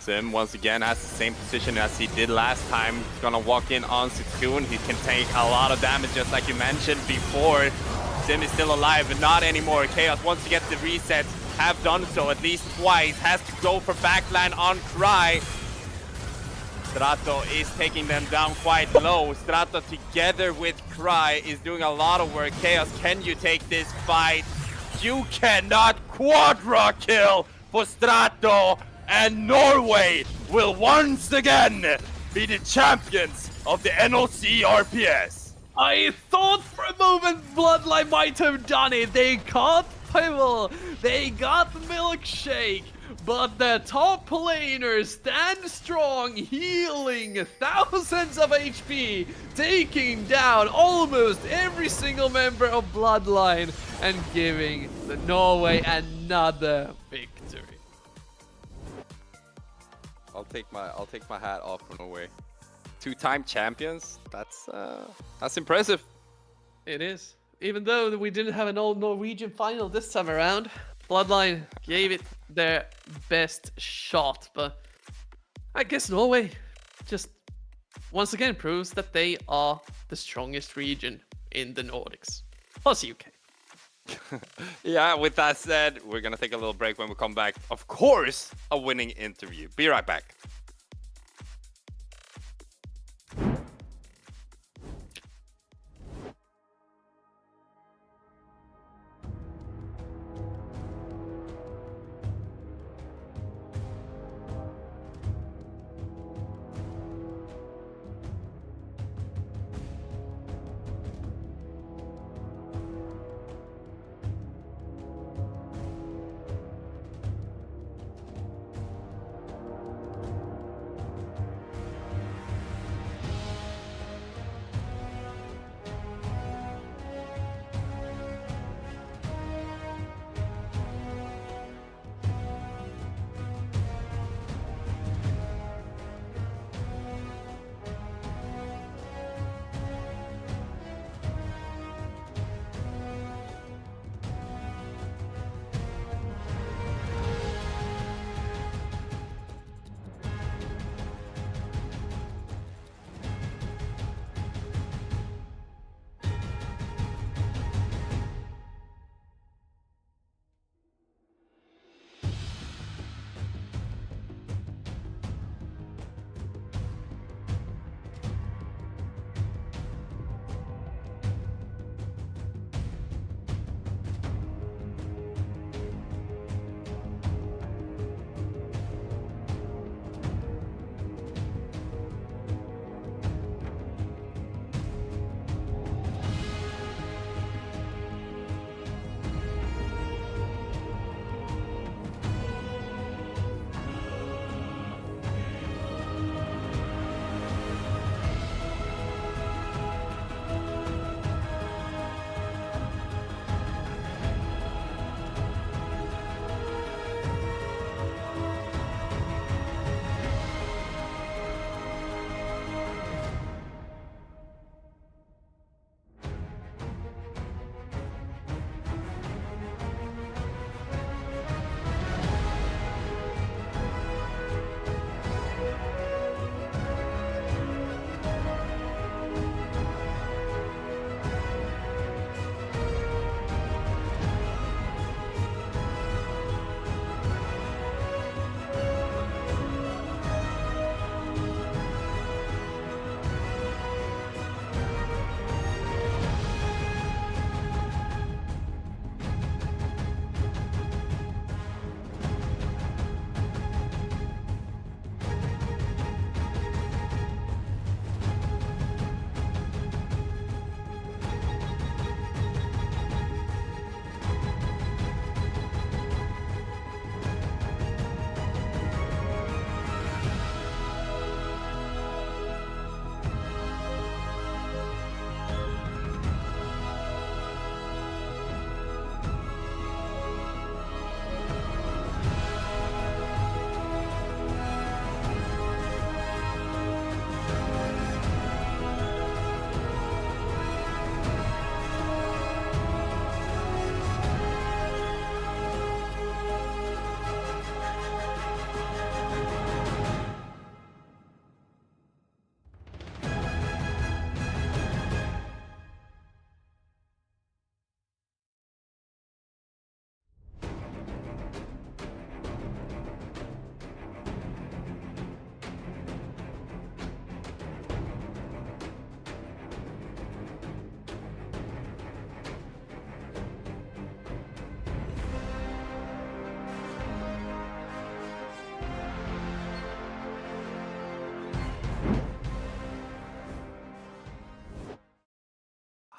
Sim once again has the same position as he did last time. He's gonna walk in on Sitsune. He can take a lot of damage, just like you mentioned before. Sim is still alive, but not anymore. Chaos wants to get the reset, have done so at least twice. Has to go for backline on Cry. Strato is taking them down quite low. Strato together with Cry is doing a lot of work. Chaos, can you take this fight? You cannot. Quadra kill for Strato, and Norway will once again be the champions of the NLC RPS. I thought for a moment Bloodline might have done it. They got Pebble, they got Milkshake, but the top laners stand strong, healing thousands of HP, taking down almost every single member of Bloodline and giving the Norway another victory. I'll take my hat off for Norway. 2-time champions. That's impressive. It is. Even though we didn't have an old Norwegian final this time around, Bloodline gave it their best shot, but I guess Norway just once again proves that they are the strongest region in the Nordics, plus UK. Yeah, with that said, we're gonna take a little break. When we come back, of course, a winning interview. Be right back.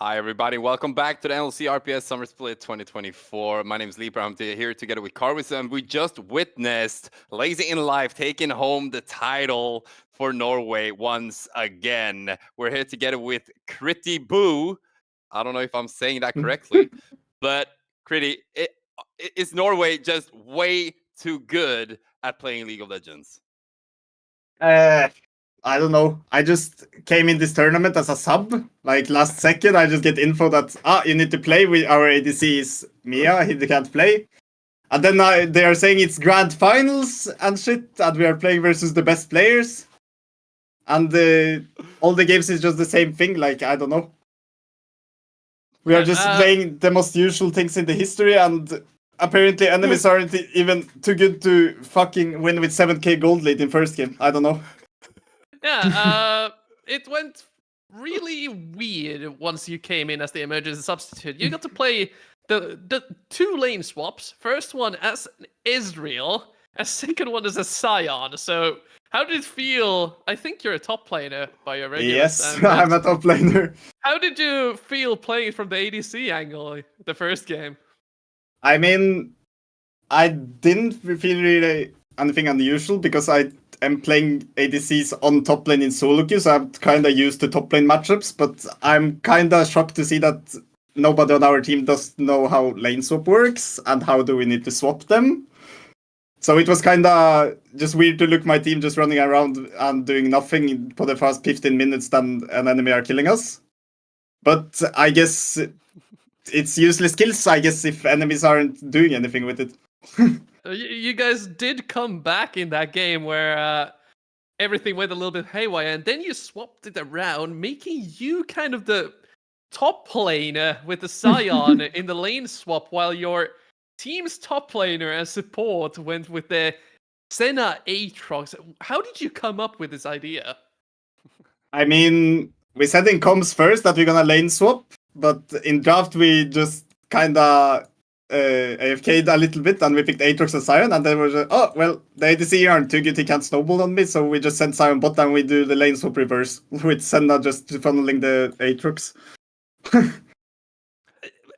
Hi, everybody. Welcome back to the NLC RPS Summer Split 2024. My name is Leaper. I'm here together with Carvis, and we just witnessed Lazy in Life taking home the title for Norway once again. We're here together with Critty Boo. I don't know if I'm saying that correctly, but Critty, is Norway just way too good at playing League of Legends? I don't know. I just came in this tournament as a sub. Like last second, I just get info that you need to play with our ADC is Mia. He can't play. And then they are saying it's grand finals and shit, and we are playing versus the best players. And all the games is just the same thing. Like I don't know. We are just playing the most usual things in the history, and apparently enemies aren't even too good to fucking win with 7k gold lead in first game. I don't know. Yeah, it went really weird once you came in as the emergency substitute. You got to play the two lane swaps. First one as Israel, a second one as a Scion. So how did it feel? I think you're a top laner by your regulars. Yes, I'm a top laner. How did you feel playing from the ADC angle the first game? I mean, I didn't feel really anything unusual because I am playing ADCs on top lane in solo queue, so I'm kind of used to top lane matchups, but I'm kind of shocked to see that nobody on our team does know how lane swap works and how do we need to swap them. So it was kind of just weird to look my team just running around and doing nothing for the first 15 minutes then an enemy are killing us. But I guess it's useless skills, I guess, if enemies aren't doing anything with it. You guys did come back in that game where everything went a little bit haywire, and then you swapped it around, making you kind of the top laner with the Scion in the lane swap, while your team's top laner and support went with the Senna Aatrox. How did you come up with this idea? I mean, we said in comms first that we're gonna lane swap, but in draft we just kinda AFK'd a little bit and we picked Aatrox and Sion, and then we were just, oh, well, the ADC aren't too good, he can't snowball on me, so we just send Sion bot and we do the lane swap reverse, with Senna just funneling the Aatrox.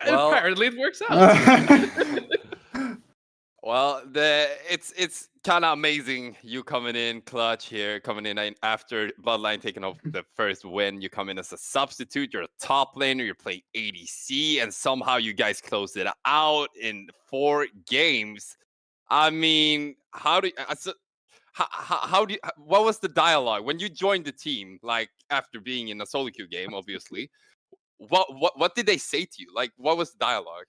Well, apparently it works out. Well, it's kind of amazing you coming in clutch here, coming in after Bloodline taking off the first win. You come in as a substitute, you're a top laner, you're playing ADC, and somehow you guys closed it out in 4 games. I mean, what was the dialogue when you joined the team? Like after being in a solo queue game, obviously. What did they say to you? Like, what was the dialogue?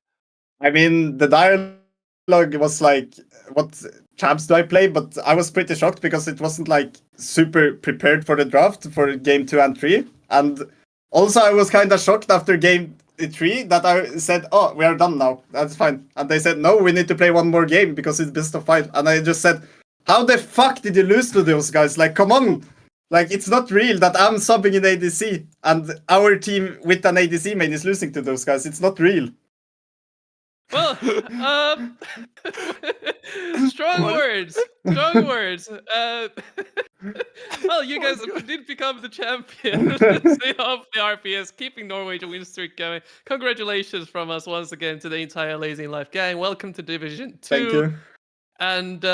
I mean, the dialogue was like, what champs do I play? But I was pretty shocked because it wasn't like super prepared for the draft for game 2 and 3. And also I was kind of shocked after game 3 that I said, oh, we are done now. That's fine. And they said, no, we need to play one more game because it's best of 5. And I just said, how the fuck did you lose to those guys? Like, come on. Like, it's not real that I'm subbing in ADC and our team with an ADC main is losing to those guys. It's not real. Well, strong words. Strong words. Well, you guys did become the champions of the RPS, keeping Norway to win streak going. Congratulations from us once again to the entire Lazy in Life gang. Welcome to Division 2. Thank you. And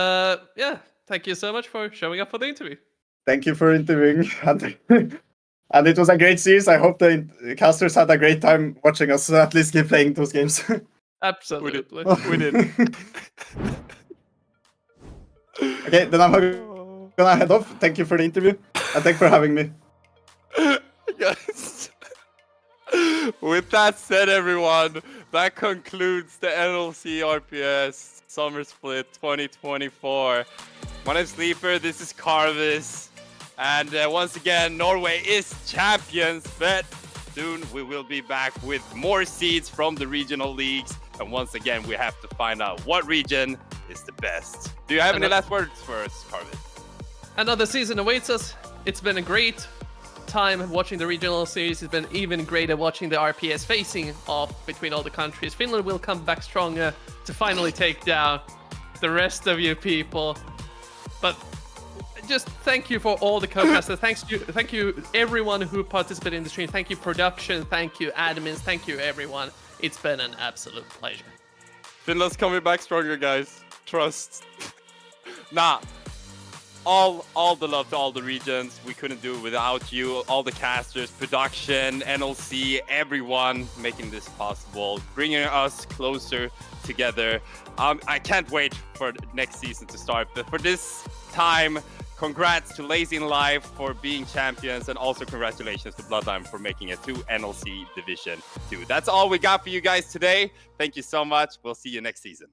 yeah, thank you so much for showing up for the interview. Thank you for interviewing. And it was a great series. I hope the casters had a great time watching us at least keep playing those games. Absolutely. We did. Okay, then I'm gonna head off. Thank you for the interview, and thanks for having me. Yes. With that said, everyone, that concludes the NLC RPS Summer Split 2024. My name's Sleeper, this is Carvis, and once again, Norway is champions, but soon we will be back with more seeds from the regional leagues, and once again, we have to find out what region is the best. Do you have any last words for us, Carvis? Another season awaits us. It's been a great time watching the regional series. It's been even greater watching the RPS facing off between all the countries. Finland will come back stronger to finally take down the rest of you people. But just thank you for all the co-casters. Thank you everyone who participated in the stream. Thank you production. Thank you admins. Thank you everyone. It's been an absolute pleasure. Finland's coming back stronger, guys. Trust. Nah. All the love to all the regions. We couldn't do it without you. All the casters, production, NLC, everyone making this possible, bringing us closer together. I can't wait for next season to start. But for this time, congrats to Lazy in Life for being champions, and also congratulations to Bloodline for making it to NLC Division 2. That's all we got for you guys today. Thank you so much. We'll see you next season.